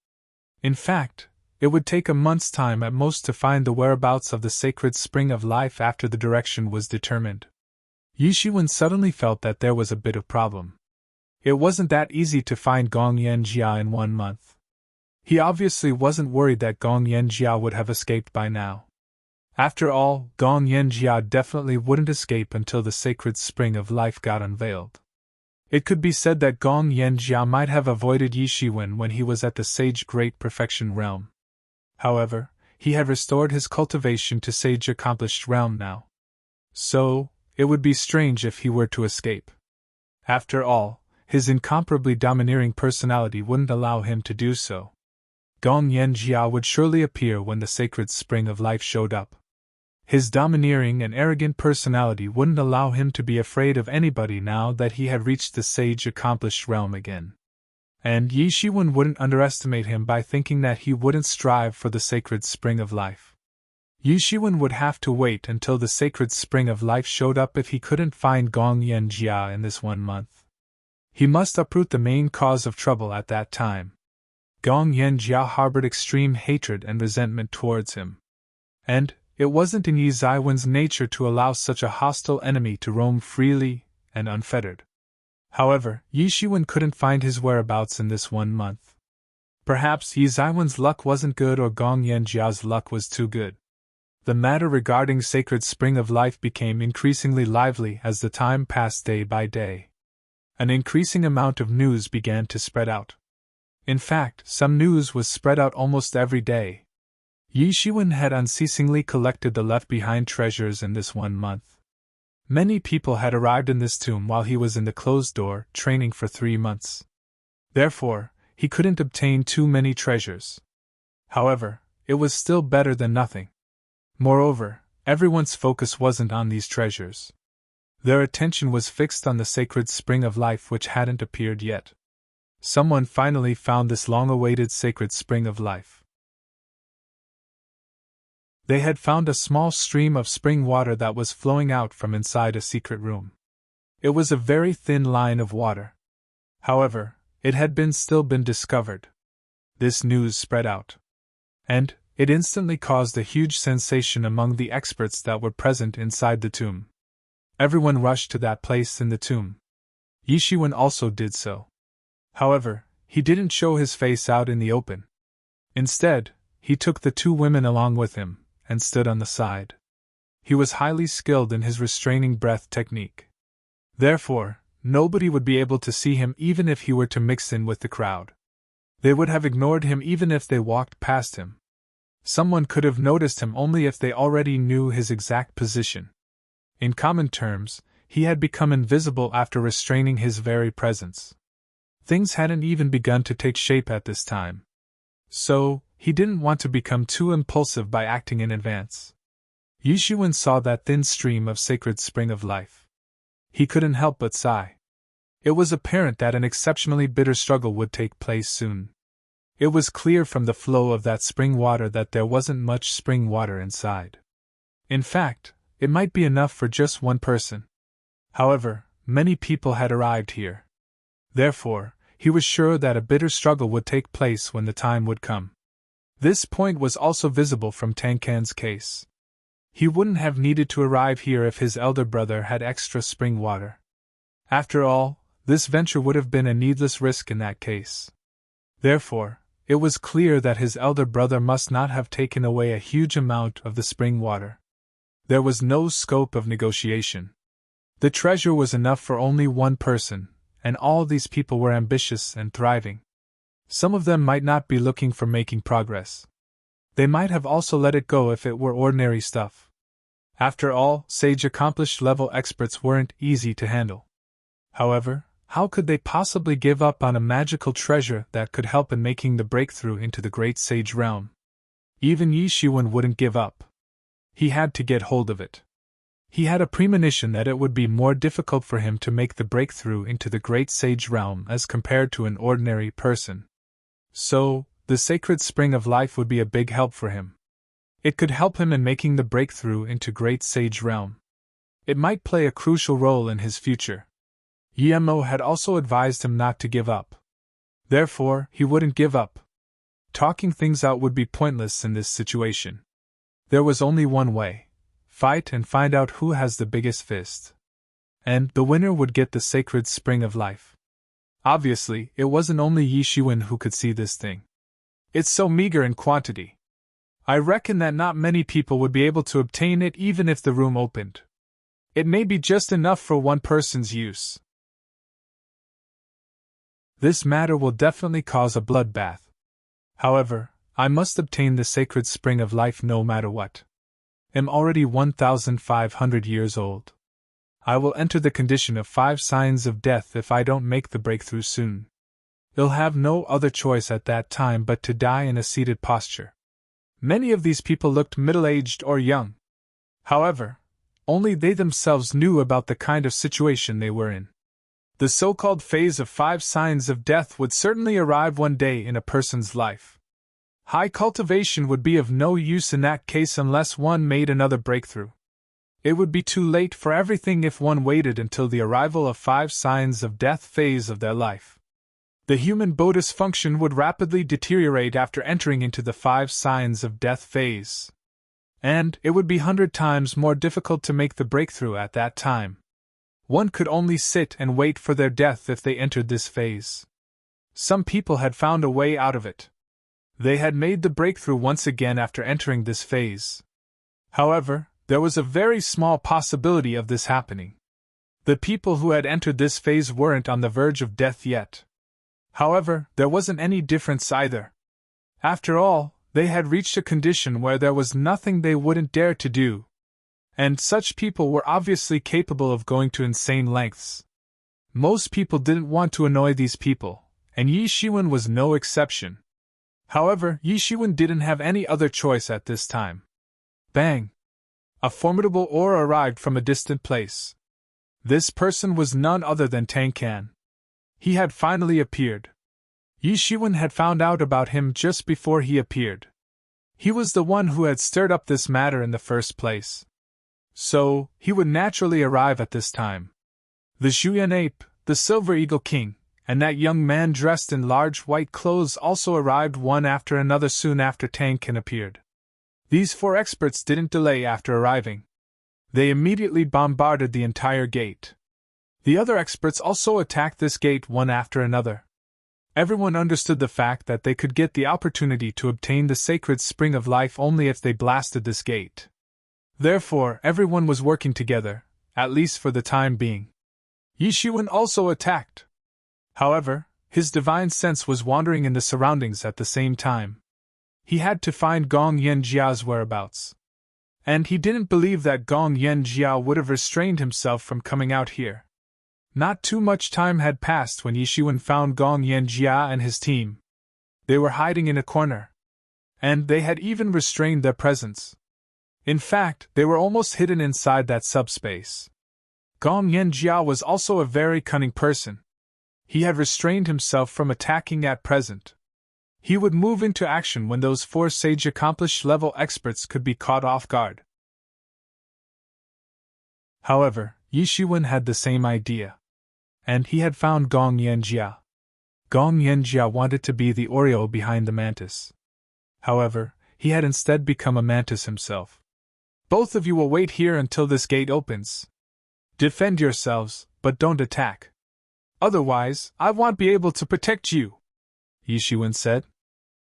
In fact, it would take a month's time at most to find the whereabouts of the sacred spring of life after the direction was determined. Yishiwen suddenly felt that there was a bit of problem. It wasn't that easy to find Gong Yanjia in 1 month. He obviously wasn't worried that Gong Yanjia would have escaped by now. After all, Gong Yanjia definitely wouldn't escape until the sacred spring of life got unveiled. It could be said that Gong Yanjia might have avoided Yishiwen when he was at the Sage Great Perfection realm. However, he had restored his cultivation to Sage Accomplished realm now. So, it would be strange if he were to escape. After all, his incomparably domineering personality wouldn't allow him to do so. Gong Yanjia would surely appear when the sacred spring of life showed up. His domineering and arrogant personality wouldn't allow him to be afraid of anybody now that he had reached the Sage Accomplished realm again. And Yishiwen wouldn't underestimate him by thinking that he wouldn't strive for the sacred spring of life. Yishiwen would have to wait until the sacred spring of life showed up if he couldn't find Gong Yanjia in this 1 month. He must uproot the main cause of trouble at that time. Gong Yanjia harbored extreme hatred and resentment towards him. And it wasn't in Yi Zaiwen's nature to allow such a hostile enemy to roam freely and unfettered. However, Yishiwen couldn't find his whereabouts in this 1 month. Perhaps Yi Zaiwen's luck wasn't good or Gong Yanjia's luck was too good. The matter regarding Sacred Spring of Life became increasingly lively as the time passed day by day. An increasing amount of news began to spread out. In fact, some news was spread out almost every day. Yishiwen had unceasingly collected the left-behind treasures in this 1 month. Many people had arrived in this tomb while he was in the closed-door training for 3 months. Therefore, he couldn't obtain too many treasures. However, it was still better than nothing. Moreover, everyone's focus wasn't on these treasures. Their attention was fixed on the sacred spring of life which hadn't appeared yet. Someone finally found this long-awaited sacred spring of life. They had found a small stream of spring water that was flowing out from inside a secret room. It was a very thin line of water. However, it had still been discovered. This news spread out. And it instantly caused a huge sensation among the experts that were present inside the tomb. Everyone rushed to that place in the tomb. Yishiwen also did so. However, he didn't show his face out in the open. Instead, he took the 2 women along with him and stood on the side. He was highly skilled in his restraining breath technique. Therefore, nobody would be able to see him even if he were to mix in with the crowd. They would have ignored him even if they walked past him. Someone could have noticed him only if they already knew his exact position. In common terms, he had become invisible after restraining his very presence. Things hadn't even begun to take shape at this time. So, he didn't want to become too impulsive by acting in advance. Yishiwen saw that thin stream of sacred spring of life. He couldn't help but sigh. It was apparent that an exceptionally bitter struggle would take place soon. It was clear from the flow of that spring water that there wasn't much spring water inside. In fact, it might be enough for just 1 person. However, many people had arrived here. Therefore, he was sure that a bitter struggle would take place when the time would come. This point was also visible from Tankan's case. He wouldn't have needed to arrive here if his elder brother had extra spring water. After all, this venture would have been a needless risk in that case. Therefore, it was clear that his elder brother must not have taken away a huge amount of the spring water. There was no scope of negotiation. The treasure was enough for only 1 person, and all these people were ambitious and thriving. Some of them might not be looking for making progress. They might have also let it go if it were ordinary stuff. After all, Sage Accomplished level experts weren't easy to handle. However, how could they possibly give up on a magical treasure that could help in making the breakthrough into the Great Sage realm? Even Yishiwen wouldn't give up. He had to get hold of it. He had a premonition that it would be more difficult for him to make the breakthrough into the Great Sage realm as compared to an ordinary person. So, the sacred spring of life would be a big help for him. It could help him in making the breakthrough into Great Sage Realm. It might play a crucial role in his future. Yemo had also advised him not to give up. Therefore, he wouldn't give up. Talking things out would be pointless in this situation. There was only one way: fight and find out who has the biggest fist. And the winner would get the sacred spring of life. Obviously, it wasn't only Yi Shiwen who could see this thing. It's so meager in quantity. I reckon that not many people would be able to obtain it even if the room opened. It may be just enough for one person's use. This matter will definitely cause a bloodbath. However, I must obtain the sacred spring of life no matter what. I'm already 1,500 years old. I will enter the condition of 5 signs of death if I don't make the breakthrough soon. They'll have no other choice at that time but to die in a seated posture. Many of these people looked middle-aged or young. However, only they themselves knew about the kind of situation they were in. The so-called phase of 5 signs of death would certainly arrive one day in a person's life. High cultivation would be of no use in that case unless one made another breakthrough. It would be too late for everything if one waited until the arrival of 5 signs of death phase of their life. The human bodhi's function would rapidly deteriorate after entering into the 5 signs of death phase. And it would be 100 times more difficult to make the breakthrough at that time. One could only sit and wait for their death if they entered this phase. Some people had found a way out of it. They had made the breakthrough once again after entering this phase. However, there was a very small possibility of this happening. The people who had entered this phase weren't on the verge of death yet. However, there wasn't any difference either. After all, they had reached a condition where there was nothing they wouldn't dare to do. And such people were obviously capable of going to insane lengths. Most people didn't want to annoy these people, and Yi Shiwen was no exception. However, Yi Shiwen didn't have any other choice at this time. Bang! A formidable oar arrived from a distant place. This person was none other than Tang Kan. He had finally appeared. Yi Shiwen had found out about him just before he appeared. He was the one who had stirred up this matter in the first place. So, he would naturally arrive at this time. The Zhuyan ape, the Silver Eagle King, and that young man dressed in large white clothes also arrived one after another soon after Tang Kan appeared. These 4 experts didn't delay after arriving. They immediately bombarded the entire gate. The other experts also attacked this gate one after another. Everyone understood the fact that they could get the opportunity to obtain the sacred spring of life only if they blasted this gate. Therefore, everyone was working together, at least for the time being. Yi Shiwen also attacked. However, his divine sense was wandering in the surroundings at the same time. He had to find Gong Yanjia's whereabouts. And he didn't believe that Gong Yanjia would have restrained himself from coming out here. Not too much time had passed when Yi Shiwen found Gong Yanjia and his team. They were hiding in a corner. And they had even restrained their presence. In fact, they were almost hidden inside that subspace. Gong Yanjia was also a very cunning person. He had restrained himself from attacking at present. He would move into action when those 4 sage accomplished level experts could be caught off guard. However, Yi Shiwen had the same idea. And he had found Gong Yanjia. Gong Yanjia wanted to be the Oreo behind the mantis. However, he had instead become a mantis himself. Both of you will wait here until this gate opens. Defend yourselves, but don't attack. Otherwise, I won't be able to protect you, Yi Shiwen said.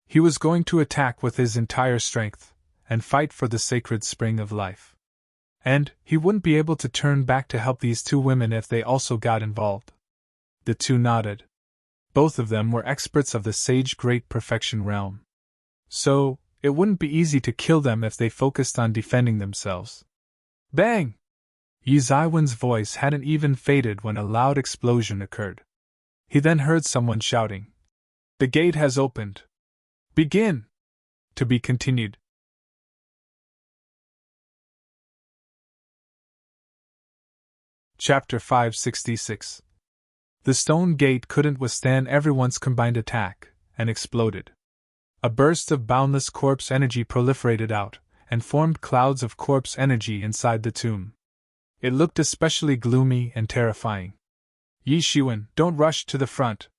He was going to attack with his entire strength, and fight for the sacred spring of life. And he wouldn't be able to turn back to help these 2 women if they also got involved. The 2 nodded. Both of them were experts of the sage great perfection realm. So, it wouldn't be easy to kill them if they focused on defending themselves. Bang! Yi Ziwen's voice hadn't even faded when a loud explosion occurred. He then heard someone shouting, "The gate has opened. Begin!" To be continued. Chapter 566. The stone gate couldn't withstand everyone's combined attack, and exploded. A burst of boundless corpse energy proliferated out, and formed clouds of corpse energy inside the tomb. It looked especially gloomy and terrifying. Yi Shiwen, don't rush to the front.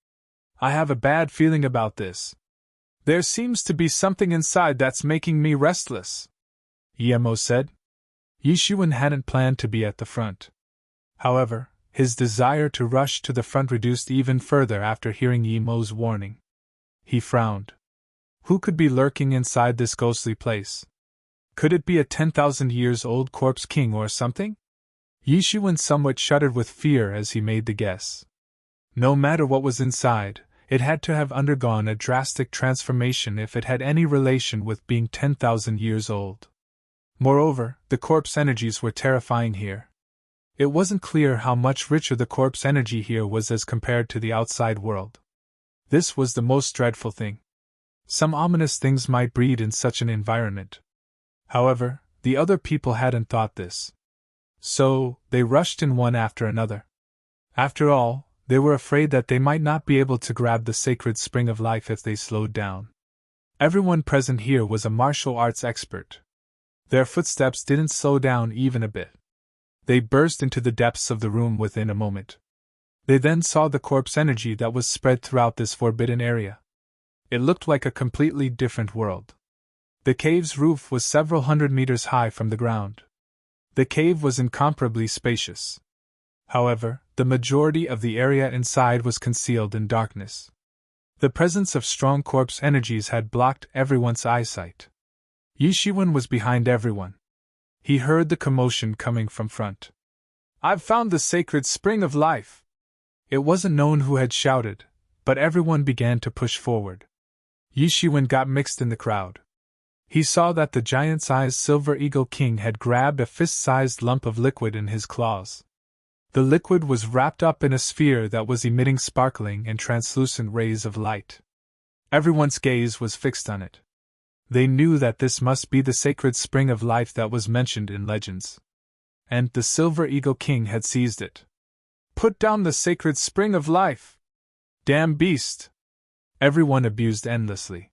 I have a bad feeling about this. There seems to be something inside that's making me restless, Yemo said. Yi Shiwen hadn't planned to be at the front. However, his desire to rush to the front reduced even further after hearing Yemo's warning. He frowned. Who could be lurking inside this ghostly place? Could it be a 10,000 years old corpse king or something? Yi Shiwen somewhat shuddered with fear as he made the guess. No matter what was inside, it had to have undergone a drastic transformation if it had any relation with being 10,000 years old. Moreover, the corpse energies were terrifying here. It wasn't clear how much richer the corpse energy here was as compared to the outside world. This was the most dreadful thing. Some ominous things might breed in such an environment. However, the other people hadn't thought this. So, they rushed in one after another. After all, they were afraid that they might not be able to grab the sacred spring of life if they slowed down. Everyone present here was a martial arts expert. Their footsteps didn't slow down even a bit. They burst into the depths of the room within a moment. They then saw the corpse energy that was spread throughout this forbidden area. It looked like a completely different world. The cave's roof was several hundred meters high from the ground. The cave was incomparably spacious. However, the majority of the area inside was concealed in darkness. The presence of strong corpse energies had blocked everyone's eyesight. Yi Shiwen was behind everyone. He heard the commotion coming from front. I've found the sacred spring of life! It wasn't known who had shouted, but everyone began to push forward. Yi Shiwen got mixed in the crowd. He saw that the giant-sized Silver Eagle King had grabbed a fist-sized lump of liquid in his claws. The liquid was wrapped up in a sphere that was emitting sparkling and translucent rays of light. Everyone's gaze was fixed on it. They knew that this must be the sacred spring of life that was mentioned in legends. And the Silver Eagle King had seized it. Put down the sacred spring of life! Damn beast! Everyone abused endlessly.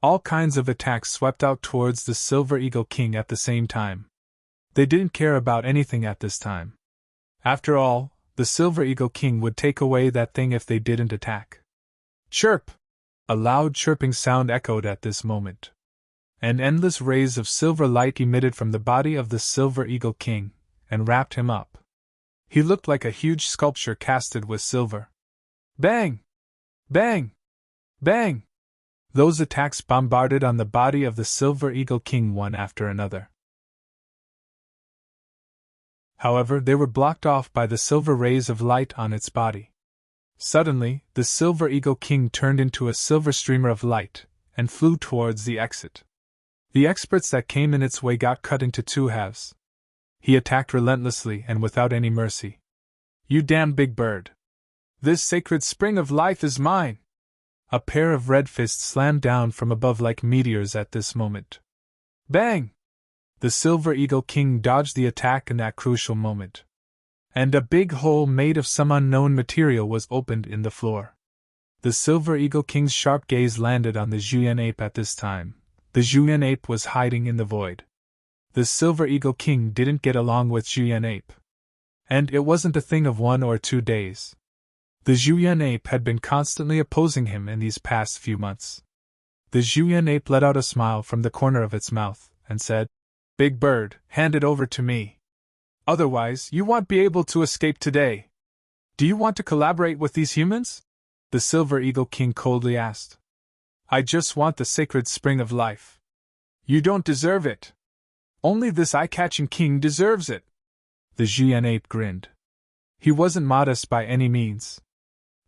All kinds of attacks swept out towards the Silver Eagle King at the same time. They didn't care about anything at this time. After all, the Silver Eagle King would take away that thing if they didn't attack. Chirp! A loud chirping sound echoed at this moment. And endless rays of silver light emitted from the body of the Silver Eagle King, and wrapped him up. He looked like a huge sculpture casted with silver. Bang! Bang! Bang! Those attacks bombarded on the body of the Silver Eagle King one after another. However, they were blocked off by the silver rays of light on its body. Suddenly, the Silver Eagle King turned into a silver streamer of light, and flew towards the exit. The experts that came in its way got cut into two halves. He attacked relentlessly and without any mercy. You damn big bird! This sacred spring of life is mine! A pair of red fists slammed down from above like meteors at this moment. Bang! The Silver Eagle King dodged the attack in that crucial moment. And a big hole made of some unknown material was opened in the floor. The Silver Eagle King's sharp gaze landed on the Zhuyan ape at this time. The Zhuyan ape was hiding in the void. The Silver Eagle King didn't get along with Zhuyan ape. And it wasn't a thing of 1 or 2 days. The Zhuyan ape had been constantly opposing him in these past few months. The Zhuyan ape let out a smile from the corner of its mouth, and said, Big bird, hand it over to me. Otherwise, you won't be able to escape today. Do you want to collaborate with these humans? The Silver Eagle King coldly asked. I just want the sacred spring of life. You don't deserve it. Only this eye-catching king deserves it. The Zhuyan ape grinned. He wasn't modest by any means.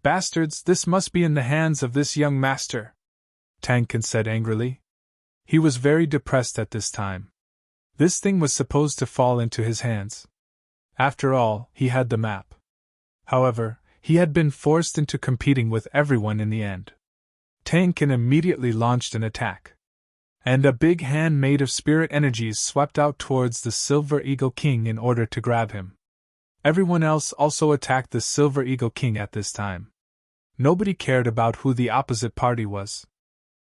Bastards, this must be in the hands of this young master, Tankin said angrily. He was very depressed at this time. This thing was supposed to fall into his hands. After all, he had the map. However, he had been forced into competing with everyone in the end. Tankin immediately launched an attack. And a big hand made of spirit energies swept out towards the Silver Eagle King in order to grab him. Everyone else also attacked the Silver Eagle King at this time. Nobody cared about who the opposite party was.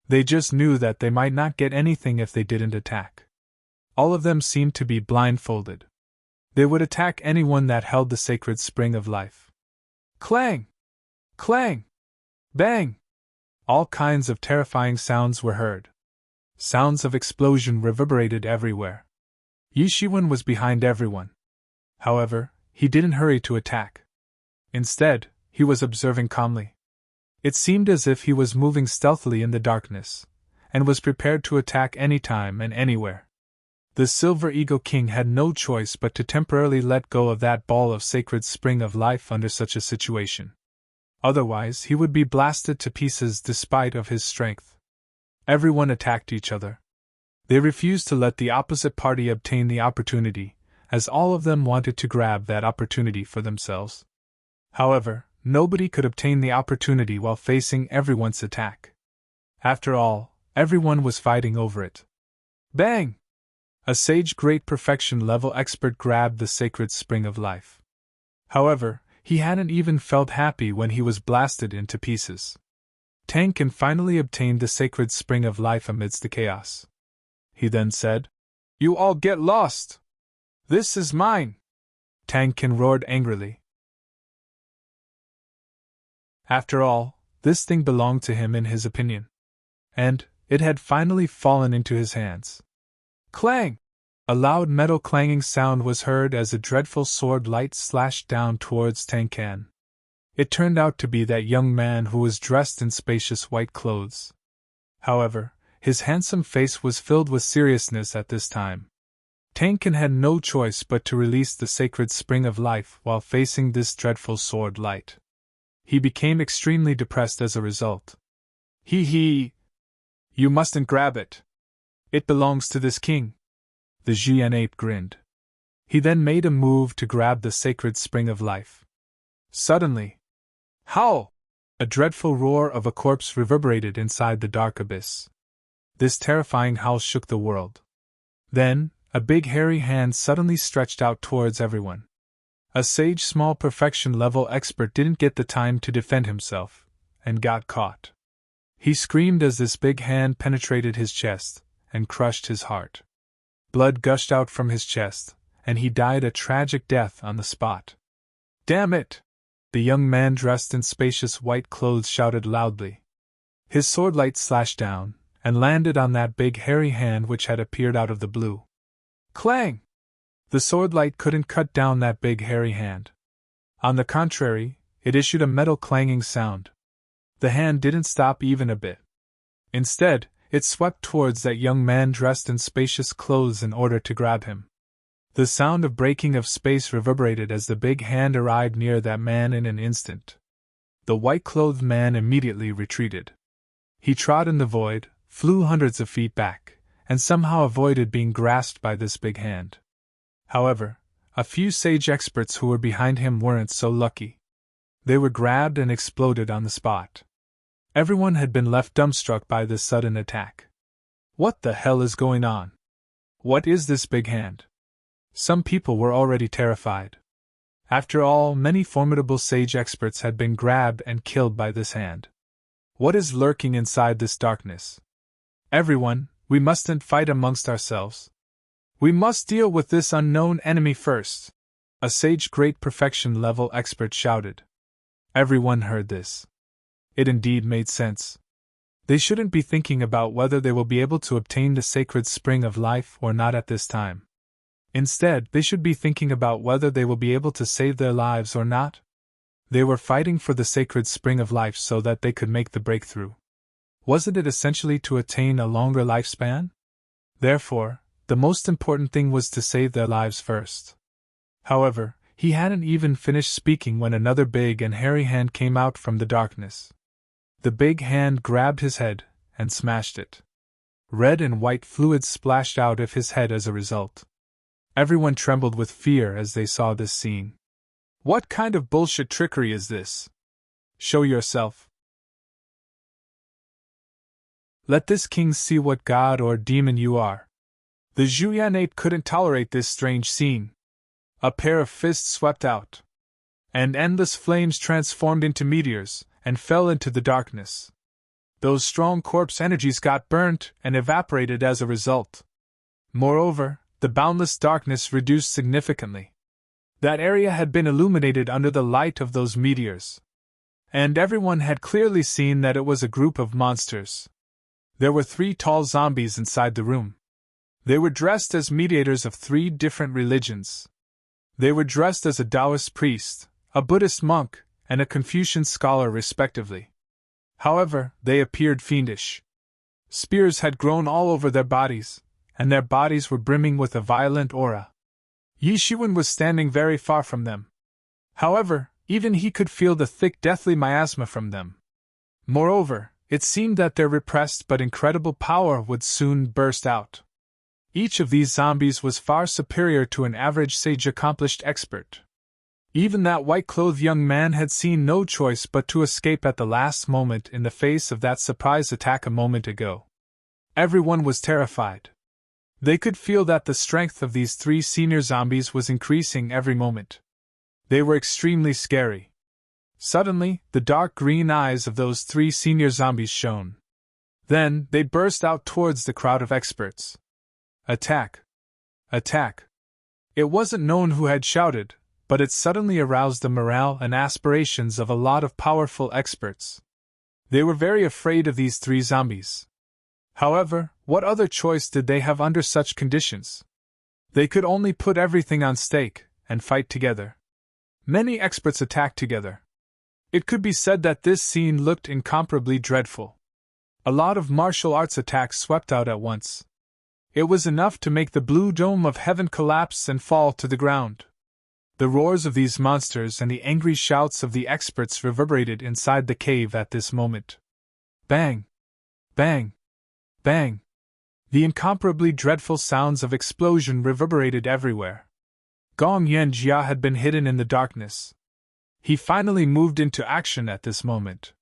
They just knew that they might not get anything if they didn't attack. All of them seemed to be blindfolded. They would attack anyone that held the sacred spring of life. Clang! Clang! Bang! All kinds of terrifying sounds were heard. Sounds of explosion reverberated everywhere. Yishiwen was behind everyone. However, he didn't hurry to attack. Instead, he was observing calmly. It seemed as if he was moving stealthily in the darkness, and was prepared to attack any time and anywhere. The Silver Eagle King had no choice but to temporarily let go of that ball of sacred spring of life under such a situation. Otherwise, he would be blasted to pieces despite of his strength. Everyone attacked each other. They refused to let the opposite party obtain the opportunity, as all of them wanted to grab that opportunity for themselves. However, nobody could obtain the opportunity while facing everyone's attack. After all, everyone was fighting over it. Bang! A sage great perfection level expert grabbed the sacred spring of life. However, he hadn't even felt happy when he was blasted into pieces. Tankin finally obtained the sacred spring of life amidst the chaos. He then said, "You all get lost! This is mine!" Tankin roared angrily. After all, this thing belonged to him in his opinion. And it had finally fallen into his hands. Clang! A loud metal clanging sound was heard as a dreadful sword light slashed down towards Tankan. It turned out to be that young man who was dressed in spacious white clothes. However, his handsome face was filled with seriousness at this time. Tankan had no choice but to release the sacred spring of life while facing this dreadful sword light. He became extremely depressed as a result. He! You mustn't grab it. It belongs to this king. The Jian ape grinned. He then made a move to grab the sacred spring of life. Suddenly, howl! A dreadful roar of a corpse reverberated inside the dark abyss. This terrifying howl shook the world. Then, a big hairy hand suddenly stretched out towards everyone. A sage small perfection level expert didn't get the time to defend himself, and got caught. He screamed as this big hand penetrated his chest, and crushed his heart. Blood gushed out from his chest, and he died a tragic death on the spot. Damn it! The young man dressed in spacious white clothes shouted loudly. His sword light slashed down, and landed on that big hairy hand which had appeared out of the blue. Clang! The sword light couldn't cut down that big hairy hand. On the contrary, it issued a metal clanging sound. The hand didn't stop even a bit. Instead, it swept towards that young man dressed in spacious clothes in order to grab him. The sound of breaking of space reverberated as the big hand arrived near that man in an instant. The white-clothed man immediately retreated. He trod in the void, flew hundreds of feet back, and somehow avoided being grasped by this big hand. However, a few sage experts who were behind him weren't so lucky. They were grabbed and exploded on the spot. Everyone had been left dumbstruck by this sudden attack. What the hell is going on? What is this big hand? Some people were already terrified. After all, many formidable sage experts had been grabbed and killed by this hand. What is lurking inside this darkness? Everyone, we mustn't fight amongst ourselves. We must deal with this unknown enemy first, a sage great perfection level expert shouted. Everyone heard this. It indeed made sense. They shouldn't be thinking about whether they will be able to obtain the sacred spring of life or not at this time. Instead, they should be thinking about whether they will be able to save their lives or not. They were fighting for the sacred spring of life so that they could make the breakthrough. Wasn't it essentially to attain a longer lifespan? Therefore, the most important thing was to save their lives first. However, he hadn't even finished speaking when another big and hairy hand came out from the darkness. The big hand grabbed his head and smashed it. Red and white fluids splashed out of his head as a result. Everyone trembled with fear as they saw this scene. What kind of bullshit trickery is this? Show yourself. Let this king see what god or demon you are. The Zhuyan ape couldn't tolerate this strange scene. A pair of fists swept out, and endless flames transformed into meteors and fell into the darkness. Those strong corpse energies got burnt and evaporated as a result. Moreover, the boundless darkness reduced significantly. That area had been illuminated under the light of those meteors. And everyone had clearly seen that it was a group of monsters. There were 3 tall zombies inside the room. They were dressed as mediators of 3 different religions. They were dressed as a Taoist priest, a Buddhist monk, and a Confucian scholar respectively. However, they appeared fiendish. Spears had grown all over their bodies, and their bodies were brimming with a violent aura. Yi Shiwen was standing very far from them. However, even he could feel the thick deathly miasma from them. Moreover, it seemed that their repressed but incredible power would soon burst out. Each of these zombies was far superior to an average sage accomplished expert. Even that white-clothed young man had seen no choice but to escape at the last moment in the face of that surprise attack a moment ago. Everyone was terrified. They could feel that the strength of these 3 senior zombies was increasing every moment. They were extremely scary. Suddenly, the dark green eyes of those 3 senior zombies shone. Then, they burst out towards the crowd of experts. Attack! Attack! It wasn't known who had shouted, but it suddenly aroused the morale and aspirations of a lot of powerful experts. They were very afraid of these 3 zombies. However, what other choice did they have under such conditions? They could only put everything on stake and fight together. Many experts attacked together. It could be said that this scene looked incomparably dreadful. A lot of martial arts attacks swept out at once. It was enough to make the blue dome of heaven collapse and fall to the ground. The roars of these monsters and the angry shouts of the experts reverberated inside the cave at this moment. Bang! Bang! Bang! The incomparably dreadful sounds of explosion reverberated everywhere. Gong Yanjia had been hidden in the darkness. He finally moved into action at this moment.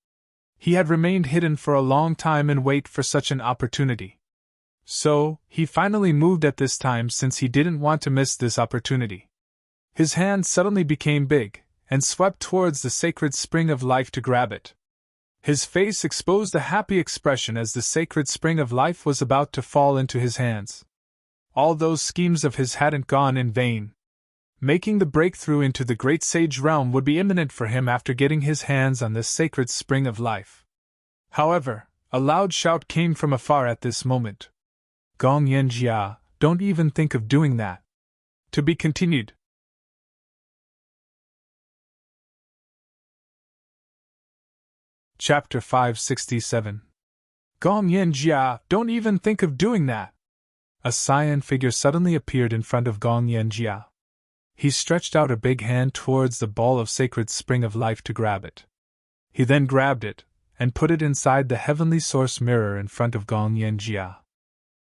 He had remained hidden for a long time in wait for such an opportunity. So, he finally moved at this time since he didn't want to miss this opportunity. His hand suddenly became big, and swept towards the sacred spring of life to grab it. His face exposed a happy expression as the sacred spring of life was about to fall into his hands. All those schemes of his hadn't gone in vain. Making the breakthrough into the great sage realm would be imminent for him after getting his hands on this sacred spring of life. However, a loud shout came from afar at this moment. Gong Yanjia, don't even think of doing that. To be continued. Chapter 567. Gong Yanjia, don't even think of doing that. A cyan figure suddenly appeared in front of Gong Yanjia. He stretched out a big hand towards the ball of sacred spring of life to grab it. He then grabbed it, and put it inside the heavenly source mirror in front of Gong Yanjia.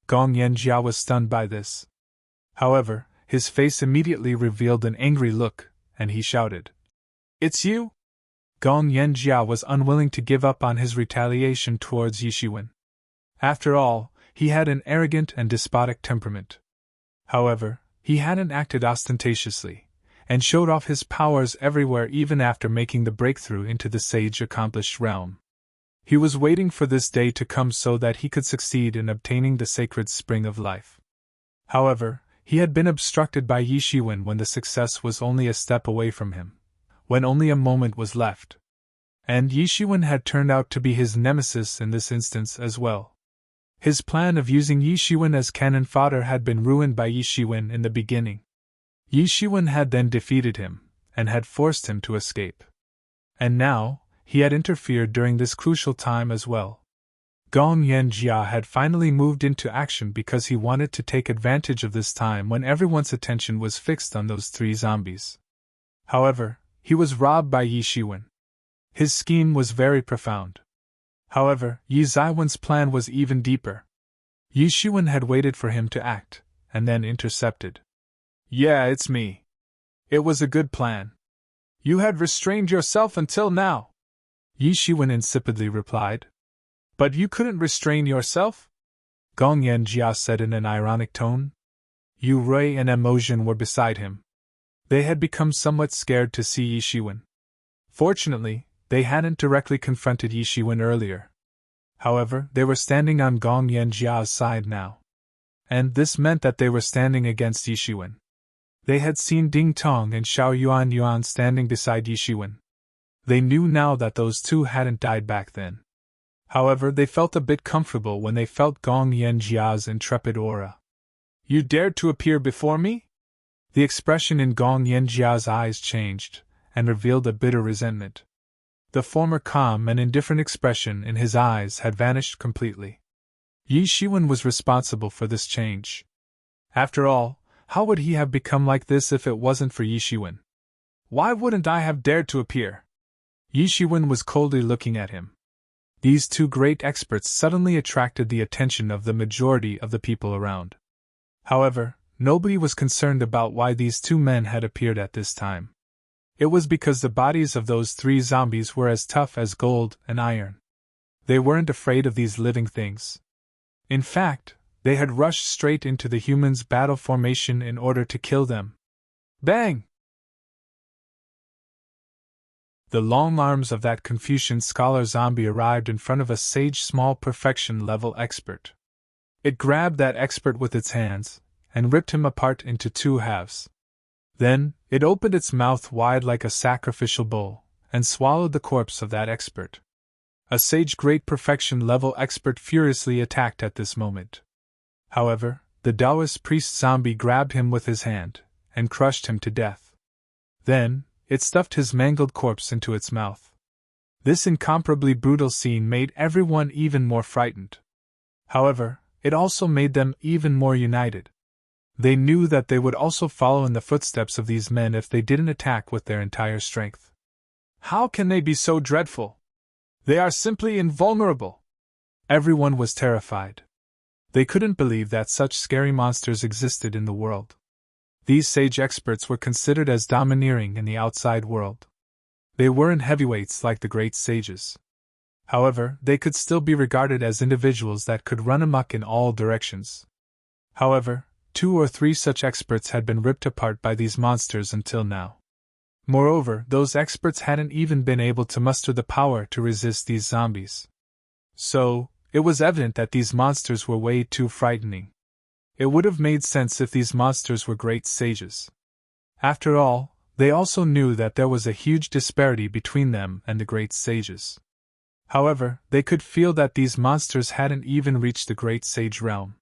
Gong Yanjia was stunned by this. However, his face immediately revealed an angry look, and he shouted, "It's you?" Gong Yanjia was unwilling to give up on his retaliation towards Yi Shiwen. After all, he had an arrogant and despotic temperament. However, he hadn't acted ostentatiously, and showed off his powers everywhere even after making the breakthrough into the sage-accomplished realm. He was waiting for this day to come so that he could succeed in obtaining the sacred spring of life. However, he had been obstructed by Yi Shiwen when the success was only a step away from him, when only a moment was left. And Yi Shiwen had turned out to be his nemesis in this instance as well. His plan of using Yi Shiwen as cannon fodder had been ruined by Yi Shiwen in the beginning. Yi Shiwen had then defeated him, and had forced him to escape. And now, he had interfered during this crucial time as well. Gong Yanjia had finally moved into action because he wanted to take advantage of this time when everyone's attention was fixed on those 3 zombies. However, he was robbed by Yi Shiwen. His scheme was very profound. However, Yi Zaiwen's plan was even deeper. Yi Shiwen had waited for him to act, and then intercepted. "Yeah, it's me. It was a good plan. You had restrained yourself until now," Yi Shiwen insipidly replied. "But you couldn't restrain yourself?" Gong Yanjia said in an ironic tone. Yu Rui and Emojin were beside him. They had become somewhat scared to see Yi Shiwen. Fortunately, they hadn't directly confronted Yi Shiwen earlier. However, they were standing on Gong Yanjia's side now. And this meant that they were standing against Yishiwen. They had seen Ding Tong and Xiao Yuan standing beside Yishiwen. They knew now that those two hadn't died back then. However, they felt a bit comfortable when they felt Gong Yanjia's intrepid aura. You dared to appear before me? The expression in Gong Yanjia's eyes changed, and revealed a bitter resentment. The former calm and indifferent expression in his eyes had vanished completely. Yi Shiwen was responsible for this change. After all, how would he have become like this if it wasn't for Yi Shiwen? Why wouldn't I have dared to appear? Yi Shiwen was coldly looking at him. These two great experts suddenly attracted the attention of the majority of the people around. However, nobody was concerned about why these two men had appeared at this time. It was because the bodies of those three zombies were as tough as gold and iron. They weren't afraid of these living things. In fact, they had rushed straight into the humans' battle formation in order to kill them. Bang! The long arms of that Confucian scholar zombie arrived in front of a sage small perfection level expert. It grabbed that expert with its hands, and ripped him apart into two halves. Then, it opened its mouth wide like a sacrificial bowl, and swallowed the corpse of that expert. A sage great perfection level expert furiously attacked at this moment. However, the Taoist priest zombie grabbed him with his hand, and crushed him to death. Then, it stuffed his mangled corpse into its mouth. This incomparably brutal scene made everyone even more frightened. However, it also made them even more united. They knew that they would also follow in the footsteps of these men if they didn't attack with their entire strength. How can they be so dreadful? They are simply invulnerable. Everyone was terrified. They couldn't believe that such scary monsters existed in the world. These sage experts were considered as domineering in the outside world. They weren't heavyweights like the great sages. However, they could still be regarded as individuals that could run amok in all directions. However, 2 or 3 such experts had been ripped apart by these monsters until now. Moreover, those experts hadn't even been able to muster the power to resist these zombies. So, it was evident that these monsters were way too frightening. It would have made sense if these monsters were great sages. After all, they also knew that there was a huge disparity between them and the great sages. However, they could feel that these monsters hadn't even reached the great sage realm.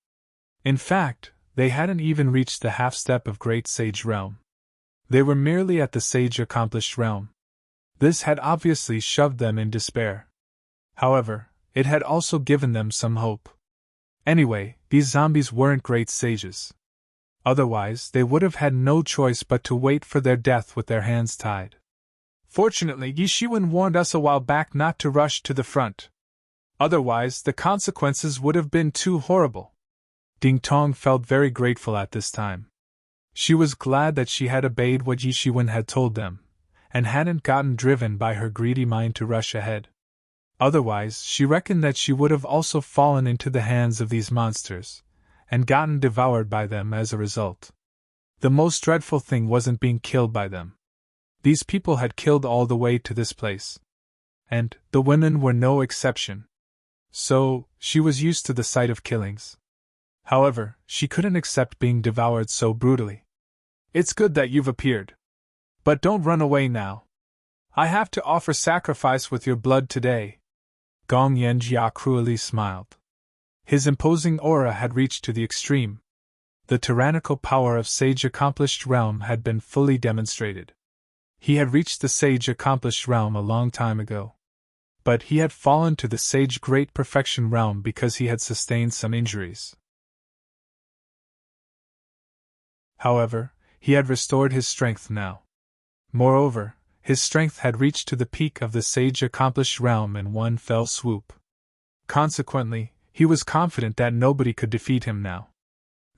In fact, they hadn't even reached the half-step of great sage realm. They were merely at the sage accomplished realm. This had obviously shoved them in despair. However, it had also given them some hope. Anyway, these zombies weren't great sages. Otherwise, they would have had no choice but to wait for their death with their hands tied. Fortunately, Yi Shiwen warned us a while back not to rush to the front. Otherwise, the consequences would have been too horrible. Ding Tong felt very grateful at this time. She was glad that she had obeyed what Yi Shiwen had told them, and hadn't gotten driven by her greedy mind to rush ahead. Otherwise, she reckoned that she would have also fallen into the hands of these monsters, and gotten devoured by them as a result. The most dreadful thing wasn't being killed by them. These people had killed all the way to this place. And the women were no exception. So, she was used to the sight of killings. However, she couldn't accept being devoured so brutally. It's good that you've appeared. But don't run away now. I have to offer sacrifice with your blood today. Gong Yanjia cruelly smiled. His imposing aura had reached to the extreme. The tyrannical power of Sage Accomplished Realm had been fully demonstrated. He had reached the Sage Accomplished Realm a long time ago. But he had fallen to the Sage Great Perfection Realm because he had sustained some injuries. However, he had restored his strength now. Moreover, his strength had reached to the peak of the Sage Accomplished Realm in one fell swoop. Consequently, he was confident that nobody could defeat him now.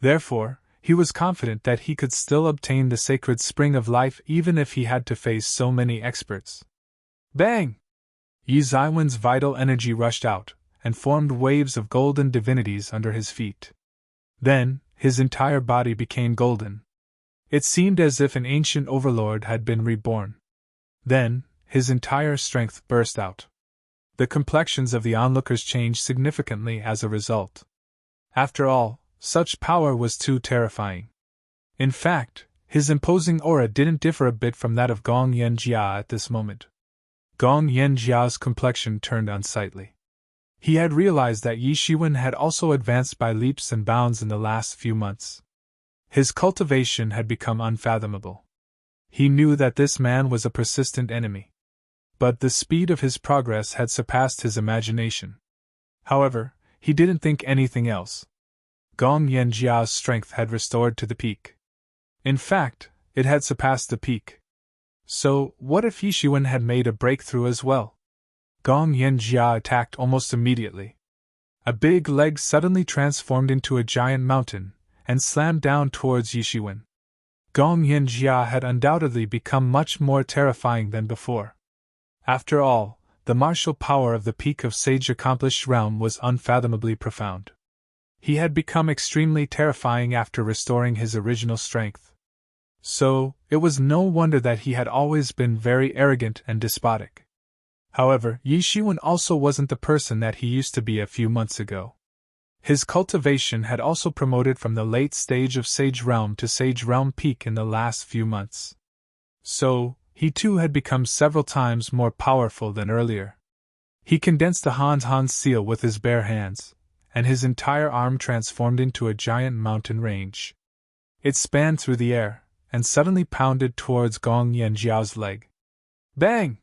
Therefore, he was confident that he could still obtain the sacred spring of life even if he had to face so many experts. Bang! Yi Zaiwen's vital energy rushed out, and formed waves of golden divinities under his feet. Then, his entire body became golden. It seemed as if an ancient overlord had been reborn. Then, his entire strength burst out. The complexions of the onlookers changed significantly as a result. After all, such power was too terrifying. In fact, his imposing aura didn't differ a bit from that of Gong Yanjia at this moment. Gong Yanjia's complexion turned unsightly. He had realized that Yi Shiwen had also advanced by leaps and bounds in the last few months. His cultivation had become unfathomable. He knew that this man was a persistent enemy. But the speed of his progress had surpassed his imagination. However, he didn't think anything else. Gong Yanjia's strength had restored to the peak. In fact, it had surpassed the peak. So, what if Yi Shiwen had made a breakthrough as well? Gong Yanjia attacked almost immediately. A big leg suddenly transformed into a giant mountain, and slammed down towards Yi Shiwen. Gong Yanjia had undoubtedly become much more terrifying than before. After all, the martial power of the peak of Sage Accomplished Realm was unfathomably profound. He had become extremely terrifying after restoring his original strength. So, it was no wonder that he had always been very arrogant and despotic. However, Yi Shiwen also wasn't the person that he used to be a few months ago. His cultivation had also promoted from the late stage of Sage Realm to Sage Realm Peak in the last few months. So, he too had become several times more powerful than earlier. He condensed the Hans seal with his bare hands, and his entire arm transformed into a giant mountain range. It spanned through the air, and suddenly pounded towards Gong Yanjiao's leg. Bang!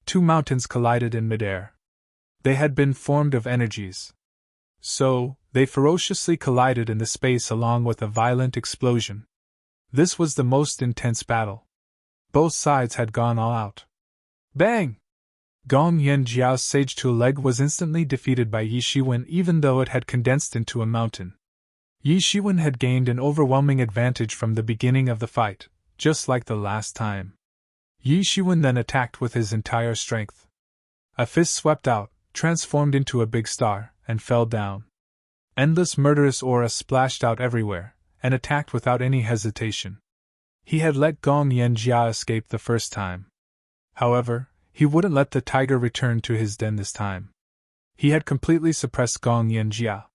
Two mountains collided in midair. They had been formed of energies. So, they ferociously collided in the space along with a violent explosion. This was the most intense battle. Both sides had gone all out. Bang! Gong Yanjiao's Sage 2 leg was instantly defeated by Yi Shiwen even though it had condensed into a mountain. Yi Shiwen had gained an overwhelming advantage from the beginning of the fight, just like the last time. Yi Shiwen then attacked with his entire strength. A fist swept out, transformed into a big star, and fell down. Endless murderous aura splashed out everywhere, and attacked without any hesitation. He had let Gong Yanjia escape the first time. However, he wouldn't let the tiger return to his den this time. He had completely suppressed Gong Yanjia.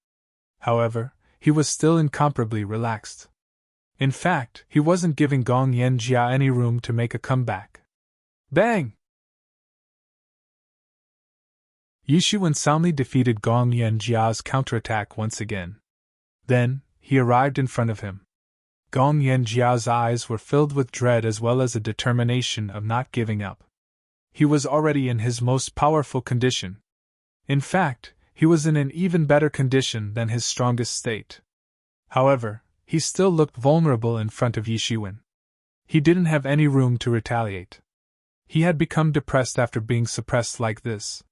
However, he was still incomparably relaxed. In fact, he wasn't giving Gong Yanjia any room to make a comeback. Bang! Yi Shiwen soundly defeated Gong Yanjia's counterattack once again. Then, he arrived in front of him. Gong Yanjia's eyes were filled with dread as well as a determination of not giving up. He was already in his most powerful condition. In fact, he was in an even better condition than his strongest state. However, he still looked vulnerable in front of Yi Shiwen. He didn't have any room to retaliate. He had become depressed after being suppressed like this.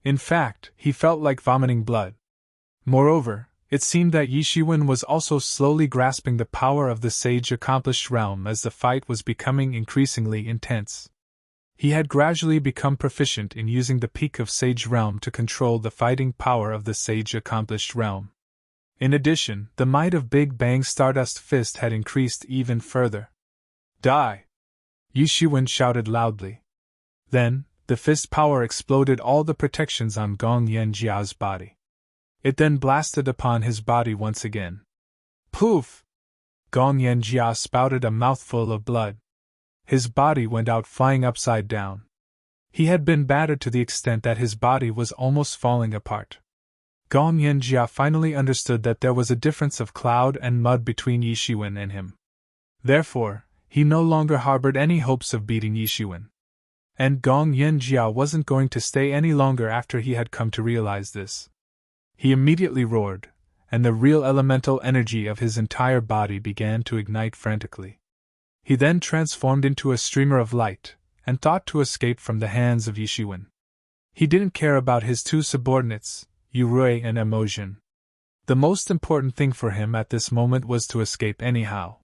In fact, he felt like vomiting blood. Moreover, it seemed that Yi Shiwen was also slowly grasping the power of the Sage Accomplished Realm as the fight was becoming increasingly intense. He had gradually become proficient in using the peak of Sage Realm to control the fighting power of the Sage Accomplished Realm. In addition, the might of Big Bang Stardust Fist had increased even further. Die! Yi Shiwen shouted loudly. Then, the fist power exploded all the protections on Gong Yanjia's body. It then blasted upon his body once again. Poof! Gong Yanjia spouted a mouthful of blood. His body went out flying upside down. He had been battered to the extent that his body was almost falling apart. Gong Yanjia finally understood that there was a difference of cloud and mud between Yi Shiwen and him. Therefore, he no longer harbored any hopes of beating Yi Shiwen. And Gong Yanjia wasn't going to stay any longer after he had come to realize this. He immediately roared, and the real elemental energy of his entire body began to ignite frantically. He then transformed into a streamer of light, and thought to escape from the hands of Yi Shiwen. He didn't care about his two subordinates, Yu Rui and Emojin. The most important thing for him at this moment was to escape anyhow.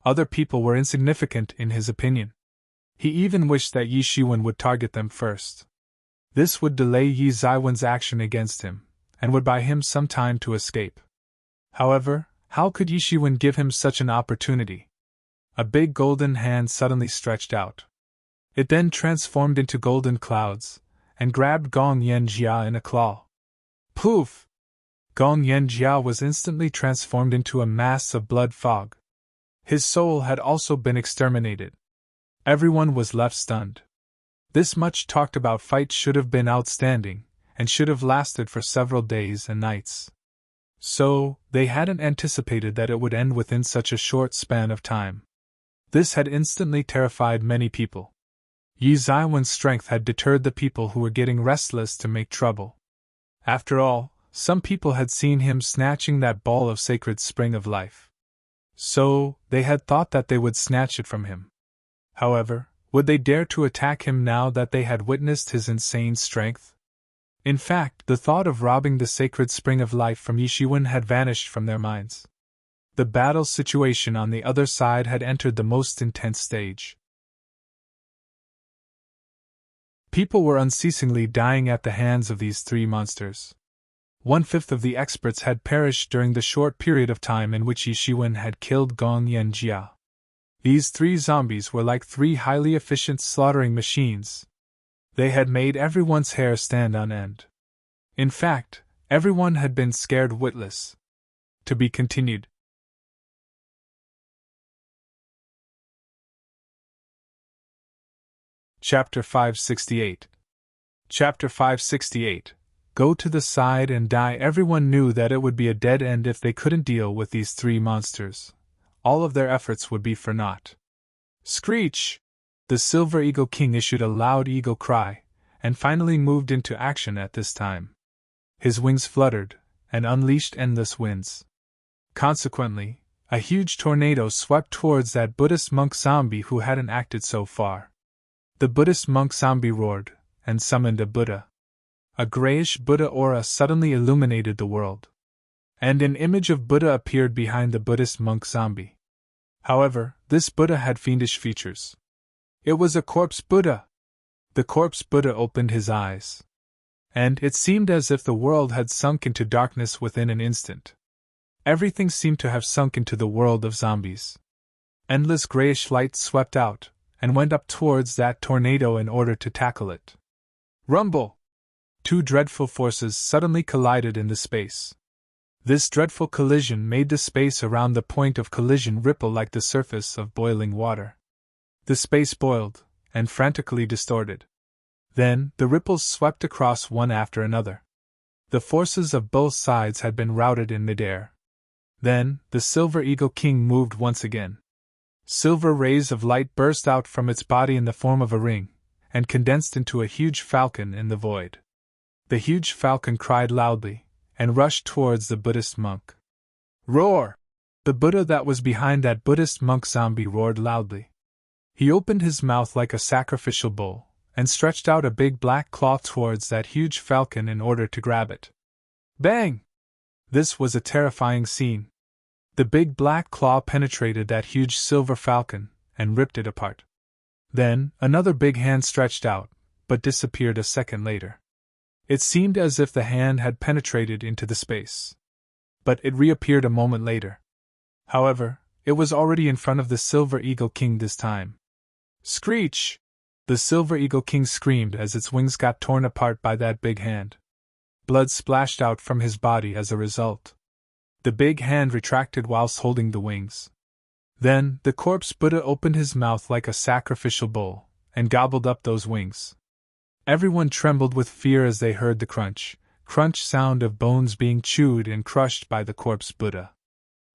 Other people were insignificant in his opinion. He even wished that Yi Shiwen would target them first. This would delay Yi Zaiwen's action against him, and would buy him some time to escape. However, how could Yi Shiwen give him such an opportunity? A big golden hand suddenly stretched out. It then transformed into golden clouds, and grabbed Gong Yanjia in a claw. Poof! Gong Yanjia was instantly transformed into a mass of blood fog. His soul had also been exterminated. Everyone was left stunned. This much talked about fight should have been outstanding, and should have lasted for several days and nights. So, they hadn't anticipated that it would end within such a short span of time. This had instantly terrified many people. Yi Zaiwen's strength had deterred the people who were getting restless to make trouble. After all, some people had seen him snatching that ball of sacred spring of life. So, they had thought that they would snatch it from him. However, would they dare to attack him now that they had witnessed his insane strength? In fact, the thought of robbing the sacred spring of life from Yi Shiwen had vanished from their minds. The battle situation on the other side had entered the most intense stage. People were unceasingly dying at the hands of these three monsters. 1/5 of the experts had perished during the short period of time in which Yi Shiwen had killed Gong Yanjia. These three zombies were like three highly efficient slaughtering machines. They had made everyone's hair stand on end. In fact, everyone had been scared witless. To be continued. Chapter 568. Chapter 568. Go to the side and die. Everyone knew that it would be a dead end if they couldn't deal with these three monsters. All of their efforts would be for naught. Screech! The Silver Eagle King issued a loud eagle cry, and finally moved into action at this time. His wings fluttered, and unleashed endless winds. Consequently, a huge tornado swept towards that Buddhist monk zombie who hadn't acted so far. The Buddhist monk zombie roared, and summoned a Buddha. A grayish Buddha aura suddenly illuminated the world. And an image of Buddha appeared behind the Buddhist monk zombie. However, this Buddha had fiendish features. It was a corpse Buddha. The corpse Buddha opened his eyes. And it seemed as if the world had sunk into darkness within an instant. Everything seemed to have sunk into the world of zombies. Endless grayish light swept out, and went up towards that tornado in order to tackle it. Rumble! Two dreadful forces suddenly collided in the space. This dreadful collision made the space around the point of collision ripple like the surface of boiling water. The space boiled, and frantically distorted. Then, the ripples swept across one after another. The forces of both sides had been routed in midair. Then, the Silver Eagle King moved once again. Silver rays of light burst out from its body in the form of a ring, and condensed into a huge falcon in the void. The huge falcon cried loudly, and rushed towards the Buddhist monk. Roar! The Buddha that was behind that Buddhist monk zombie roared loudly. He opened his mouth like a sacrificial bowl, and stretched out a big black claw towards that huge falcon in order to grab it. Bang! This was a terrifying scene. The big black claw penetrated that huge silver falcon, and ripped it apart. Then, another big hand stretched out, but disappeared a second later. It seemed as if the hand had penetrated into the space. But it reappeared a moment later. However, it was already in front of the Silver Eagle King this time. Screech! The Silver Eagle King screamed as its wings got torn apart by that big hand. Blood splashed out from his body as a result. The big hand retracted whilst holding the wings. Then, the corpse Buddha opened his mouth like a sacrificial bowl, and gobbled up those wings. Everyone trembled with fear as they heard the crunch sound of bones being chewed and crushed by the corpse Buddha.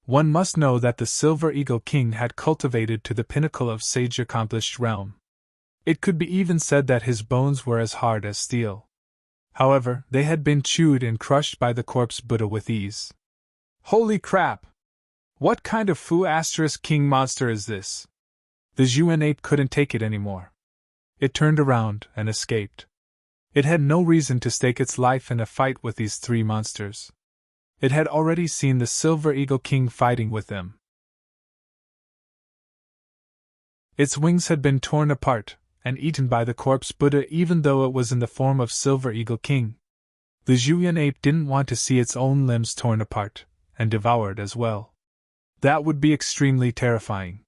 One must know that the Silver Eagle King had cultivated to the pinnacle of sage accomplished realm. It could be even said that his bones were as hard as steel. However, they had been chewed and crushed by the corpse Buddha with ease. Holy crap! What kind of king monster is this? The Zhuan ape couldn't take it anymore. It turned around and escaped. It had no reason to stake its life in a fight with these three monsters. It had already seen the Silver Eagle King fighting with them. Its wings had been torn apart and eaten by the corpse Buddha even though it was in the form of Silver Eagle King. The Zhuan ape didn't want to see its own limbs torn apart and devoured as well. That would be extremely terrifying.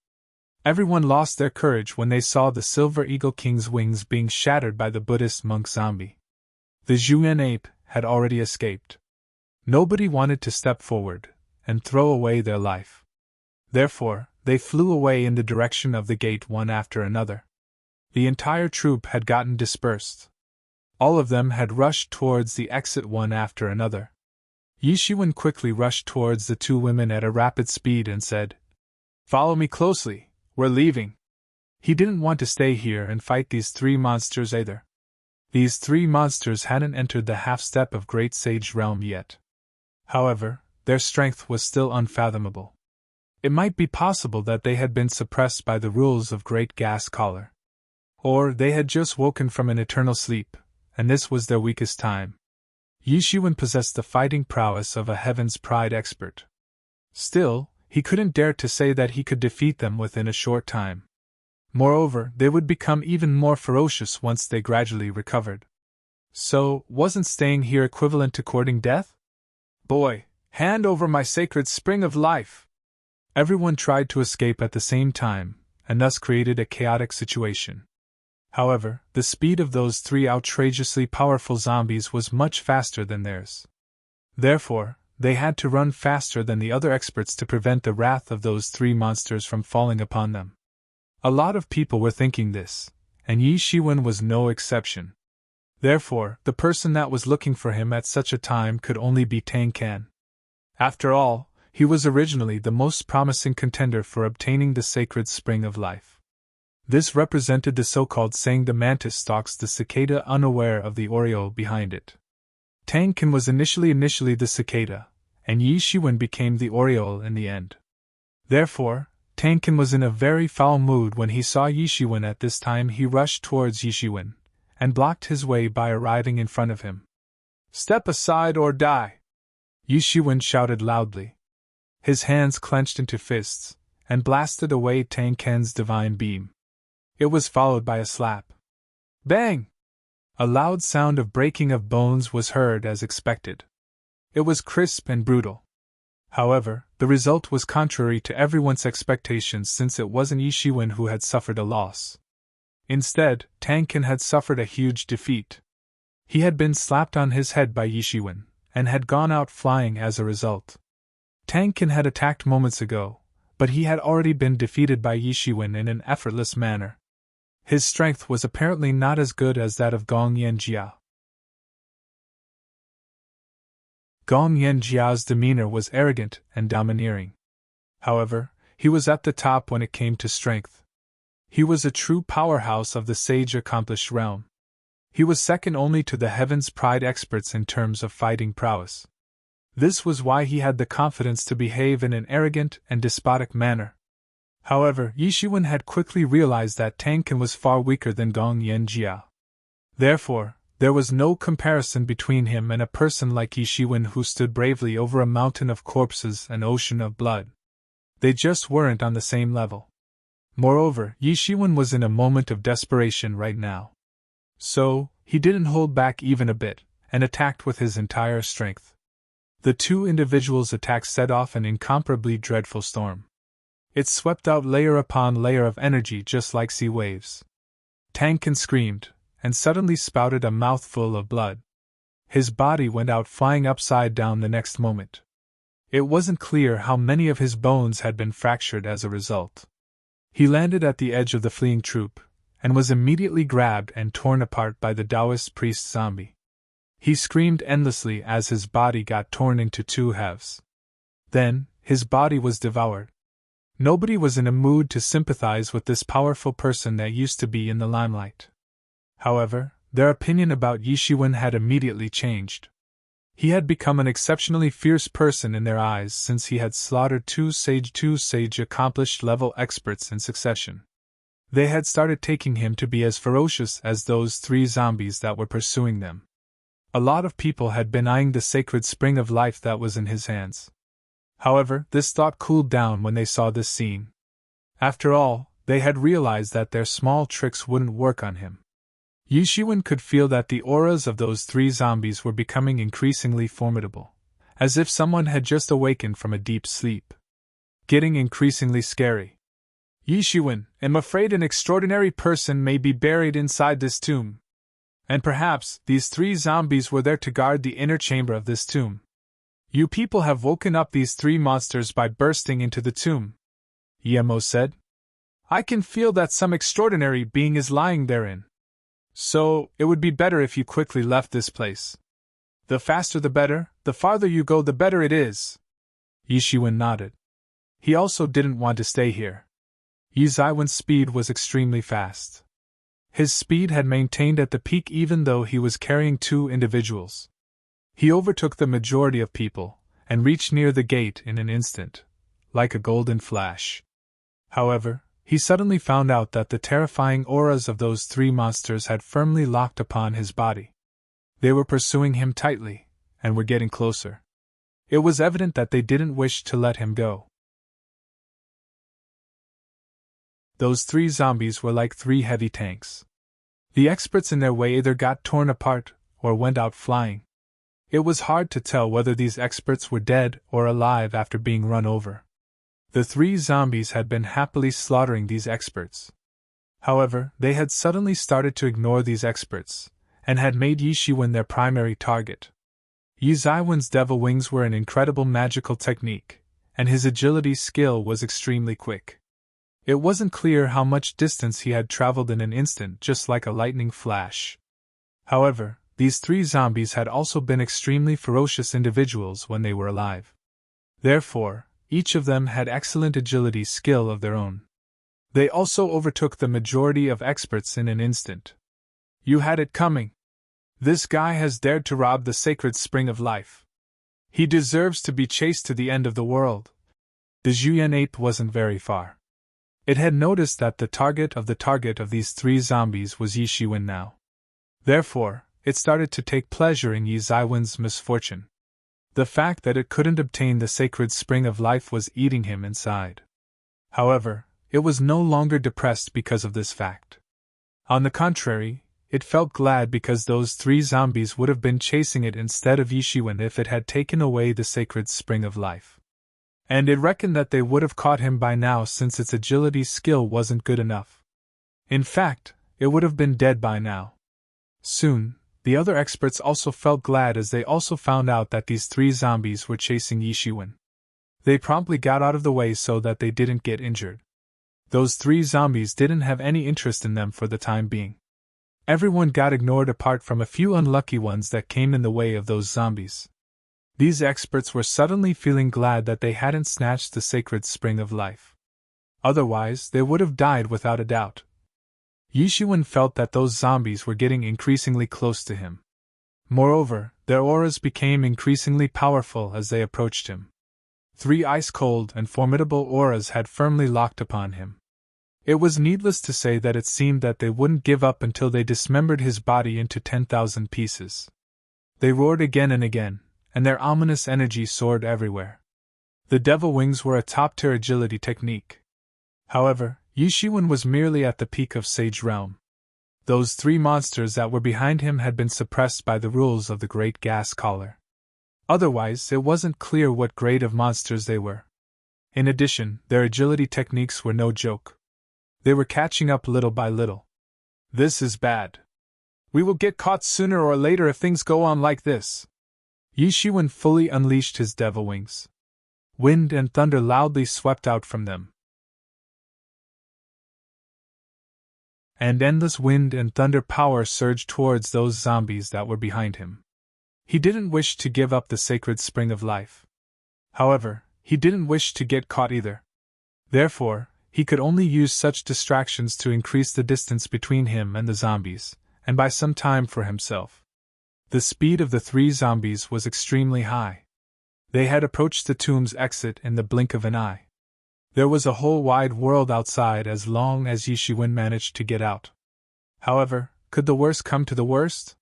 Everyone lost their courage when they saw the Silver Eagle King's wings being shattered by the Buddhist monk zombie. The Zhuan ape had already escaped. Nobody wanted to step forward and throw away their life. Therefore, they flew away in the direction of the gate one after another. The entire troop had gotten dispersed. All of them had rushed towards the exit one after another. Yishuan quickly rushed towards the two women at a rapid speed and said, "Follow me closely, we're leaving." He didn't want to stay here and fight these three monsters either. These three monsters hadn't entered the half-step of Great Sage Realm yet. However, their strength was still unfathomable. It might be possible that they had been suppressed by the rules of Great Gas Collar. Or they had just woken from an eternal sleep, and this was their weakest time. Yishuan possessed the fighting prowess of a Heaven's Pride expert. Still, he couldn't dare to say that he could defeat them within a short time. Moreover, they would become even more ferocious once they gradually recovered. So, wasn't staying here equivalent to courting death? "Boy, hand over my sacred spring of life!" Everyone tried to escape at the same time, and thus created a chaotic situation. However, the speed of those three outrageously powerful zombies was much faster than theirs. Therefore, they had to run faster than the other experts to prevent the wrath of those three monsters from falling upon them. A lot of people were thinking this, and Yishuan was no exception. Therefore, the person that was looking for him at such a time could only be Tang Can. After all, he was originally the most promising contender for obtaining the sacred spring of life. This represented the so-called saying the mantis stalks the cicada unaware of the oriole behind it. Tang Can was initially the cicada, and Yishuan became the oriole in the end. Therefore, Tang Can was in a very foul mood when he saw Yishuan. At this time he rushed towards Yishuan, and blocked his way by arriving in front of him. "Step aside or die!" Yishuan shouted loudly. His hands clenched into fists, and blasted away Tang Can's divine beam. It was followed by a slap. Bang! A loud sound of breaking of bones was heard as expected. It was crisp and brutal. However, the result was contrary to everyone's expectations, since it wasn't Yishuan who had suffered a loss. Instead, Tang Can had suffered a huge defeat. He had been slapped on his head by Yishuan, and had gone out flying as a result. Tang Can had attacked moments ago, but he had already been defeated by Yishuan in an effortless manner. His strength was apparently not as good as that of Gong Yanjia. Gong Yanjia's demeanor was arrogant and domineering. However, he was at the top when it came to strength. He was a true powerhouse of the sage accomplished realm. He was second only to the Heaven's Pride experts in terms of fighting prowess. This was why he had the confidence to behave in an arrogant and despotic manner. However, Yishuan had quickly realized that Tang Can was far weaker than Gong Yanjia. Therefore, there was no comparison between him and a person like Yishuan who stood bravely over a mountain of corpses and ocean of blood. They just weren't on the same level. Moreover, Yishuan was in a moment of desperation right now. So, he didn't hold back even a bit, and attacked with his entire strength. The two individuals' attacks set off an incomparably dreadful storm. It swept out layer upon layer of energy just like sea waves. Tang Can screamed, and suddenly spouted a mouthful of blood. His body went out flying upside down the next moment. It wasn't clear how many of his bones had been fractured as a result. He landed at the edge of the fleeing troop, and was immediately grabbed and torn apart by the Taoist priest zombie. He screamed endlessly as his body got torn into two halves. Then, his body was devoured. Nobody was in a mood to sympathize with this powerful person that used to be in the limelight. However, their opinion about Yishuan had immediately changed. He had become an exceptionally fierce person in their eyes since he had slaughtered two sage accomplished level experts in succession. They had started taking him to be as ferocious as those three zombies that were pursuing them. A lot of people had been eyeing the sacred spring of life that was in his hands. However, this thought cooled down when they saw this scene. After all, they had realized that their small tricks wouldn't work on him. Yishuan could feel that the auras of those three zombies were becoming increasingly formidable, as if someone had just awakened from a deep sleep. Getting increasingly scary. "Yishuan, I'm afraid an extraordinary person may be buried inside this tomb." And perhaps these 3 zombies were there to guard the inner chamber of this tomb. You people have woken up these 3 monsters by bursting into the tomb, Yemo said. I can feel that some extraordinary being is lying therein. So, it would be better if you quickly left this place. The faster the better, the farther you go the better it is. Yishiwen nodded. He also didn't want to stay here. Yi Zaiwen's speed was extremely fast. His speed had maintained at the peak even though he was carrying 2 individuals. He overtook the majority of people, and reached near the gate in an instant, like a golden flash. However, he suddenly found out that the terrifying auras of those 3 monsters had firmly locked upon his body. They were pursuing him tightly, and were getting closer. It was evident that they didn't wish to let him go. Those 3 zombies were like 3 heavy tanks. The experts in their way either got torn apart, or went out flying. It was hard to tell whether these experts were dead or alive after being run over. The 3 zombies had been happily slaughtering these experts. However, they had suddenly started to ignore these experts, and had made Yishiwen their primary target. Yi Zaiwen's devil wings were an incredible magical technique, and his agility skill was extremely quick. It wasn't clear how much distance he had traveled in an instant, just like a lightning flash. However, these 3 zombies had also been extremely ferocious individuals when they were alive. Therefore, each of them had excellent agility skill of their own. They also overtook the majority of experts in an instant. You had it coming. This guy has dared to rob the sacred spring of life. He deserves to be chased to the end of the world. The Zhuyan ape wasn't very far. It had noticed that the target of these 3 zombies was Yishiwen now. Therefore, it started to take pleasure in Yi Zaiwen's misfortune. The fact that it couldn't obtain the sacred spring of life was eating him inside. However, it was no longer depressed because of this fact. On the contrary, it felt glad because those 3 zombies would have been chasing it instead of Yishiwen if it had taken away the sacred spring of life. And it reckoned that they would have caught him by now since its agility skill wasn't good enough. In fact, it would have been dead by now. Soon, the other experts also felt glad as they also found out that these 3 zombies were chasing Yishiwen. They promptly got out of the way so that they didn't get injured. Those 3 zombies didn't have any interest in them for the time being. Everyone got ignored apart from a few unlucky ones that came in the way of those zombies. These experts were suddenly feeling glad that they hadn't snatched the sacred spring of life. Otherwise, they would have died without a doubt. Yishiwen felt that those zombies were getting increasingly close to him. Moreover, their auras became increasingly powerful as they approached him. 3 ice-cold and formidable auras had firmly locked upon him. It was needless to say that it seemed that they wouldn't give up until they dismembered his body into 10,000 pieces. They roared again and again, and their ominous energy soared everywhere. The devil wings were a top-tier agility technique. However, Yishiwen was merely at the peak of Sage Realm. Those 3 monsters that were behind him had been suppressed by the rules of the Great Gas Collar. Otherwise, it wasn't clear what grade of monsters they were. In addition, their agility techniques were no joke. They were catching up little by little. This is bad. We will get caught sooner or later if things go on like this. Yishiwen fully unleashed his devil wings. Wind and thunder loudly swept out from them. And endless wind and thunder power surged towards those zombies that were behind him. He didn't wish to give up the sacred spring of life. However, he didn't wish to get caught either. Therefore, he could only use such distractions to increase the distance between him and the zombies, and buy some time for himself. The speed of the 3 zombies was extremely high. They had approached the tomb's exit in the blink of an eye. There was a whole wide world outside as long as Yishiwen managed to get out. However, could the worst come to the worst?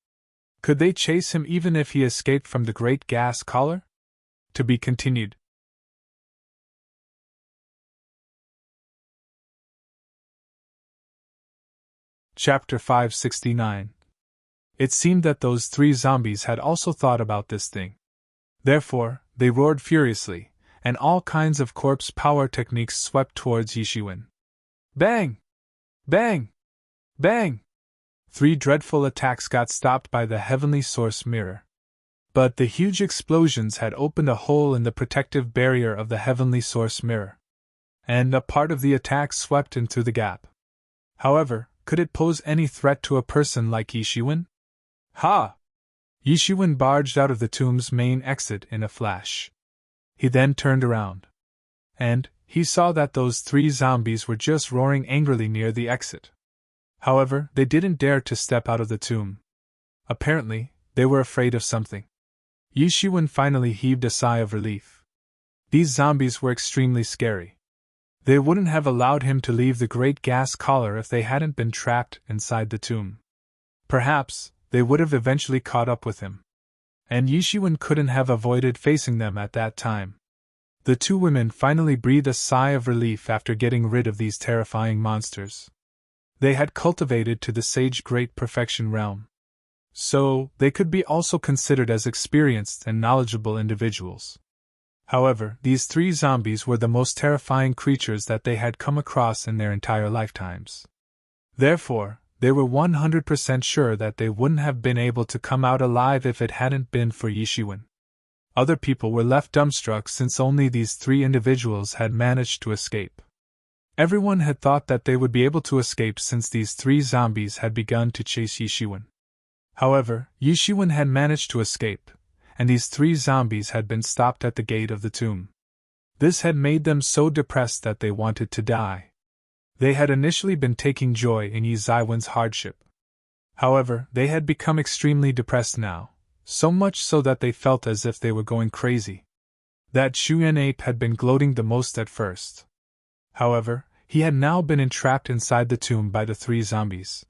Could they chase him even if he escaped from the Great Gas Collar? To be continued. Chapter 569. It seemed that those 3 zombies had also thought about this thing. Therefore, they roared furiously, and all kinds of corpse power techniques swept towards Yishiwen. Bang! Bang! Bang! 3 dreadful attacks got stopped by the heavenly source mirror. But the huge explosions had opened a hole in the protective barrier of the heavenly source mirror, and a part of the attack swept in through the gap. However, could it pose any threat to a person like Yishiwen? Ha! Yishiwen barged out of the tomb's main exit in a flash. He then turned around, and he saw that those 3 zombies were just roaring angrily near the exit. However, they didn't dare to step out of the tomb. Apparently, they were afraid of something. Yishiwen finally heaved a sigh of relief. These zombies were extremely scary. They wouldn't have allowed him to leave the great gas collar if they hadn't been trapped inside the tomb. Perhaps they would have eventually caught up with him, and Yishiwen couldn't have avoided facing them at that time. The 2 women finally breathed a sigh of relief after getting rid of these terrifying monsters. They had cultivated to the sage great perfection realm, so they could be also considered as experienced and knowledgeable individuals. However, these 3 zombies were the most terrifying creatures that they had come across in their entire lifetimes. Therefore, they were 100% sure that they wouldn't have been able to come out alive if it hadn't been for Yishiwen. Other people were left dumbstruck since only these 3 individuals had managed to escape. Everyone had thought that they would be able to escape since these 3 zombies had begun to chase Yishiwen. However, Yishiwen had managed to escape, and these 3 zombies had been stopped at the gate of the tomb. This had made them so depressed that they wanted to die. They had initially been taking joy in Yizaiwen's hardship. However, they had become extremely depressed now, so much so that they felt as if they were going crazy. That Shuyan ape had been gloating the most at first. However, he had now been entrapped inside the tomb by the 3 zombies.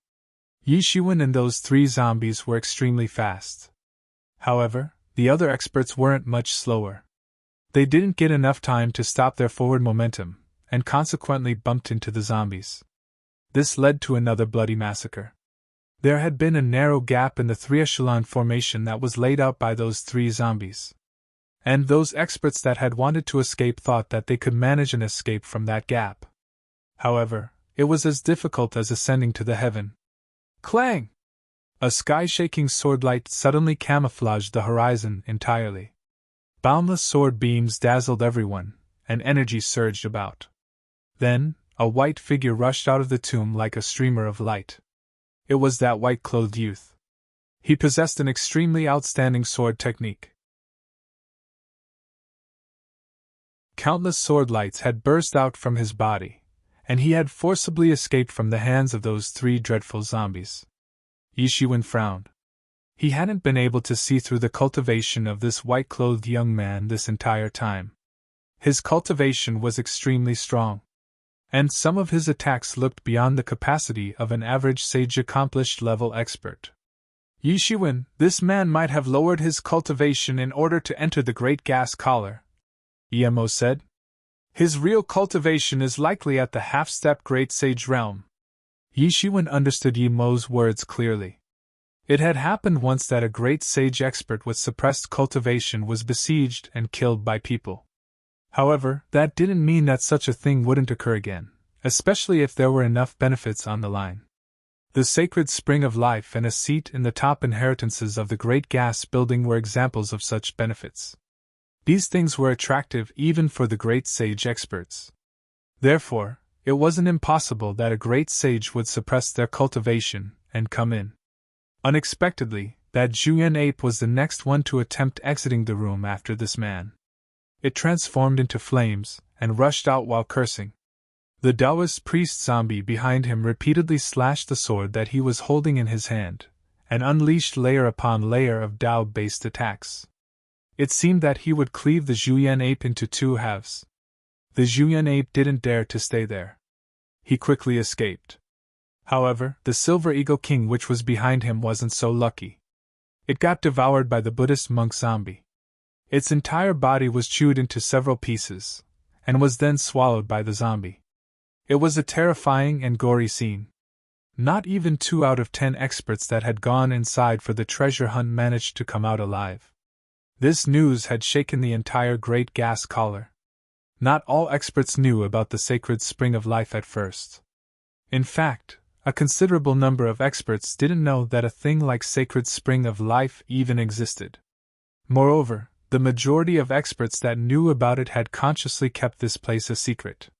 Yishiwen and those 3 zombies were extremely fast. However, the other experts weren't much slower. They didn't get enough time to stop their forward momentum, and consequently bumped into the zombies. This led to another bloody massacre. There had been a narrow gap in the 3-echelon formation that was laid out by those 3 zombies. And those experts that had wanted to escape thought that they could manage an escape from that gap. However, it was as difficult as ascending to the heaven. Clang! A sky-shaking swordlight suddenly camouflaged the horizon entirely. Boundless sword beams dazzled everyone, and energy surged about. Then, a white figure rushed out of the tomb like a streamer of light. It was that white-clothed youth. He possessed an extremely outstanding sword technique. Countless sword lights had burst out from his body, and he had forcibly escaped from the hands of those 3 dreadful zombies. Yishiwen frowned. He hadn't been able to see through the cultivation of this white-clothed young man this entire time. His cultivation was extremely strong, and some of his attacks looked beyond the capacity of an average sage accomplished level expert. Yishiwen, this man might have lowered his cultivation in order to enter the Great Gas Collar, Emo said. His real cultivation is likely at the half-step Great Sage realm. Yishiwen understood Yemo's words clearly. It had happened once that a great sage expert with suppressed cultivation was besieged and killed by people. However, that didn't mean that such a thing wouldn't occur again, especially if there were enough benefits on the line. The sacred spring of life and a seat in the top inheritances of the Great Gas Building were examples of such benefits. These things were attractive even for the great sage experts. Therefore, it wasn't impossible that a great sage would suppress their cultivation and come in. Unexpectedly, that Juyen ape was the next one to attempt exiting the room after this man. It transformed into flames and rushed out while cursing. The Taoist priest zombie behind him repeatedly slashed the sword that he was holding in his hand, and unleashed layer upon layer of Tao-based attacks. It seemed that he would cleave the Juyen ape into 2 halves. The Juyen ape didn't dare to stay there. He quickly escaped. However, the Silver Eagle King which was behind him wasn't so lucky. It got devoured by the Buddhist monk zombie. Its entire body was chewed into several pieces, and was then swallowed by the zombie. It was a terrifying and gory scene. Not even 2 out of 10 experts that had gone inside for the treasure hunt managed to come out alive. This news had shaken the entire Great Gas Collar. Not all experts knew about the sacred spring of life at first. In fact, a considerable number of experts didn't know that a thing like sacred spring of life even existed. Moreover, the majority of experts that knew about it had consciously kept this place a secret.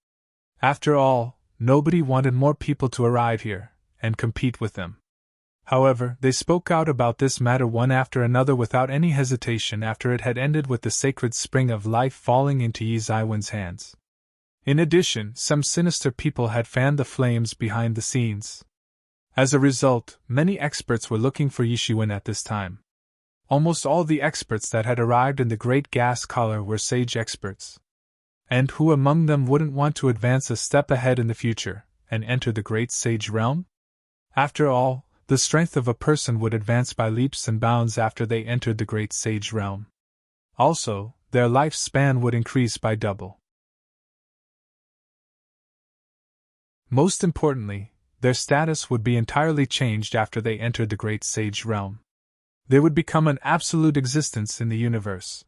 After all, nobody wanted more people to arrive here and compete with them. However, they spoke out about this matter one after another without any hesitation after it had ended with the sacred spring of life falling into Yi Zaiwen's hands. In addition, some sinister people had fanned the flames behind the scenes. As a result, many experts were looking for Yi Shiwen at this time. Almost all the experts that had arrived in the Great Gas Collar were sage experts. And who among them wouldn't want to advance a step ahead in the future and enter the Great Sage Realm? After all, the strength of a person would advance by leaps and bounds after they entered the Great Sage Realm. Also, their lifespan would increase by double. Most importantly, their status would be entirely changed after they entered the Great Sage Realm. They would become an absolute existence in the universe.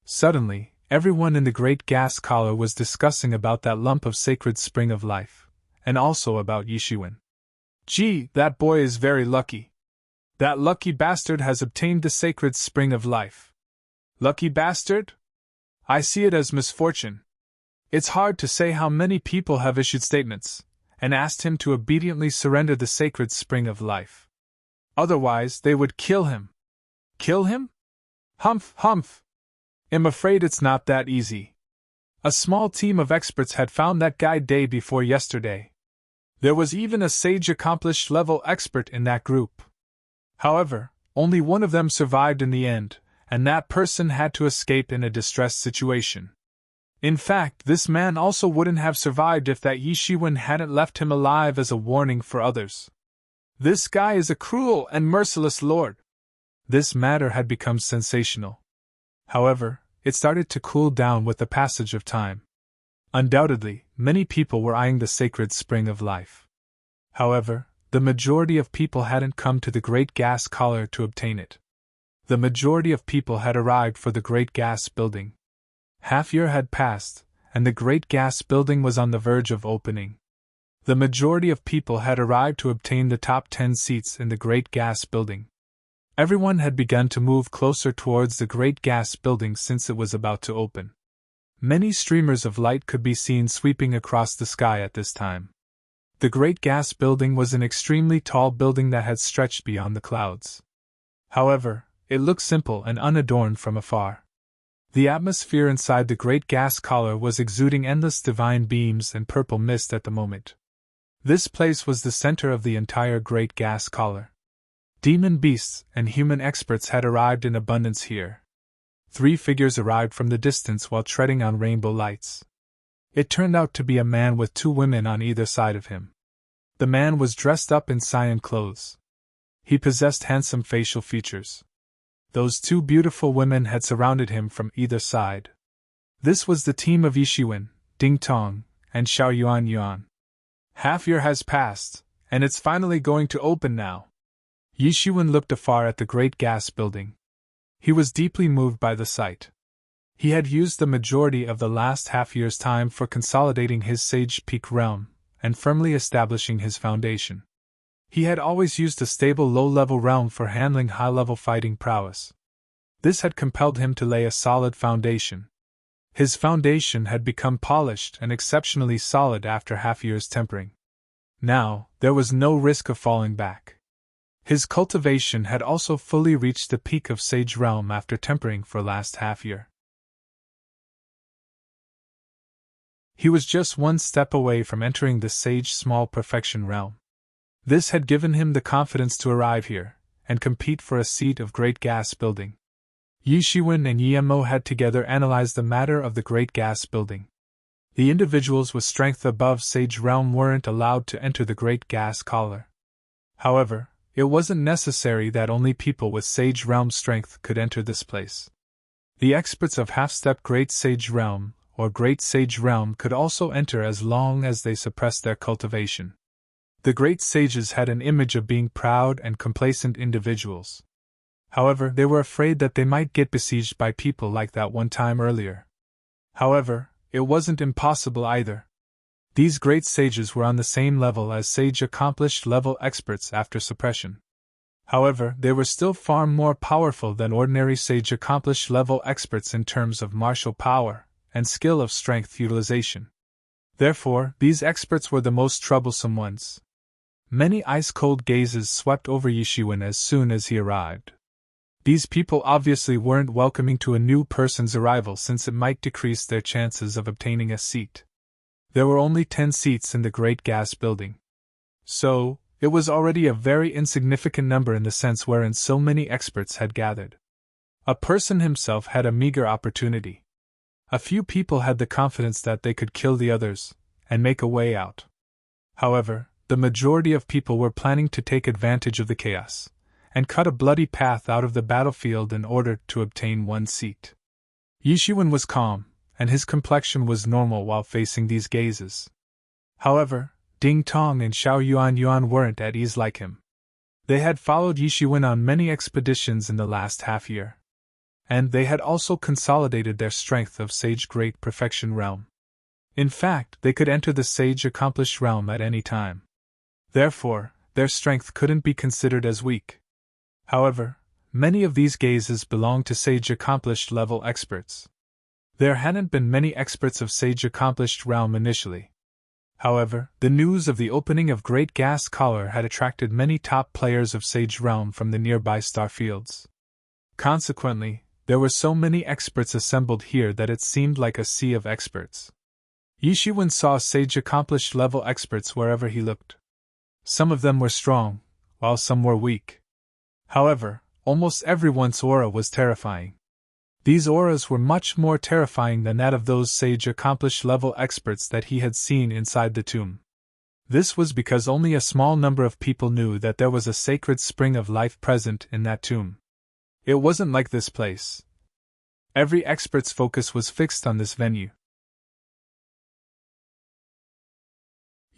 Suddenly, everyone in the Great Gas Collar was discussing about that lump of sacred spring of life, and also about Yi Shiwen. Gee, that boy is very lucky. That lucky bastard has obtained the sacred spring of life. Lucky bastard? I see it as misfortune. It's hard to say how many people have issued statements and asked him to obediently surrender the sacred spring of life. Otherwise, they would kill him. Kill him? Humph, humph. I'm afraid it's not that easy. A small team of experts had found that guy day before yesterday. There was even a sage accomplished level expert in that group. However, only one of them survived in the end, and that person had to escape in a distressed situation. In fact, this man also wouldn't have survived if that Yi Shiwen hadn't left him alive as a warning for others. This guy is a cruel and merciless lord. This matter had become sensational. However, it started to cool down with the passage of time. Undoubtedly, many people were eyeing the sacred spring of life. However, the majority of people hadn't come to the Great Gas Collar to obtain it. The majority of people had arrived for the Great Gas Building. Half-year had passed, and the Great Gas Building was on the verge of opening. The majority of people had arrived to obtain the top 10 seats in the Great Gas Building. Everyone had begun to move closer towards the Great Gas Building since it was about to open. Many streamers of light could be seen sweeping across the sky at this time. The Great Gas Building was an extremely tall building that had stretched beyond the clouds. However, it looked simple and unadorned from afar. The atmosphere inside the Great Gas Collar was exuding endless divine beams and purple mist at the moment. This place was the center of the entire Great Gas Collar. Demon beasts and human experts had arrived in abundance here. 3 figures arrived from the distance while treading on rainbow lights. It turned out to be a man with 2 women on either side of him. The man was dressed up in cyan clothes. He possessed handsome facial features. Those 2 beautiful women had surrounded him from either side. This was the team of Yi Shiwen, Ding Tong, and Xiao Yuan Yuan. Half-year has passed, and it's finally going to open now. Yi Shiwen looked afar at the Great Gas Building. He was deeply moved by the sight. He had used the majority of the last half-year's time for consolidating his Sage Peak realm and firmly establishing his foundation. He had always used a stable low-level realm for handling high-level fighting prowess. This had compelled him to lay a solid foundation. His foundation had become polished and exceptionally solid after half-year's tempering. Now, there was no risk of falling back. His cultivation had also fully reached the peak of Sage Realm after tempering for last half-year. He was just 1 step away from entering the Sage Small Perfection Realm. This had given him the confidence to arrive here and compete for a seat of Great Gas Building. Yi Shiwen and Yi Mo had together analyzed the matter of the Great Gas Building. The individuals with strength above Sage Realm weren't allowed to enter the Great Gas Collar. However, it wasn't necessary that only people with Sage Realm strength could enter this place. The experts of half-step Great Sage Realm or Great Sage Realm could also enter as long as they suppressed their cultivation. The great sages had an image of being proud and complacent individuals. However, they were afraid that they might get besieged by people like that one time earlier. However, it wasn't impossible either. These great sages were on the same level as sage accomplished level experts after suppression. However, they were still far more powerful than ordinary sage accomplished level experts in terms of martial power and skill of strength utilization. Therefore, these experts were the most troublesome ones. Many ice-cold gazes swept over Yishiwen as soon as he arrived. These people obviously weren't welcoming to a new person's arrival since it might decrease their chances of obtaining a seat. There were only 10 seats in the Great Gas Building. So, it was already a very insignificant number in the sense wherein so many experts had gathered. A person himself had a meager opportunity. A few people had the confidence that they could kill the others and make a way out. However, the majority of people were planning to take advantage of the chaos and cut a bloody path out of the battlefield in order to obtain one seat. Yishiwen was calm, and his complexion was normal while facing these gazes. However, Ding Tong and Xiao Yuan weren't at ease like him. They had followed Yishiwen on many expeditions in the last half-year. And they had also consolidated their strength of Sage Great Perfection realm. In fact, they could enter the Sage Accomplished realm at any time. Therefore, their strength couldn't be considered as weak. However, many of these gazes belonged to Sage Accomplished level experts. There hadn't been many experts of Sage Accomplished realm initially. However, the news of the opening of Great Gas Collar had attracted many top players of Sage realm from the nearby star fields. Consequently, there were so many experts assembled here that it seemed like a sea of experts. Yishiwen saw Sage Accomplished level experts wherever he looked. Some of them were strong, while some were weak. However, almost everyone's aura was terrifying. These auras were much more terrifying than that of those Sage Accomplished level experts that he had seen inside the tomb. This was because only a small number of people knew that there was a sacred spring of life present in that tomb. It wasn't like this place. Every expert's focus was fixed on this venue.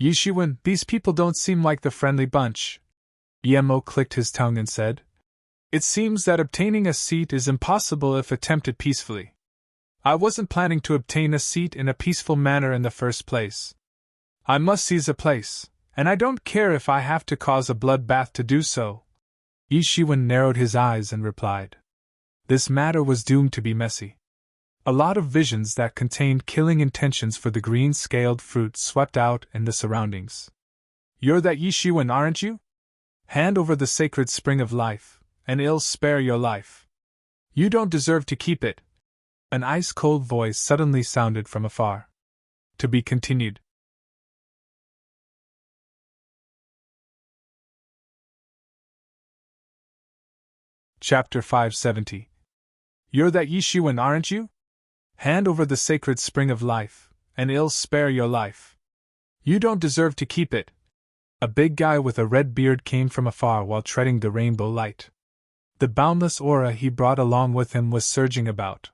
Yishiwen, these people don't seem like the friendly bunch. Yemo clicked his tongue and said, "It seems that obtaining a seat is impossible if attempted peacefully. I wasn't planning to obtain a seat in a peaceful manner in the first place. I must seize a place, and I don't care if I have to cause a bloodbath to do so." Yishiwen narrowed his eyes and replied. This matter was doomed to be messy. A lot of visions that contained killing intentions for the green-scaled fruit swept out in the surroundings. "You're that Yishiwen, aren't you? Hand over the sacred spring of life, and it'll spare your life. You don't deserve to keep it." An ice-cold voice suddenly sounded from afar. To be continued. Chapter 570. You're that Yishiwen, aren't you? Hand over the sacred spring of life, and it'll spare your life. You don't deserve to keep it. A big guy with a red beard came from afar while treading the rainbow light. The boundless aura he brought along with him was surging about.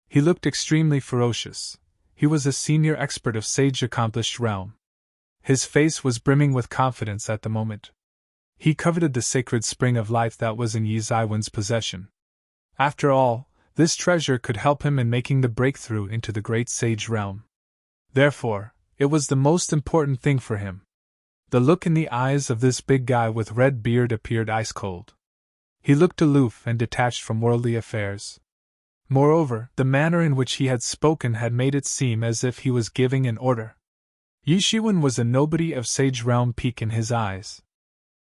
He looked extremely ferocious. He was a senior expert of Sage Accomplished realm. His face was brimming with confidence at the moment. He coveted the sacred spring of life that was in Yi Zaiwen's possession. After all, this treasure could help him in making the breakthrough into the great sage realm. Therefore, it was the most important thing for him. The look in the eyes of this big guy with red beard appeared ice-cold. He looked aloof and detached from worldly affairs. Moreover, the manner in which he had spoken had made it seem as if he was giving an order. Yishiwen was a nobody of Sage Realm peak in his eyes.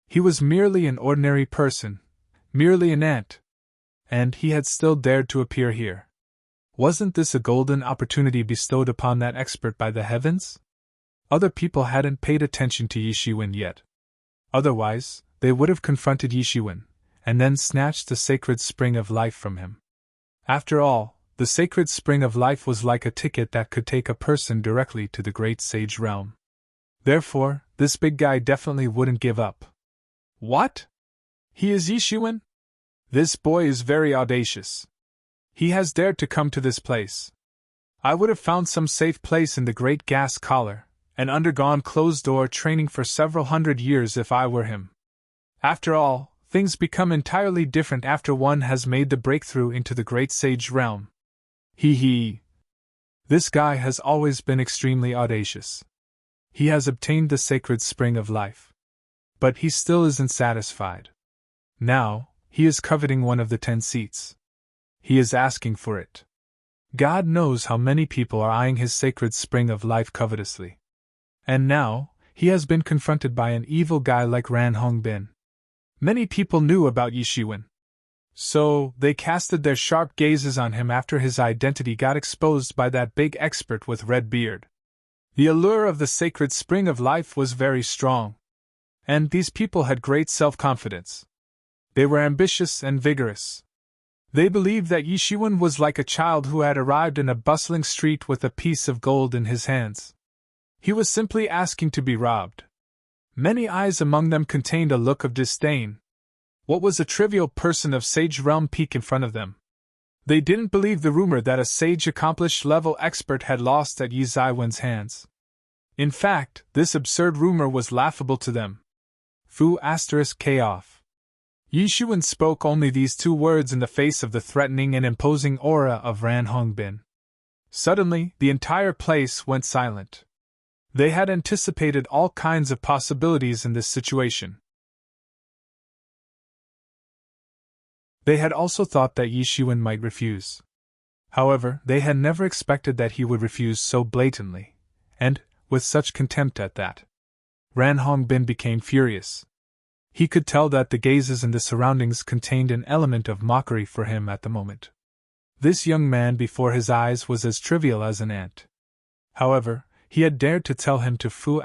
He was merely an ordinary person, merely an ant. And he had still dared to appear here. Wasn't this a golden opportunity bestowed upon that expert by the heavens? Other people hadn't paid attention to Yishiwen yet. Otherwise, they would have confronted Yishiwen, and then snatched the sacred spring of life from him. After all, the sacred spring of life was like a ticket that could take a person directly to the great sage realm. Therefore, this big guy definitely wouldn't give up. What? He is Yishiwen? This boy is very audacious. He has dared to come to this place. I would have found some safe place in the Great Gas Collar, and undergone closed-door training for several hundred years if I were him. After all, things become entirely different after one has made the breakthrough into the Great Sage realm. He. This guy has always been extremely audacious. He has obtained the sacred spring of life. But he still isn't satisfied. Now, he is coveting one of the 10 seats. He is asking for it. God knows how many people are eyeing his sacred spring of life covetously. And now, he has been confronted by an evil guy like Ran Hongbin. Many people knew about Yi Shiwen. So, they casted their sharp gazes on him after his identity got exposed by that big expert with red beard. The allure of the sacred spring of life was very strong. And these people had great self-confidence. They were ambitious and vigorous. They believed that Yi Shiwen was like a child who had arrived in a bustling street with a piece of gold in his hands. He was simply asking to be robbed. Many eyes among them contained a look of disdain. What was a trivial person of Sage Realm Peak in front of them? They didn't believe the rumor that a Sage accomplished level expert had lost at Yi Zaiwen's hands. In fact, this absurd rumor was laughable to them. Fu *K off. Yi Shiwen spoke only these 2 words in the face of the threatening and imposing aura of Ran Hongbin. Suddenly, the entire place went silent. They had anticipated all kinds of possibilities in this situation. They had also thought that Yi Shiwen might refuse. However, they had never expected that he would refuse so blatantly, and with such contempt at that. Ran Hongbin became furious. He could tell that the gazes in the surroundings contained an element of mockery for him at the moment. This young man before his eyes was as trivial as an ant. However, he had dared to tell him to Fu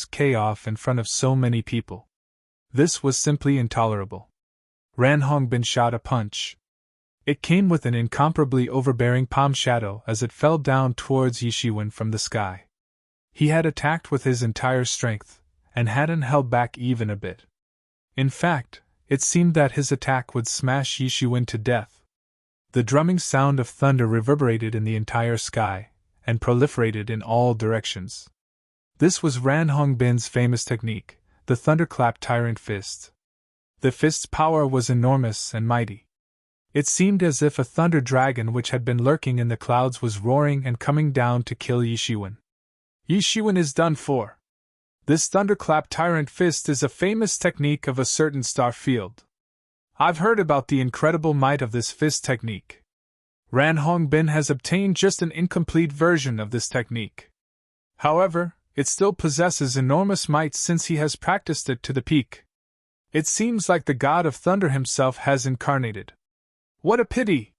*K off in front of so many people. This was simply intolerable. Ran Hongbin shot a punch. It came with an incomparably overbearing palm shadow as it fell down towards Yi Shiwen from the sky. He had attacked with his entire strength, and hadn't held back even a bit. In fact, it seemed that his attack would smash Yi Shiwen to death. The drumming sound of thunder reverberated in the entire sky, and proliferated in all directions. This was Ran Hongbin's famous technique, the thunderclap tyrant fist. The fist's power was enormous and mighty. It seemed as if a thunder dragon which had been lurking in the clouds was roaring and coming down to kill Yi Shiwen. Yi Shiwen is done for. This thunderclap tyrant fist is a famous technique of a certain star field. I've heard about the incredible might of this fist technique. Ran Hongbin has obtained just an incomplete version of this technique. However, it still possesses enormous might since he has practiced it to the peak. It seems like the god of thunder himself has incarnated. What a pity!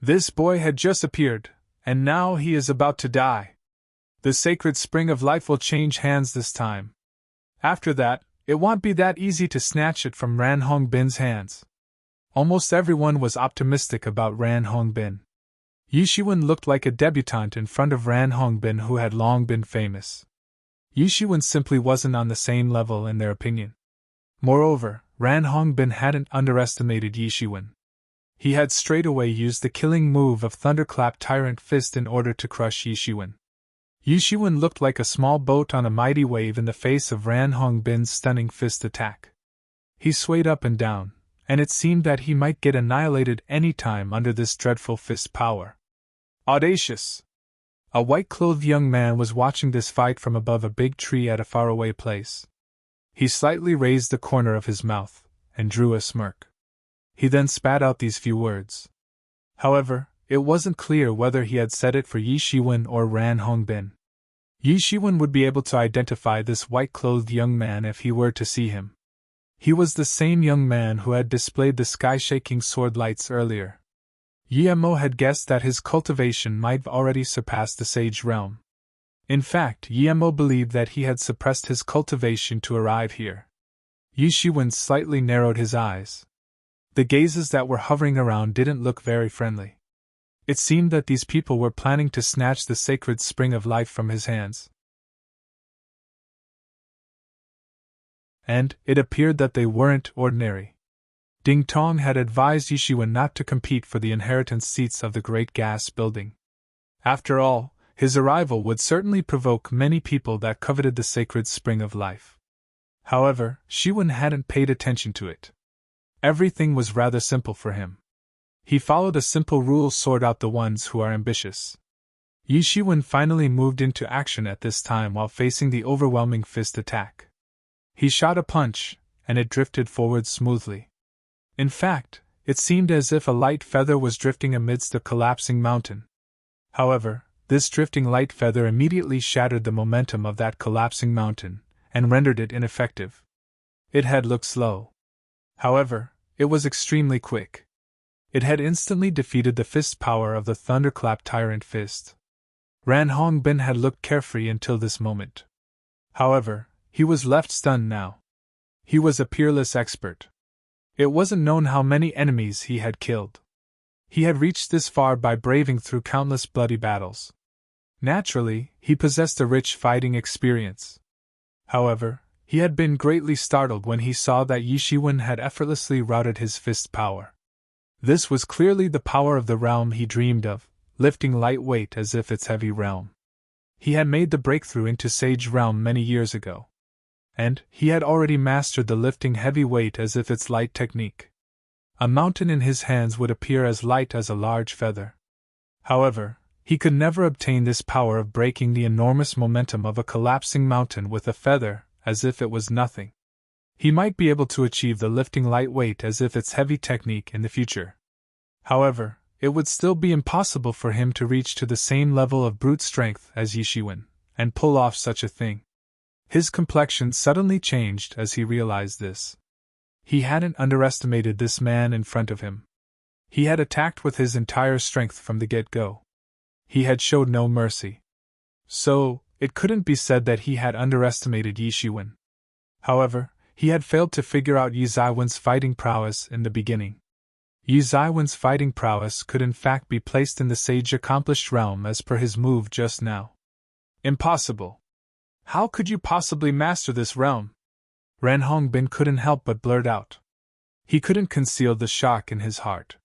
This boy had just appeared, and now he is about to die. The sacred spring of life will change hands this time. After that, it won't be that easy to snatch it from Ran Hongbin's hands. Almost everyone was optimistic about Ran Hongbin. Yi Shiwen looked like a debutante in front of Ran Hongbin who had long been famous. Yi Shiwen simply wasn't on the same level in their opinion. Moreover, Ran Hongbin hadn't underestimated Yi Shiwen. He had straightaway used the killing move of Thunderclap Tyrant Fist in order to crush Yi Shiwen. Yi Shiwen looked like a small boat on a mighty wave in the face of Ran Hongbin's stunning fist attack. He swayed up and down, and it seemed that he might get annihilated any time under this dreadful fist power. Audacious! A white-clothed young man was watching this fight from above a big tree at a faraway place. He slightly raised the corner of his mouth, and drew a smirk. He then spat out these few words. However, it wasn't clear whether he had said it for Yi Shiwen or Ran Hongbin. Yi Shiwen would be able to identify this white-clothed young man if he were to see him. He was the same young man who had displayed the sky-shaking sword lights earlier. Yi Mo had guessed that his cultivation might have already surpassed the Sage Realm. In fact, Yi Mo believed that he had suppressed his cultivation to arrive here. Yi Shiwen slightly narrowed his eyes. The gazes that were hovering around didn't look very friendly. It seemed that these people were planning to snatch the sacred spring of life from his hands. And it appeared that they weren't ordinary. Ding Tong had advised Yi Shiwen not to compete for the inheritance seats of the Great Gas Building. After all, his arrival would certainly provoke many people that coveted the sacred spring of life. However, Shiwen hadn't paid attention to it. Everything was rather simple for him. He followed a simple rule: sort out the ones who are ambitious. Yi Shiwen finally moved into action at this time while facing the overwhelming fist attack. He shot a punch, and it drifted forward smoothly. In fact, it seemed as if a light feather was drifting amidst a collapsing mountain. However, this drifting light feather immediately shattered the momentum of that collapsing mountain, and rendered it ineffective. It had looked slow. However, it was extremely quick. It had instantly defeated the fist power of the thunderclap tyrant fist. Ran Hongbin had looked carefree until this moment. However, he was left stunned now. He was a peerless expert. It wasn't known how many enemies he had killed. He had reached this far by braving through countless bloody battles. Naturally, he possessed a rich fighting experience. However, he had been greatly startled when he saw that Yi Shiwen had effortlessly routed his fist power. This was clearly the power of the realm he dreamed of, lifting light weight as if its heavy realm. He had made the breakthrough into Sage Realm many years ago. And he had already mastered the lifting heavy weight as if its light technique. A mountain in his hands would appear as light as a large feather. However, he could never obtain this power of breaking the enormous momentum of a collapsing mountain with a feather, as if it was nothing. He might be able to achieve the lifting light weight as if its heavy technique in the future. However, it would still be impossible for him to reach to the same level of brute strength as Yi Shiwen, and pull off such a thing. His complexion suddenly changed as he realized this. He hadn't underestimated this man in front of him. He had attacked with his entire strength from the get-go. He had showed no mercy. So, it couldn't be said that he had underestimated Yi Shiwen. However, he had failed to figure out Yi Ziwen's fighting prowess in the beginning. Yi Ziwen's fighting prowess could in fact be placed in the sage accomplished realm as per his move just now. Impossible. How could you possibly master this realm? Ran Hongbin couldn't help but blurt out. He couldn't conceal the shock in his heart.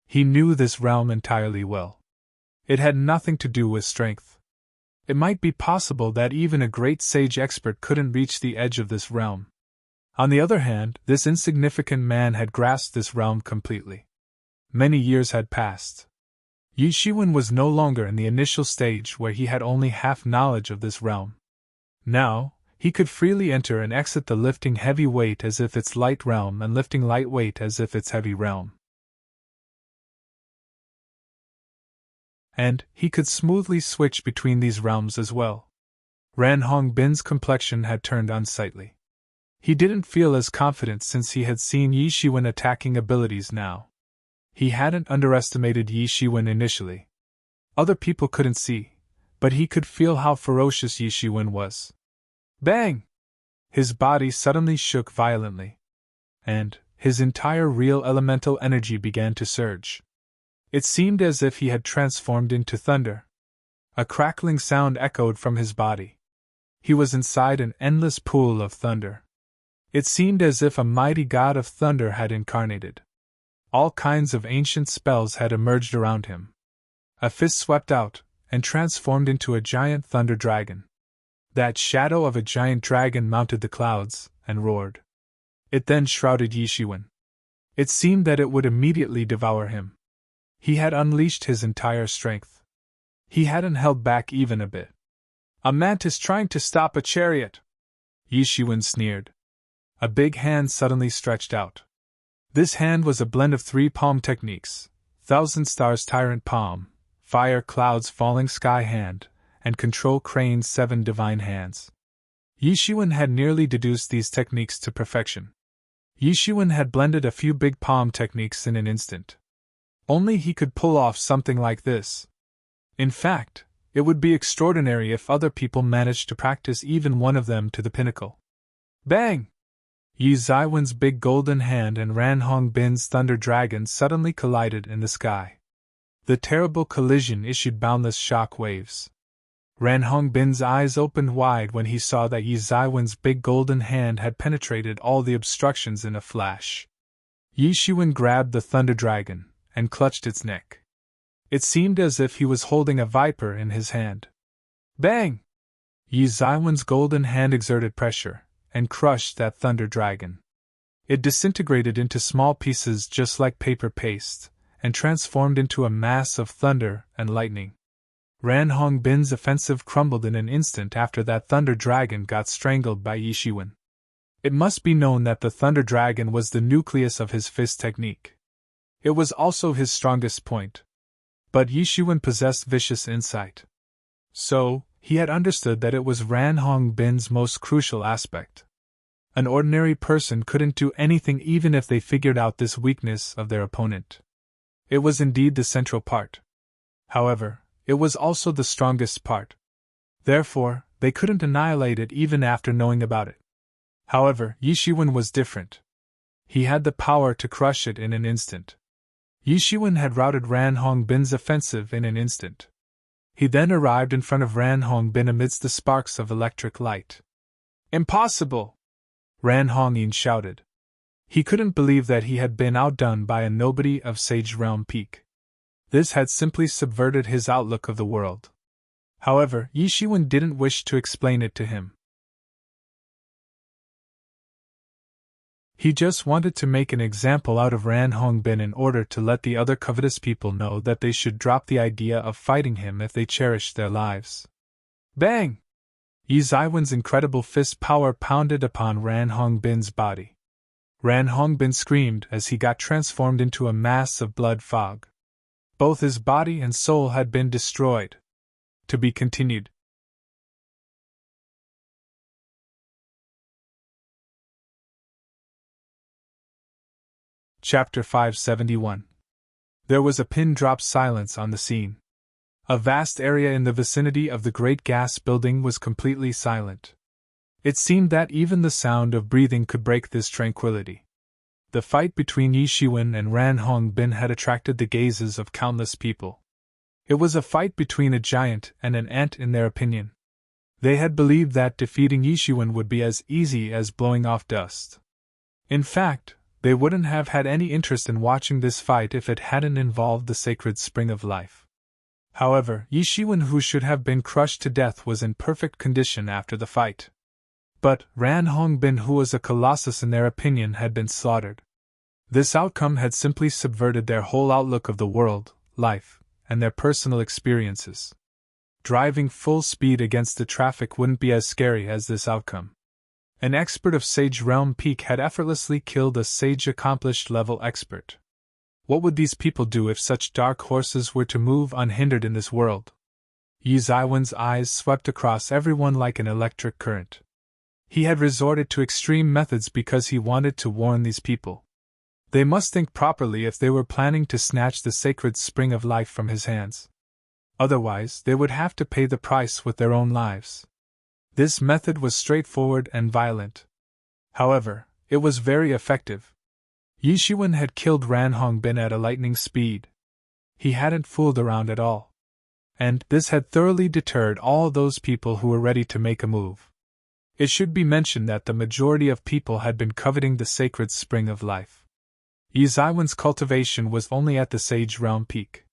He knew this realm entirely well. It had nothing to do with strength. It might be possible that even a great sage expert couldn't reach the edge of this realm. On the other hand, this insignificant man had grasped this realm completely. Many years had passed. Yi Shiwen was no longer in the initial stage where he had only half knowledge of this realm. Now, he could freely enter and exit the lifting heavy weight as if its light realm and lifting light weight as if its heavy realm. And he could smoothly switch between these realms as well. Ran Hongbin's complexion had turned unsightly. He didn't feel as confident since he had seen Yi Shiwen attacking abilities now. He hadn't underestimated Yi Shiwen initially. Other people couldn't see, but he could feel how ferocious Yi Shiwen was. Bang! His body suddenly shook violently. And his entire real elemental energy began to surge. It seemed as if he had transformed into thunder. A crackling sound echoed from his body. He was inside an endless pool of thunder. It seemed as if a mighty god of thunder had incarnated. All kinds of ancient spells had emerged around him. A fist swept out, and transformed into a giant thunder dragon. That shadow of a giant dragon mounted the clouds, and roared. It then shrouded Yi Shiwen. It seemed that it would immediately devour him. He had unleashed his entire strength. He hadn't held back even a bit. A mantis trying to stop a chariot! Yi Shiwen sneered. A big hand suddenly stretched out. This hand was a blend of 3 palm techniques: Thousand Stars Tyrant Palm, Fire Clouds Falling Sky Hand, and Control Crane's 7 Divine Hands. Yi Shiwen had nearly deduced these techniques to perfection. Yi Shiwen had blended a few big palm techniques in an instant. Only he could pull off something like this. In fact, it would be extraordinary if other people managed to practice even one of them to the pinnacle. Bang! Yi Ziwen's big golden hand and Ran Hongbin's thunder dragon suddenly collided in the sky. The terrible collision issued boundless shock waves. Ran Hongbin's eyes opened wide when he saw that Yi Ziwen's big golden hand had penetrated all the obstructions in a flash. Yi Shiwen grabbed the thunder dragon and clutched its neck. It seemed as if he was holding a viper in his hand. Bang! Yi Ziwen's golden hand exerted pressure and crushed that thunder dragon. It disintegrated into small pieces just like paper paste, and transformed into a mass of thunder and lightning. Ran Hongbin's offensive crumbled in an instant after that Thunder Dragon got strangled by Yi Shiwen. It must be known that the Thunder Dragon was the nucleus of his fist technique. It was also his strongest point. But Yi Shiwen possessed vicious insight. So, he had understood that it was Ran Hongbin's most crucial aspect. An ordinary person couldn't do anything even if they figured out this weakness of their opponent. It was indeed the central part. However, it was also the strongest part. Therefore, they couldn't annihilate it even after knowing about it. However, Yi Shiwen was different. He had the power to crush it in an instant. Yi Shiwen had routed Ran Hongbin's offensive in an instant. He then arrived in front of Ran Hongbin amidst the sparks of electric light. "Impossible!" Ran Hongbin shouted. He couldn't believe that he had been outdone by a nobody of Sage Realm Peak. This had simply subverted his outlook of the world. However, Yi Shiwen didn't wish to explain it to him. He just wanted to make an example out of Ran Hongbin in order to let the other covetous people know that they should drop the idea of fighting him if they cherished their lives. Bang! Yi Zaiwen's incredible fist power pounded upon Ran Hongbin's body. Ran Hongbin screamed as he got transformed into a mass of blood fog. Both his body and soul had been destroyed. To be continued. Chapter 571. There was a pin-drop silence on the scene. A vast area in the vicinity of the great gas building was completely silent. It seemed that even the sound of breathing could break this tranquility. The fight between Yi Shiwen and Ran Hongbin had attracted the gazes of countless people. It was a fight between a giant and an ant in their opinion. They had believed that defeating Yi Shiwen would be as easy as blowing off dust. In fact, they wouldn't have had any interest in watching this fight if it hadn't involved the sacred spring of life. However, Yi Shiwen, who should have been crushed to death, was in perfect condition after the fight. But Ran Hongbin, who was a colossus in their opinion, had been slaughtered. This outcome had simply subverted their whole outlook of the world, life, and their personal experiences. Driving full speed against the traffic wouldn't be as scary as this outcome. An expert of Sage Realm Peak had effortlessly killed a Sage accomplished level expert. What would these people do if such dark horses were to move unhindered in this world? Yi Zaiwen's eyes swept across everyone like an electric current. He had resorted to extreme methods because he wanted to warn these people. They must think properly if they were planning to snatch the sacred spring of life from his hands. Otherwise, they would have to pay the price with their own lives. This method was straightforward and violent. However, it was very effective. Yi Shiwen had killed Ran Hongbin at a lightning speed. He hadn't fooled around at all. And this had thoroughly deterred all those people who were ready to make a move. It should be mentioned that the majority of people had been coveting the sacred spring of life. Yi Zaiwen's cultivation was only at the Sage Realm Peak.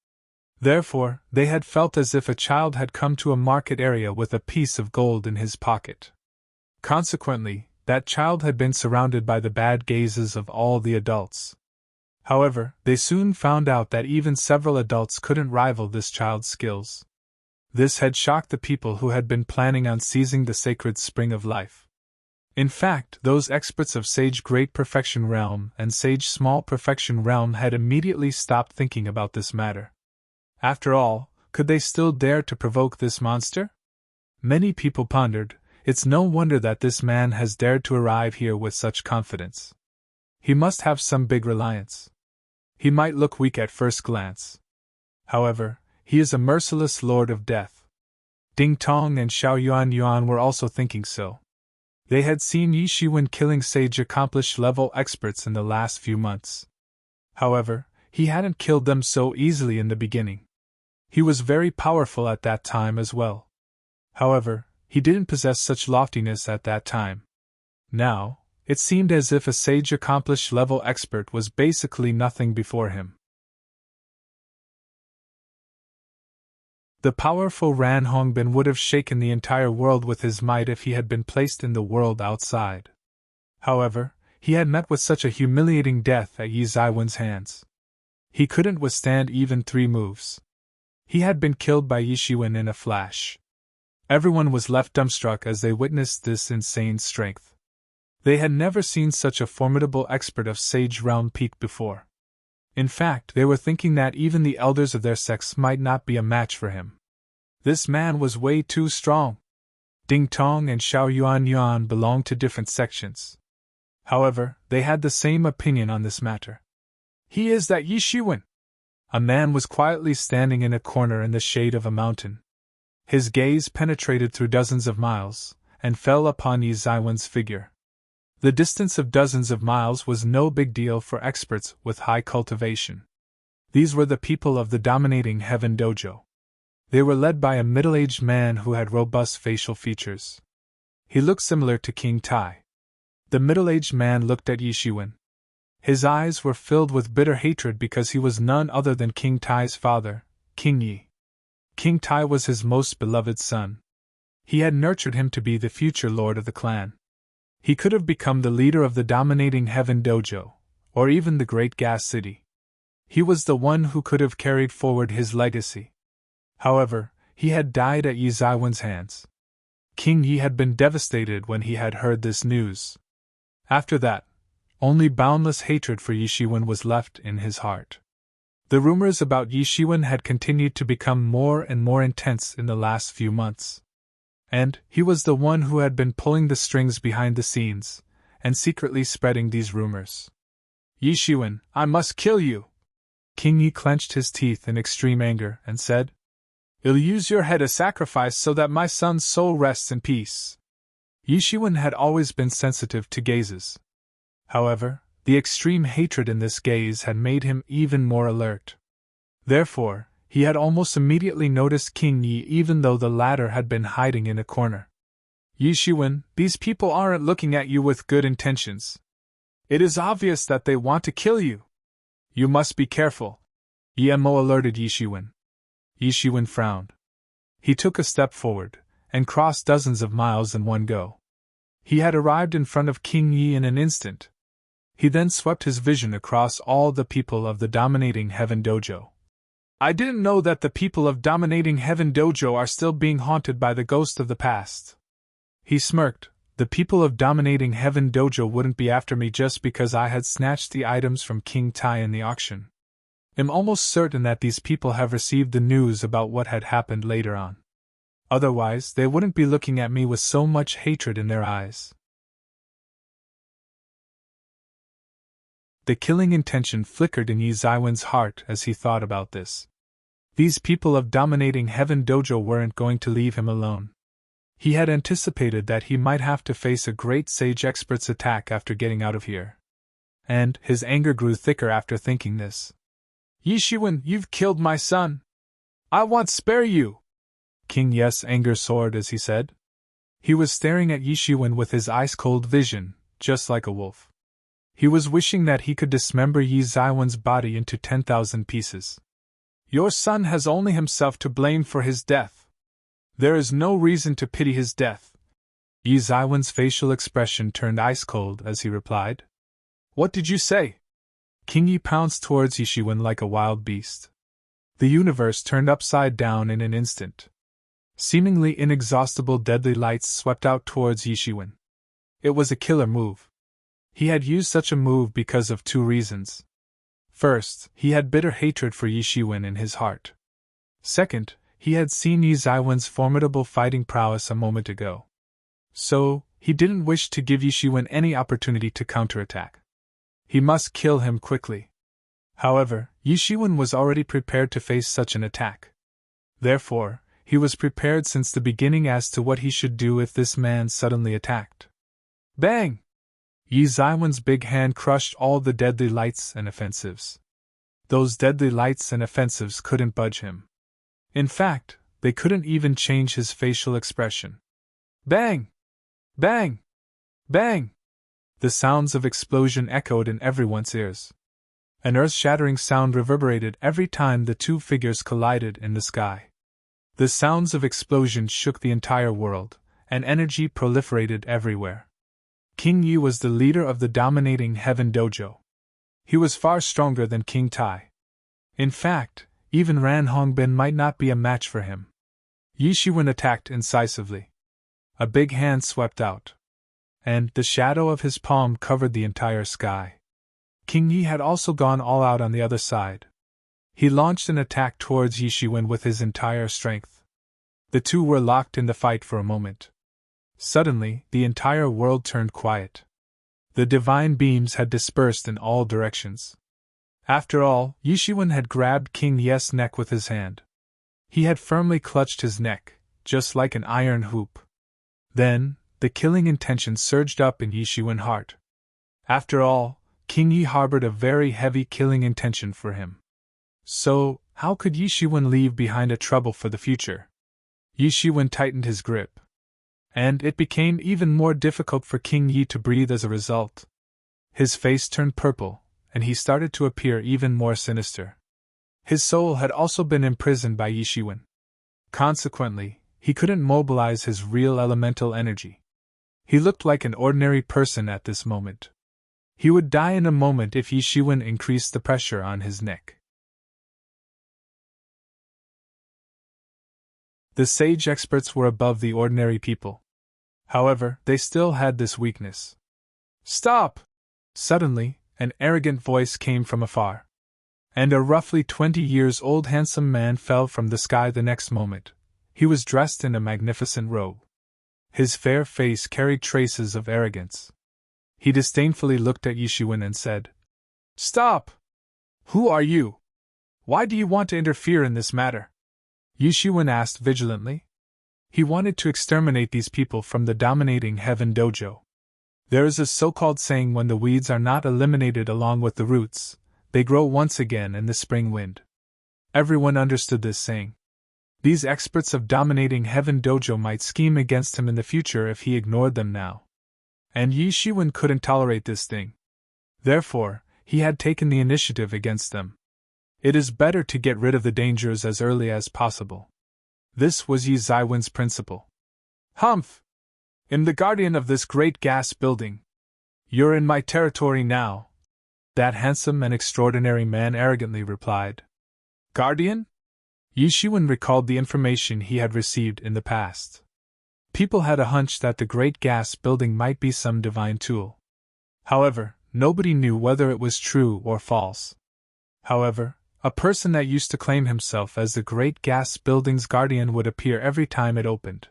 Therefore, they had felt as if a child had come to a market area with a piece of gold in his pocket. Consequently, that child had been surrounded by the bad gazes of all the adults. However, they soon found out that even several adults couldn't rival this child's skills. This had shocked the people who had been planning on seizing the sacred spring of life. In fact, those experts of Sage Great Perfection Realm and Sage Small Perfection Realm had immediately stopped thinking about this matter. After all, could they still dare to provoke this monster? Many people pondered, it's no wonder that this man has dared to arrive here with such confidence. He must have some big reliance. He might look weak at first glance. However, he is a merciless lord of death. Ding Tong and Xiao Yuan Yuan were also thinking so. They had seen Yi Shiwen killing Sage accomplished level experts in the last few months. However, he hadn't killed them so easily in the beginning. He was very powerful at that time as well. However, he didn't possess such loftiness at that time. Now, it seemed as if a Sage accomplished level expert was basically nothing before him. The powerful Ran Hongbin would have shaken the entire world with his might if he had been placed in the world outside. However, he had met with such a humiliating death at Yi Zaiwen's hands. He couldn't withstand even 3 moves. He had been killed by Yishiwen in a flash. Everyone was left dumbstruck as they witnessed this insane strength. They had never seen such a formidable expert of Sage Realm Peak before. In fact, they were thinking that even the elders of their sex might not be a match for him. This man was way too strong. Ding Tong and Xiao Yuan belonged to different sections. However, they had the same opinion on this matter. He is that Yishiwen. A man was quietly standing in a corner in the shade of a mountain. His gaze penetrated through dozens of miles, and fell upon Yi Zaiwen's figure. The distance of dozens of miles was no big deal for experts with high cultivation. These were the people of the dominating Heaven Dojo. They were led by a middle-aged man who had robust facial features. He looked similar to King Tai. The middle-aged man looked at Yishiwen. His eyes were filled with bitter hatred because he was none other than King Tai's father, King Yi. King Tai was his most beloved son. He had nurtured him to be the future lord of the clan. He could have become the leader of the dominating Heaven Dojo, or even the Great Gas City. He was the one who could have carried forward his legacy. However, he had died at Yi Zaiwen's hands. King Yi had been devastated when he had heard this news. After that, only boundless hatred for Yishiwen was left in his heart. The rumors about Yishiwen had continued to become more and more intense in the last few months. And he was the one who had been pulling the strings behind the scenes, and secretly spreading these rumors. Yishiwen, I must kill you! King Yi clenched his teeth in extreme anger and said, I'll use your head as sacrifice so that my son's soul rests in peace. Yishiwen had always been sensitive to gazes. However, the extreme hatred in this gaze had made him even more alert. Therefore, he had almost immediately noticed King Yi even though the latter had been hiding in a corner. Yishiwen, these people aren't looking at you with good intentions. It is obvious that they want to kill you. You must be careful. Yemo alerted Yishiwen. Yishiwen frowned. He took a step forward, and crossed dozens of miles in one go. He had arrived in front of King Yi in an instant. He then swept his vision across all the people of the dominating Heaven Dojo. I didn't know that the people of dominating Heaven Dojo are still being haunted by the ghost of the past. He smirked. The people of dominating Heaven Dojo wouldn't be after me just because I had snatched the items from King Tai in the auction. I'm almost certain that these people have received the news about what had happened later on. Otherwise, they wouldn't be looking at me with so much hatred in their eyes. The killing intention flickered in Yi Zaiwen's heart as he thought about this. These people of dominating Heaven Dojo weren't going to leave him alone. He had anticipated that he might have to face a great sage expert's attack after getting out of here. And his anger grew thicker after thinking this. Yishiwen, you've killed my son. I won't spare you. King Yes' anger soared as he said. He was staring at Yishiwen with his ice-cold vision, just like a wolf. He was wishing that he could dismember Yi Zaiwen's body into 10,000 pieces. Your son has only himself to blame for his death. There is no reason to pity his death. Yi Zaiwen's facial expression turned ice-cold as he replied. What did you say? King Yi pounced towards Yishiwen like a wild beast. The universe turned upside down in an instant. Seemingly inexhaustible deadly lights swept out towards Yishiwen. It was a killer move. He had used such a move because of two reasons. First, he had bitter hatred for Yishiwen in his heart. Second, he had seen Yi Zaiwen's formidable fighting prowess a moment ago. So, he didn't wish to give Yishiwen any opportunity to counterattack. He must kill him quickly. However, Yishiwen was already prepared to face such an attack. Therefore, he was prepared since the beginning as to what he should do if this man suddenly attacked. Bang! Yi Zaiwen's big hand crushed all the deadly lights and offensives. Those deadly lights and offensives couldn't budge him. In fact, they couldn't even change his facial expression. Bang! Bang! Bang! The sounds of explosion echoed in everyone's ears. An earth-shattering sound reverberated every time the two figures collided in the sky. The sounds of explosion shook the entire world, and energy proliferated everywhere. King Yi was the leader of the dominating Heaven Dojo. He was far stronger than King Tai. In fact, even Ran Hongbin might not be a match for him. Yi Shiwen attacked incisively. A big hand swept out, and the shadow of his palm covered the entire sky. King Yi had also gone all out on the other side. He launched an attack towards Yi Shiwen with his entire strength. The two were locked in the fight for a moment. Suddenly, the entire world turned quiet. The divine beams had dispersed in all directions. After all, Yi Shiwen had grabbed King Yi's neck with his hand. He had firmly clutched his neck, just like an iron hoop. Then, the killing intention surged up in Yi Shiwen's heart. After all, King Yi harbored a very heavy killing intention for him. So, how could Yi Shiwen leave behind a trouble for the future? Yi Shiwen tightened his grip. And it became even more difficult for King Yi to breathe as a result. His face turned purple, and he started to appear even more sinister. His soul had also been imprisoned by Yi Shiwen. Consequently, he couldn't mobilize his real elemental energy. He looked like an ordinary person at this moment. He would die in a moment if Yi Shiwen increased the pressure on his neck. The sage experts were above the ordinary people. However, they still had this weakness. "Stop!" Suddenly, an arrogant voice came from afar. And a roughly 20-years-old handsome man fell from the sky the next moment. He was dressed in a magnificent robe. His fair face carried traces of arrogance. He disdainfully looked at Yi Shiwen and said, "Stop! Who are you? Why do you want to interfere in this matter?" Yi Shiwen asked vigilantly. He wanted to exterminate these people from the dominating Heaven Dojo. There is a so-called saying, when the weeds are not eliminated along with the roots, they grow once again in the spring wind. Everyone understood this saying. These experts of dominating Heaven Dojo might scheme against him in the future if he ignored them now. And Yi Shiwen couldn't tolerate this thing. Therefore, he had taken the initiative against them. It is better to get rid of the dangers as early as possible. This was Yi Zaiwen's principle. "Humph! I'm the guardian of this great gas building. You're in my territory now," that handsome and extraordinary man arrogantly replied. "Guardian?" Yi Shiwen recalled the information he had received in the past. People had a hunch that the great gas building might be some divine tool. However, nobody knew whether it was true or false. However, a person that used to claim himself as the great gas building's guardian would appear every time it opened.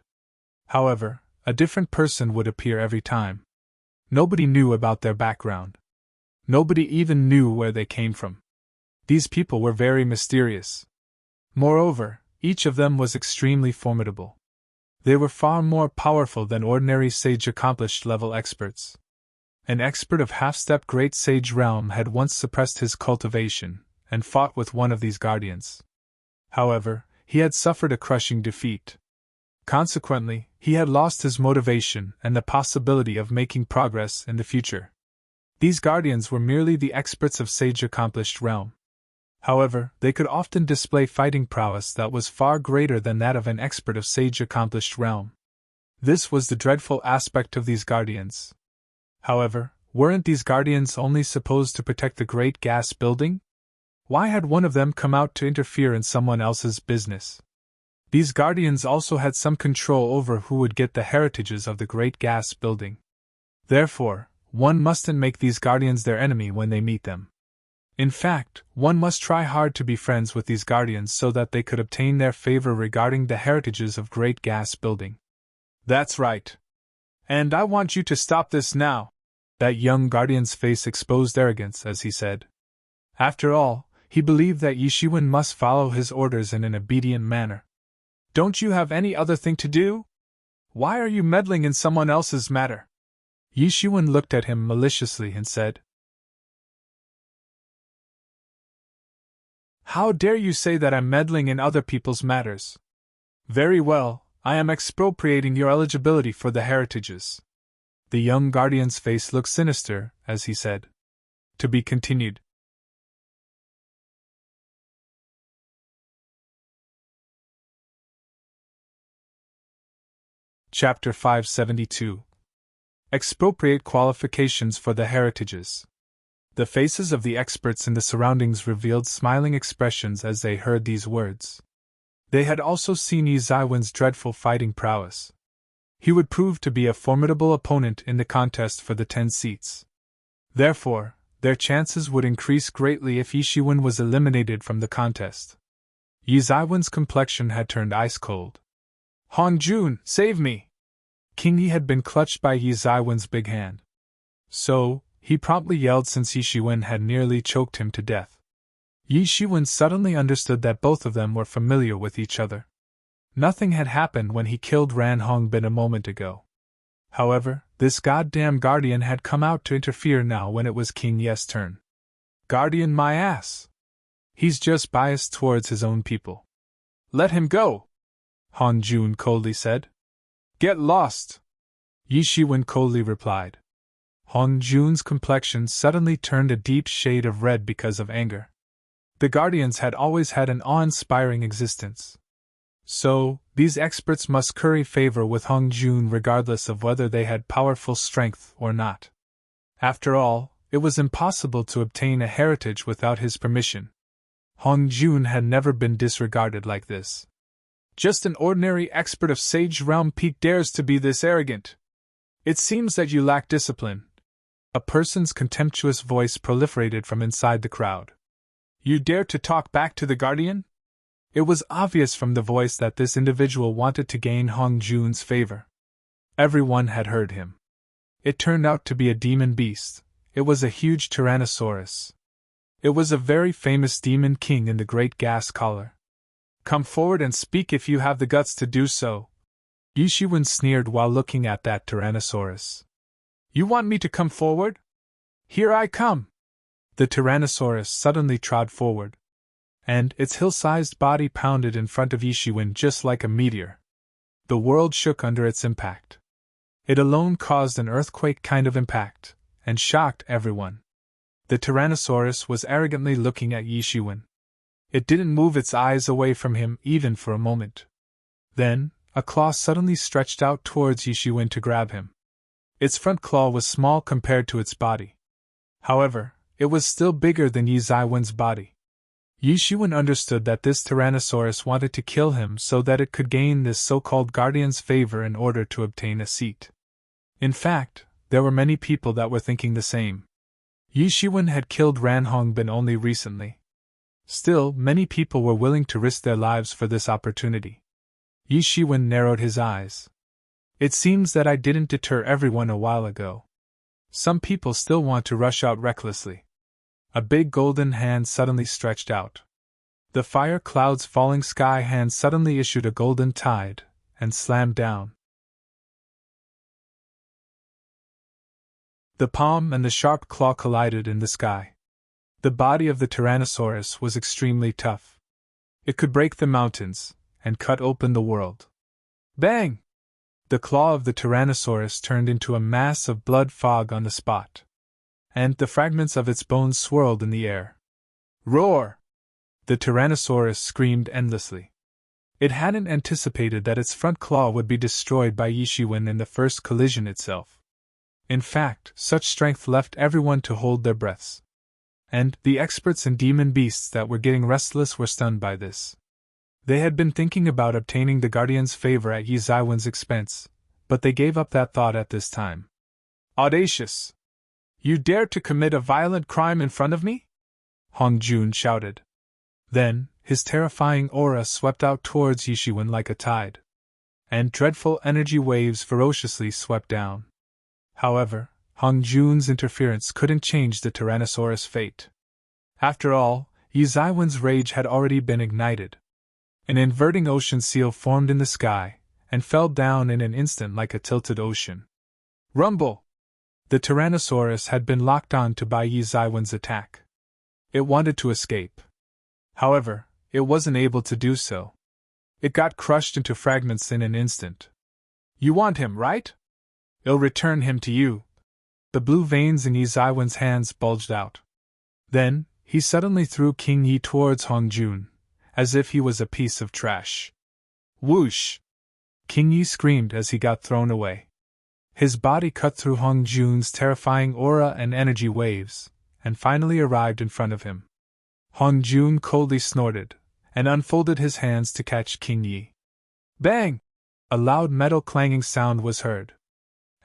However, a different person would appear every time. Nobody knew about their background. Nobody even knew where they came from. These people were very mysterious. Moreover, each of them was extremely formidable. They were far more powerful than ordinary sage accomplished level experts. An expert of half-step great sage realm had once suppressed his cultivation and fought with one of these guardians. However, he had suffered a crushing defeat. Consequently, he had lost his motivation and the possibility of making progress in the future. These guardians were merely the experts of sage accomplished realm. However, they could often display fighting prowess that was far greater than that of an expert of sage accomplished realm. This was the dreadful aspect of these guardians. However, weren't these guardians only supposed to protect the great gas building? Why had one of them come out to interfere in someone else's business? These guardians also had some control over who would get the heritages of the great gas building. Therefore, one mustn't make these guardians their enemy when they meet them. In fact, one must try hard to be friends with these guardians so that they could obtain their favor regarding the heritages of great gas building. "That's right. And I want you to stop this now." That young guardian's face exposed arrogance as he said. After all, he believed that Yi Shiwen must follow his orders in an obedient manner. "Don't you have any other thing to do? Why are you meddling in someone else's matter?" Yi Shiwen looked at him maliciously and said, "How dare you say that I'm meddling in other people's matters? Very well, I am expropriating your eligibility for the heritages." The young guardian's face looked sinister as he said. To be continued. Chapter 572. Expropriate qualifications for the heritages. The faces of the experts in the surroundings revealed smiling expressions as they heard these words. They had also seen Yi Zaiwen's dreadful fighting prowess. He would prove to be a formidable opponent in the contest for the 10 seats. Therefore, their chances would increase greatly if Yi Shiwen was eliminated from the contest. Yi Zaiwen's complexion had turned ice cold. "Hong Jun, save me!" King Yi had been clutched by Yi Zaiwen's big hand. So, he promptly yelled since Yi Shiwen had nearly choked him to death. Yi Shiwen suddenly understood that both of them were familiar with each other. Nothing had happened when he killed Ran Hongbin a moment ago. However, this goddamn guardian had come out to interfere now when it was King Ye's turn. Guardian my ass! He's just biased towards his own people. Let him go! Han Jun coldly said. Get lost! Yi Shiwen coldly replied. Han Jun's complexion suddenly turned a deep shade of red because of anger. The Guardians had always had an awe-inspiring existence. So, these experts must curry favor with Hong Jun regardless of whether they had powerful strength or not. After all, it was impossible to obtain a heritage without his permission. Hong Jun had never been disregarded like this. Just an ordinary expert of Sage Realm Peak dares to be this arrogant. It seems that you lack discipline. A person's contemptuous voice proliferated from inside the crowd. You dare to talk back to the Guardian? It was obvious from the voice that this individual wanted to gain Hong Jun's favor. Everyone had heard him. It turned out to be a demon beast. It was a huge Tyrannosaurus. It was a very famous demon king in the Great Gas Collar. Come forward and speak if you have the guts to do so. Yi Shiwen sneered while looking at that Tyrannosaurus. You want me to come forward? Here I come! The Tyrannosaurus suddenly trod forward, and its hill-sized body pounded in front of Yi Shiwen just like a meteor. The world shook under its impact. It alone caused an earthquake kind of impact, and shocked everyone. The Tyrannosaurus was arrogantly looking at Yi Shiwen. It didn't move its eyes away from him even for a moment. Then, a claw suddenly stretched out towards Yi Shiwen to grab him. Its front claw was small compared to its body. However, it was still bigger than Yi Zaiwen's body. Yi Shiwen understood that this Tyrannosaurus wanted to kill him so that it could gain this so-called guardian's favor in order to obtain a seat. In fact, there were many people that were thinking the same. Yi Shiwen had killed Ran Hongbin only recently. Still, many people were willing to risk their lives for this opportunity. Yi Shiwen narrowed his eyes. It seems that I didn't deter everyone a while ago. Some people still want to rush out recklessly. A big golden hand suddenly stretched out. The fire cloud's falling sky hand suddenly issued a golden tide, and slammed down. The palm and the sharp claw collided in the sky. The body of the Tyrannosaurus was extremely tough. It could break the mountains, and cut open the world. Bang! The claw of the Tyrannosaurus turned into a mass of blood fog on the spot, and the fragments of its bones swirled in the air. Roar! The Tyrannosaurus screamed endlessly. It hadn't anticipated that its front claw would be destroyed by Yi Shiwen in the first collision itself. In fact, such strength left everyone to hold their breaths. And the experts and demon beasts that were getting restless were stunned by this. They had been thinking about obtaining the Guardian's favor at Yi Zaiwen's expense, but they gave up that thought at this time. Audacious! You dare to commit a violent crime in front of me? Hong Jun shouted. Then, his terrifying aura swept out towards Yi Shiwen like a tide, and dreadful energy waves ferociously swept down. However, Hong Jun's interference couldn't change the Tyrannosaurus' fate. After all, Yi Zaiwen's rage had already been ignited. An inverting ocean seal formed in the sky, and fell down in an instant like a tilted ocean. Rumble! The Tyrannosaurus had been locked on to by Yi Zaiwen's attack. It wanted to escape. However, it wasn't able to do so. It got crushed into fragments in an instant. You want him, right? I'll return him to you. The blue veins in Yi Zaiwen's hands bulged out. Then, he suddenly threw King Yi towards Hong Jun, as if he was a piece of trash. Whoosh! King Yi screamed as he got thrown away. His body cut through Hong Jun's terrifying aura and energy waves, and finally arrived in front of him. Hong Jun coldly snorted, and unfolded his hands to catch King Yi. Bang! A loud metal clanging sound was heard,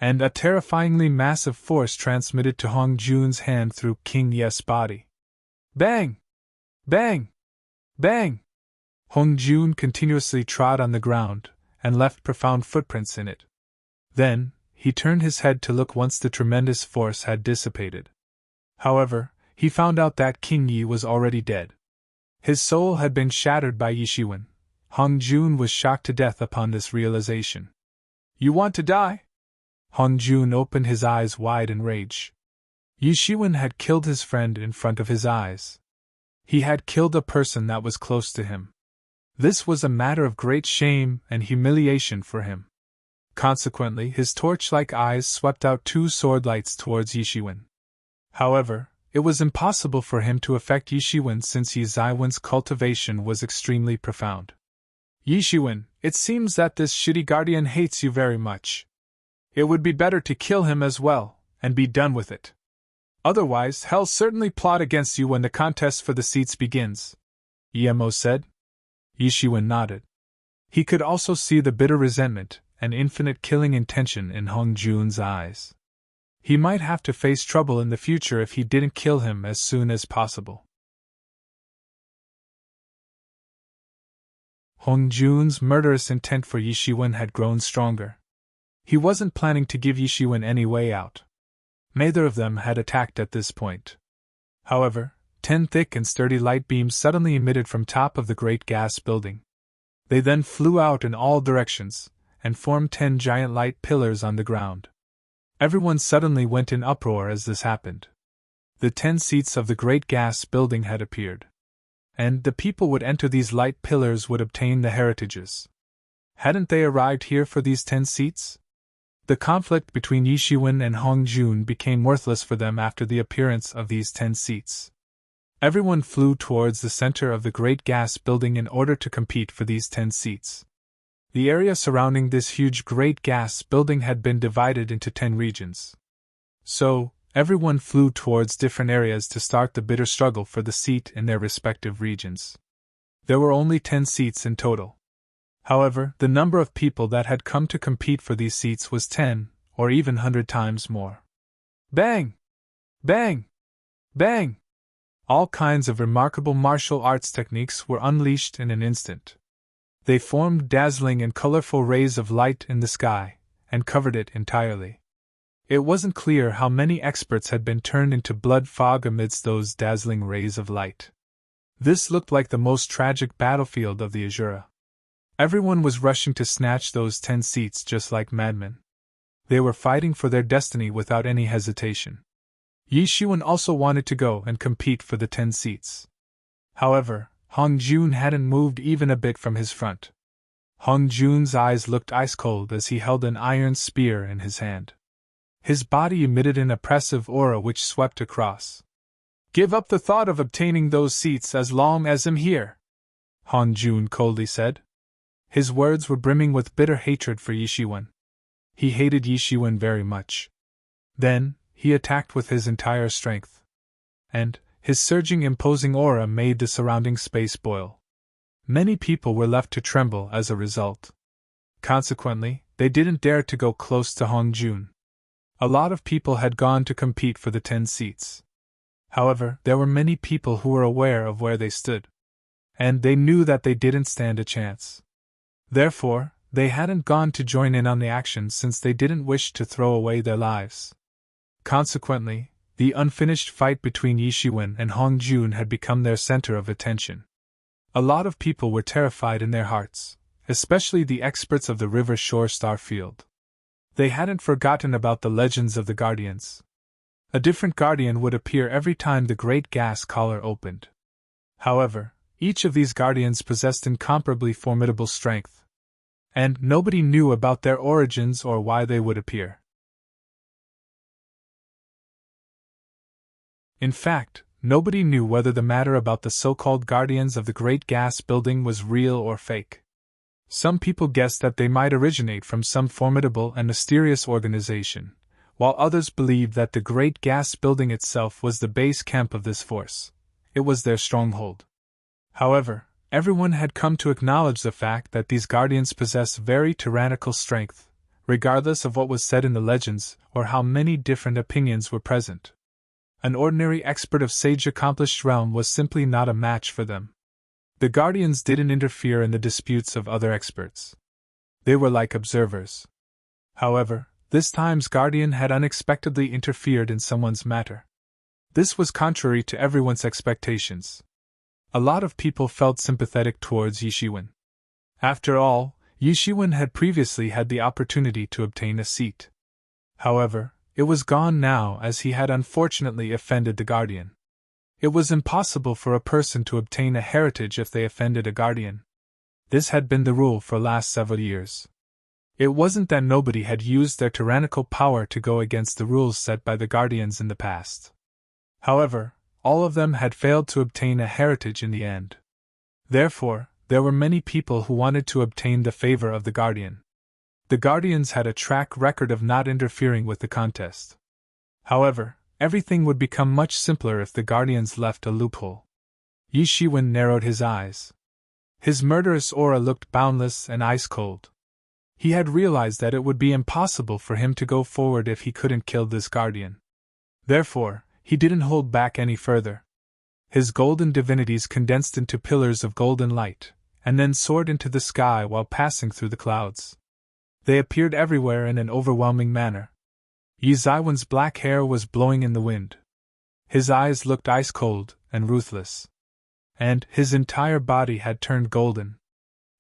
and a terrifyingly massive force transmitted to Hong Jun's hand through King Yi's body. Bang! Bang! Bang! Hong Jun continuously trod on the ground, and left profound footprints in it. Then, he turned his head to look once the tremendous force had dissipated. However, he found out that King Yi was already dead. His soul had been shattered by Yi Shiwen. Hong Jun was shocked to death upon this realization. You want to die? Hong Jun opened his eyes wide in rage. Yi Shiwen had killed his friend in front of his eyes. He had killed a person that was close to him. This was a matter of great shame and humiliation for him. Consequently, his torch-like eyes swept out two sword lights towards Yi Shiwen. However, it was impossible for him to affect Yi Shiwen since Yi Ziwen's cultivation was extremely profound. Yi Shiwen, it seems that this shitty guardian hates you very much. It would be better to kill him as well, and be done with it. Otherwise, hell certainly plot against you when the contest for the seats begins, Emo said. Yi Shiwen nodded. He could also see the bitter resentment and infinite killing intention in Hong Jun's eyes. He might have to face trouble in the future if he didn't kill him as soon as possible. Hong Jun's murderous intent for Yi Shiwen had grown stronger. He wasn't planning to give Yi Shiwen any way out. Neither of them had attacked at this point. However, 10 thick and sturdy light beams suddenly emitted from top of the great gas building. They then flew out in all directions, and formed 10 giant light pillars on the ground. Everyone suddenly went in uproar as this happened. The 10 seats of the great gas building had appeared, and the people would enter these light pillars would obtain the heritages. Hadn't they arrived here for these 10 seats? The conflict between Yi Shiwen and Hong Jun became worthless for them after the appearance of these 10 seats. Everyone flew towards the center of the great gas building in order to compete for these 10 seats. The area surrounding this huge great gas building had been divided into 10 regions. So, everyone flew towards different areas to start the bitter struggle for the seat in their respective regions. There were only 10 seats in total. However, the number of people that had come to compete for these seats was 10, or even 100 times more. Bang! Bang! Bang! All kinds of remarkable martial arts techniques were unleashed in an instant. They formed dazzling and colorful rays of light in the sky, and covered it entirely. It wasn't clear how many experts had been turned into blood fog amidst those dazzling rays of light. This looked like the most tragic battlefield of the Azura. Everyone was rushing to snatch those 10 seats just like madmen. They were fighting for their destiny without any hesitation. Yi Shiwen also wanted to go and compete for the 10 seats. However, Hong Jun hadn't moved even a bit from his front. Hong Jun's eyes looked ice cold as he held an iron spear in his hand. His body emitted an oppressive aura which swept across. Give up the thought of obtaining those seats as long as I'm here, Hong Jun coldly said. His words were brimming with bitter hatred for Yi Shiwen. He hated Yi Shiwen very much. Then, he attacked with his entire strength. And, his surging imposing aura made the surrounding space boil. Many people were left to tremble as a result. Consequently, they didn't dare to go close to Hong Jun. A lot of people had gone to compete for the 10 seats. However, there were many people who were aware of where they stood. And they knew that they didn't stand a chance. Therefore, they hadn't gone to join in on the action since they didn't wish to throw away their lives. Consequently, the unfinished fight between Yi Shiwen and Hong Jun had become their center of attention. A lot of people were terrified in their hearts, especially the experts of the River Shore Star Field. They hadn't forgotten about the legends of the Guardians. A different Guardian would appear every time the great gas collar opened. However, each of these Guardians possessed incomparably formidable strength. And nobody knew about their origins or why they would appear. In fact, nobody knew whether the matter about the so-called Guardians of the Great Gas Building was real or fake. Some people guessed that they might originate from some formidable and mysterious organization, while others believed that the great gas building itself was the base camp of this force. It was their stronghold. However, everyone had come to acknowledge the fact that these guardians possessed very tyrannical strength, regardless of what was said in the legends or how many different opinions were present. An ordinary expert of sage accomplished realm was simply not a match for them. The guardians didn't interfere in the disputes of other experts. They were like observers. However, this time's guardian had unexpectedly interfered in someone's matter. This was contrary to everyone's expectations. A lot of people felt sympathetic towards Yishiwen. After all, Yishiwen had previously had the opportunity to obtain a seat. However, it was gone now as he had unfortunately offended the guardian. It was impossible for a person to obtain a heritage if they offended a guardian. This had been the rule for last several years. It wasn't that nobody had used their tyrannical power to go against the rules set by the guardians in the past. However, all of them had failed to obtain a heritage in the end. Therefore, there were many people who wanted to obtain the favor of the guardian. The guardians had a track record of not interfering with the contest. However, everything would become much simpler if the guardians left a loophole. Yishiwen narrowed his eyes. His murderous aura looked boundless and ice-cold. He had realized that it would be impossible for him to go forward if he couldn't kill this guardian. Therefore, he didn't hold back any further. His golden divinities condensed into pillars of golden light, and then soared into the sky while passing through the clouds. They appeared everywhere in an overwhelming manner. Yiziwen's black hair was blowing in the wind. His eyes looked ice-cold and ruthless. And his entire body had turned golden.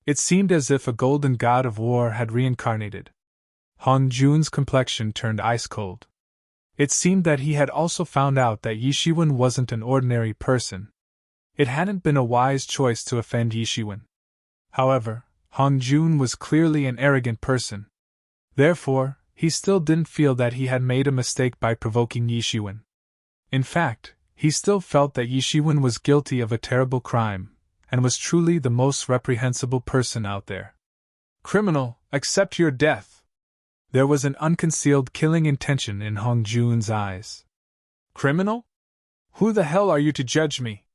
It seemed as if a golden god of war had reincarnated. Han Jun's complexion turned ice-cold. It seemed that he had also found out that Yishiwen wasn't an ordinary person. It hadn't been a wise choice to offend Yishiwen. However, Han Jun was clearly an arrogant person. Therefore, he still didn't feel that he had made a mistake by provoking Yishiwen. In fact, he still felt that Yishiwen was guilty of a terrible crime, and was truly the most reprehensible person out there. Criminal, accept your death! There was an unconcealed killing intention in Hong Jun's eyes. Criminal? Who the hell are you to judge me?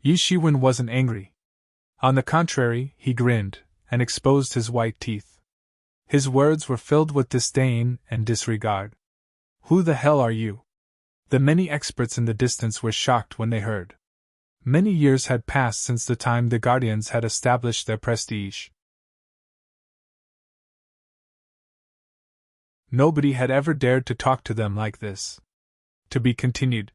Yishiwen wasn't angry. On the contrary, he grinned, and exposed his white teeth. His words were filled with disdain and disregard. Who the hell are you? The many experts in the distance were shocked when they heard. Many years had passed since the time the Guardians had established their prestige. Nobody had ever dared to talk to them like this. To be continued.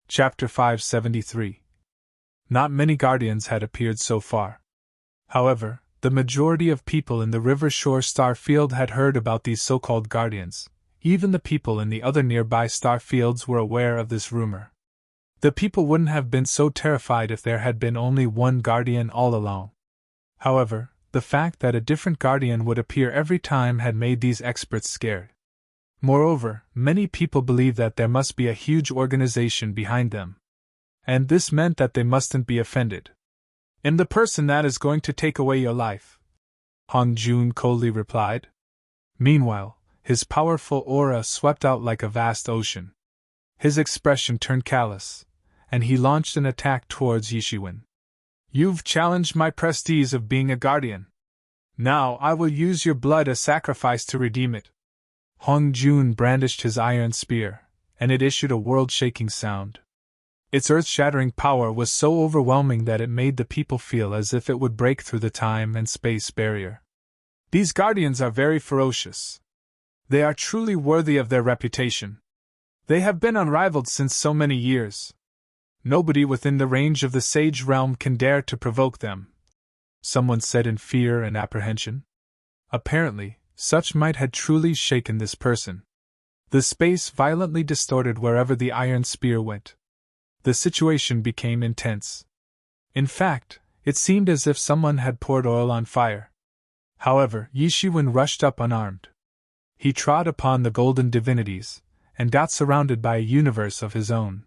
Chapter 573. Not many Guardians had appeared so far. However, the majority of people in the River Shore star field had heard about these so-called Guardians. Even the people in the other nearby star fields were aware of this rumor. The people wouldn't have been so terrified if there had been only one Guardian all along. However, the fact that a different Guardian would appear every time had made these experts scared. Moreover, many people believed that there must be a huge organization behind them. And this meant that they mustn't be offended. "I'm the person that is going to take away your life," Han Jun coldly replied. Meanwhile, his powerful aura swept out like a vast ocean. His expression turned callous, and he launched an attack towards Yishiwen. "You've challenged my prestige of being a Guardian. Now I will use your blood as sacrifice to redeem it." Hong Jun brandished his iron spear, and it issued a world-shaking sound. Its earth-shattering power was so overwhelming that it made the people feel as if it would break through the time and space barrier. "These Guardians are very ferocious. They are truly worthy of their reputation. They have been unrivaled since so many years. Nobody within the range of the Sage realm can dare to provoke them," someone said in fear and apprehension. Apparently, such might had truly shaken this person. The space violently distorted wherever the iron spear went. The situation became intense. In fact, it seemed as if someone had poured oil on fire. However, Yishiwen rushed up unarmed. He trod upon the golden divinities, and got surrounded by a universe of his own.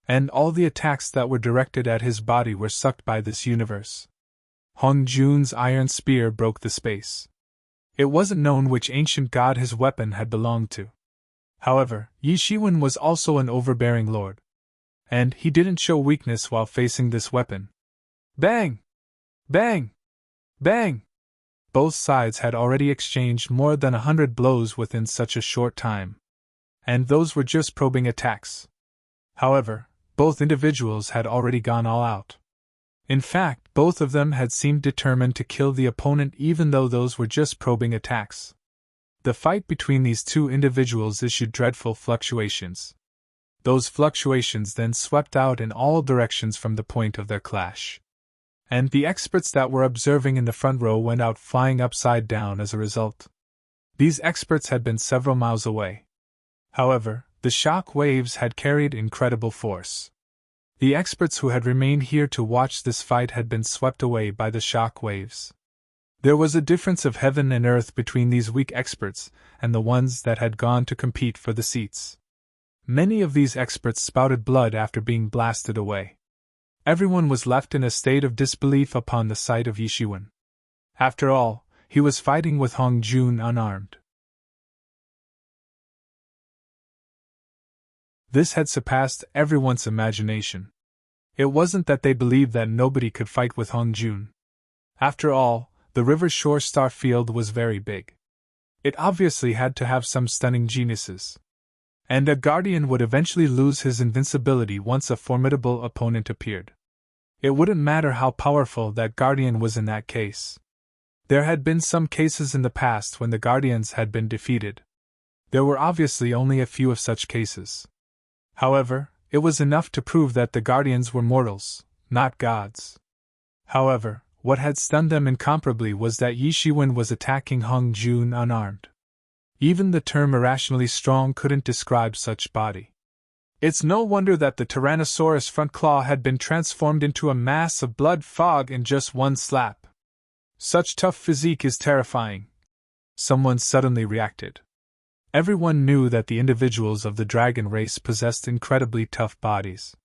and all the attacks that were directed at his body were sucked by this universe. Hong Jun's iron spear broke the space. It wasn't known which ancient god his weapon had belonged to. However, Yi Shiwen was also an overbearing lord, and he didn't show weakness while facing this weapon. Bang! Bang! Bang! Both sides had already exchanged more than 100 blows within such a short time. And those were just probing attacks. However, both individuals had already gone all out. In fact, both of them had seemed determined to kill the opponent even though those were just probing attacks. The fight between these two individuals issued dreadful fluctuations. Those fluctuations then swept out in all directions from the point of their clash. And the experts that were observing in the front row went out flying upside down as a result. These experts had been several miles away. However, the shock waves had carried incredible force. The experts who had remained here to watch this fight had been swept away by the shock waves. There was a difference of heaven and earth between these weak experts and the ones that had gone to compete for the seats. Many of these experts spouted blood after being blasted away. Everyone was left in a state of disbelief upon the sight of Yi Shiwen. After all, he was fighting with Hong Jun unarmed. This had surpassed everyone's imagination. It wasn't that they believed that nobody could fight with Hong Jun. After all, the River Shore Star Field was very big. It obviously had to have some stunning geniuses. And a guardian would eventually lose his invincibility once a formidable opponent appeared. It wouldn't matter how powerful that guardian was in that case. There had been some cases in the past when the guardians had been defeated. There were obviously only a few of such cases. However, it was enough to prove that the guardians were mortals, not gods. However, what had stunned them incomparably was that Yi Shiwen was attacking Hong Jun unarmed. Even the term irrationally strong couldn't describe such body. It's no wonder that the Tyrannosaurus front claw had been transformed into a mass of blood fog in just one slap. Such tough physique is terrifying. Someone suddenly reacted. Everyone knew that the individuals of the dragon race possessed incredibly tough bodies.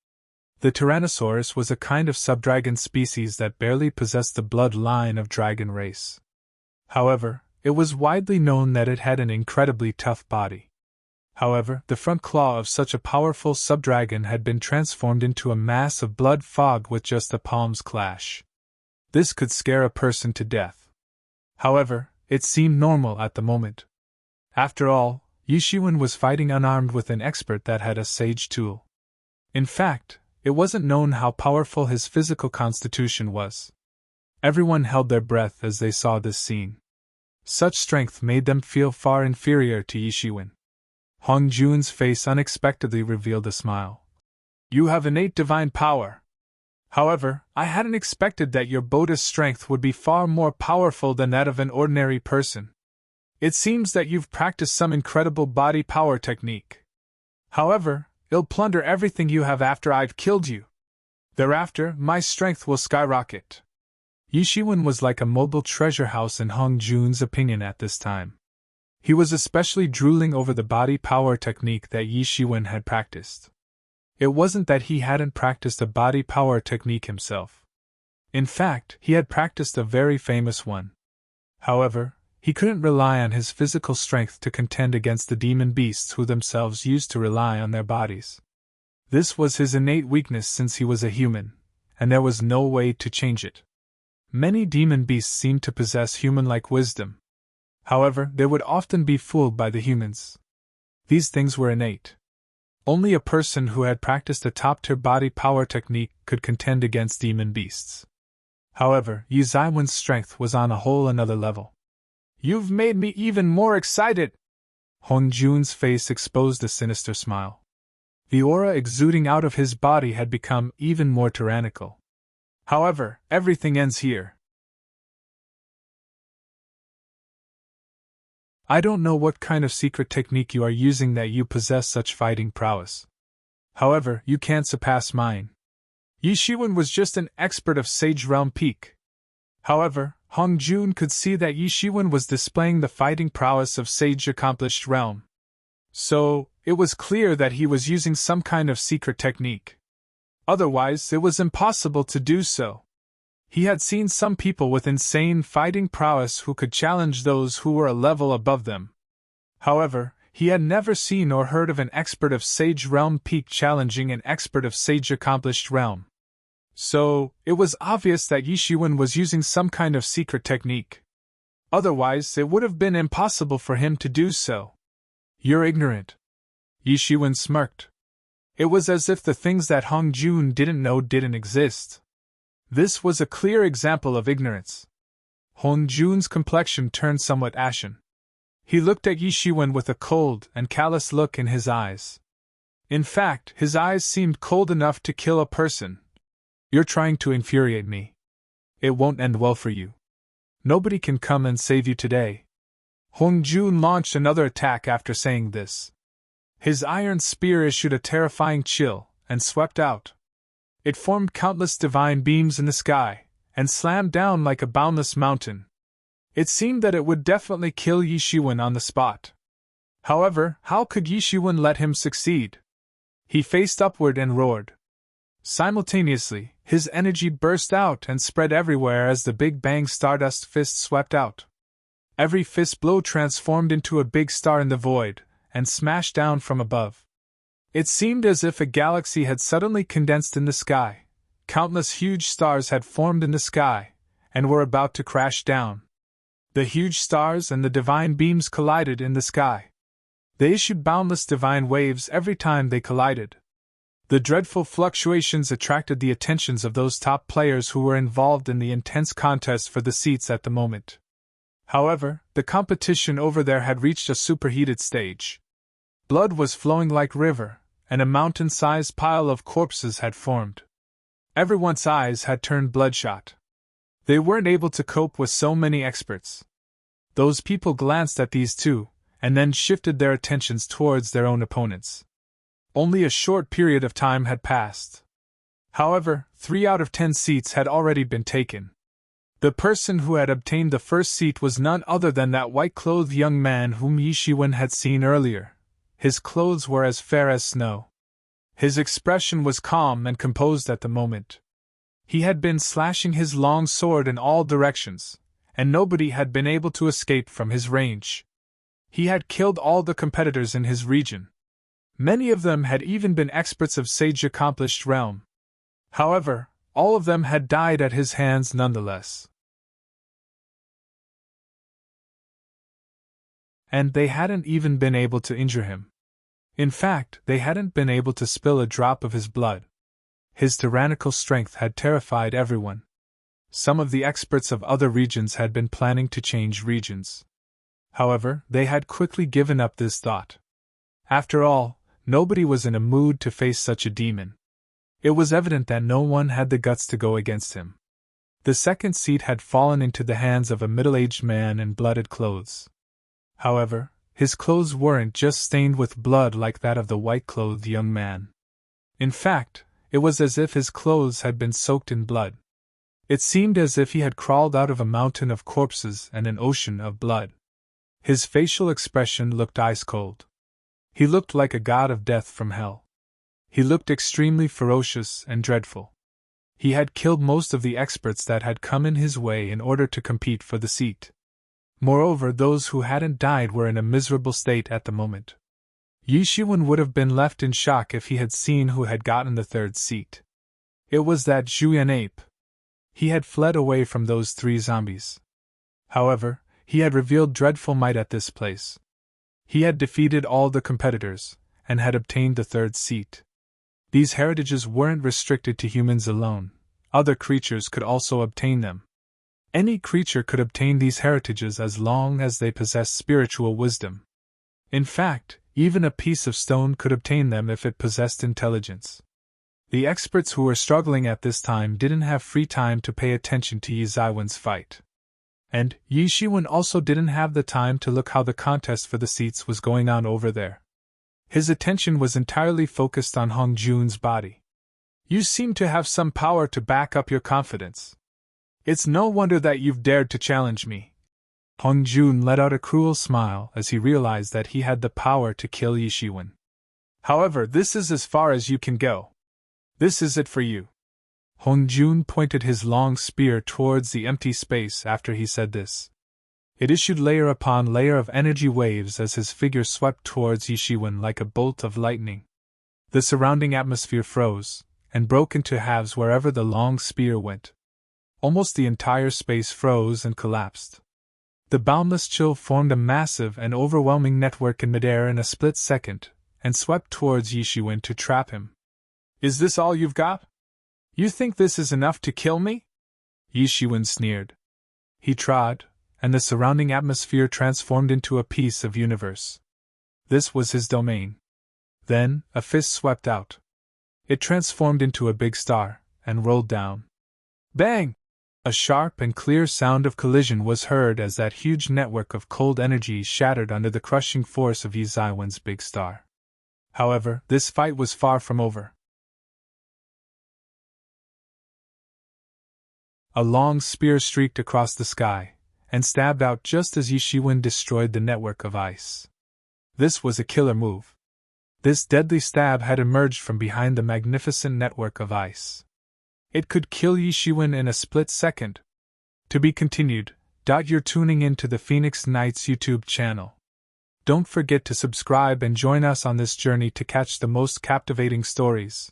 The Tyrannosaurus was a kind of subdragon species that barely possessed the bloodline of dragon race. However, it was widely known that it had an incredibly tough body. However, the front claw of such a powerful subdragon had been transformed into a mass of blood fog with just a palm's clash. This could scare a person to death. However, it seemed normal at the moment. After all, Yi Shiwen was fighting unarmed with an expert that had a sage tool. In fact, it wasn't known how powerful his physical constitution was. Everyone held their breath as they saw this scene. Such strength made them feel far inferior to Yi Shiwen. Hong Jun's face unexpectedly revealed a smile. You have innate divine power. However, I hadn't expected that your Buddha's strength would be far more powerful than that of an ordinary person. It seems that you've practiced some incredible body power technique. However, it'll plunder everything you have after I've killed you. Thereafter, my strength will skyrocket. Yi Shiwen was like a mobile treasure house in Hong Jun's opinion at this time. He was especially drooling over the body power technique that Yi Shiwen had practiced. It wasn't that he hadn't practiced a body power technique himself. In fact, he had practiced a very famous one. However, he couldn't rely on his physical strength to contend against the demon beasts who themselves used to rely on their bodies. This was his innate weakness since he was a human, and there was no way to change it. Many demon beasts seemed to possess human-like wisdom. However, they would often be fooled by the humans. These things were innate. Only a person who had practiced a top-tier body power technique could contend against demon beasts. However, Yi Shiwen's strength was on a whole another level. You've made me even more excited! Hong Jun's face exposed a sinister smile. The aura exuding out of his body had become even more tyrannical. However, everything ends here. I don't know what kind of secret technique you are using that you possess such fighting prowess. However, you can't surpass mine. Yi Shiwen was just an expert of Sage Realm Peak. However, Hong Jun could see that Yi Shiwen was displaying the fighting prowess of Sage Accomplished Realm. So, it was clear that he was using some kind of secret technique. Otherwise, it was impossible to do so. He had seen some people with insane fighting prowess who could challenge those who were a level above them. However, he had never seen or heard of an expert of Sage Realm Peak challenging an expert of Sage Accomplished Realm. So, it was obvious that Yishiwen was using some kind of secret technique. Otherwise, it would have been impossible for him to do so. You're ignorant. Yishiwen smirked. It was as if the things that Hong Jun didn't know didn't exist. This was a clear example of ignorance. Hong Jun's complexion turned somewhat ashen. He looked at Yishiwen with a cold and callous look in his eyes. In fact, his eyes seemed cold enough to kill a person. You're trying to infuriate me. It won't end well for you. Nobody can come and save you today. Hong Jun launched another attack after saying this. His iron spear issued a terrifying chill and swept out. It formed countless divine beams in the sky and slammed down like a boundless mountain. It seemed that it would definitely kill Yishiwen on the spot. However, how could Yishiwen let him succeed? He faced upward and roared. Simultaneously, his energy burst out and spread everywhere as the Big Bang Stardust fist swept out. Every fist blow transformed into a big star in the void and smashed down from above. It seemed as if a galaxy had suddenly condensed in the sky. Countless huge stars had formed in the sky and were about to crash down. The huge stars and the divine beams collided in the sky. They issued boundless divine waves every time they collided. The dreadful fluctuations attracted the attentions of those top players who were involved in the intense contest for the seats at the moment. However, the competition over there had reached a superheated stage. Blood was flowing like river, and a mountain-sized pile of corpses had formed. Everyone's eyes had turned bloodshot. They weren't able to cope with so many experts. Those people glanced at these two, and then shifted their attentions towards their own opponents. Only a short period of time had passed. However, 3 out of 10 seats had already been taken. The person who had obtained the first seat was none other than that white-clothed young man whom Yishiwen had seen earlier. His clothes were as fair as snow. His expression was calm and composed at the moment. He had been slashing his long sword in all directions, and nobody had been able to escape from his range. He had killed all the competitors in his region. Many of them had even been experts of Sage Accomplished Realm. However, all of them had died at his hands nonetheless. And they hadn't even been able to injure him. In fact, they hadn't been able to spill a drop of his blood. His tyrannical strength had terrified everyone. Some of the experts of other regions had been planning to change regions. However, they had quickly given up this thought. After all, nobody was in a mood to face such a demon. It was evident that no one had the guts to go against him. The second seat had fallen into the hands of a middle-aged man in blooded clothes. However, his clothes weren't just stained with blood like that of the white-clothed young man. In fact, it was as if his clothes had been soaked in blood. It seemed as if he had crawled out of a mountain of corpses and an ocean of blood. His facial expression looked ice-cold. He looked like a god of death from hell. He looked extremely ferocious and dreadful. He had killed most of the experts that had come in his way in order to compete for the seat. Moreover, those who hadn't died were in a miserable state at the moment. Yishiwen would have been left in shock if he had seen who had gotten the third seat. It was that Zhuyan ape. He had fled away from those 3 zombies. However, he had revealed dreadful might at this place. He had defeated all the competitors, and had obtained the third seat. These heritages weren't restricted to humans alone. Other creatures could also obtain them. Any creature could obtain these heritages as long as they possessed spiritual wisdom. In fact, even a piece of stone could obtain them if it possessed intelligence. The experts who were struggling at this time didn't have free time to pay attention to Yi Zaiwen's fight. And Yishiwen also didn't have the time to look how the contest for the seats was going on over there. His attention was entirely focused on Hong Jun's body. You seem to have some power to back up your confidence. It's no wonder that you've dared to challenge me. Hong Jun let out a cruel smile as he realized that he had the power to kill Yishiwen. However, this is as far as you can go. This is it for you. Hongjun pointed his long spear towards the empty space after he said this. It issued layer upon layer of energy waves as his figure swept towards Yishiwen like a bolt of lightning. The surrounding atmosphere froze, and broke into halves wherever the long spear went. Almost the entire space froze and collapsed. The boundless chill formed a massive and overwhelming network in midair in a split second, and swept towards Yishiwen to trap him. Is this all you've got? You think this is enough to kill me? Yishiwen sneered. He trod, and the surrounding atmosphere transformed into a piece of universe. This was his domain. Then, a fist swept out. It transformed into a big star, and rolled down. Bang! A sharp and clear sound of collision was heard as that huge network of cold energy shattered under the crushing force of Yiziwen's big star. However, this fight was far from over. A long spear streaked across the sky, and stabbed out just as Yishiwen destroyed the network of ice. This was a killer move. This deadly stab had emerged from behind the magnificent network of ice. It could kill Yishiwen in a split second. To be continued. You're tuning in to the Phoenix Knights YouTube channel. Don't forget to subscribe and join us on this journey to catch the most captivating stories.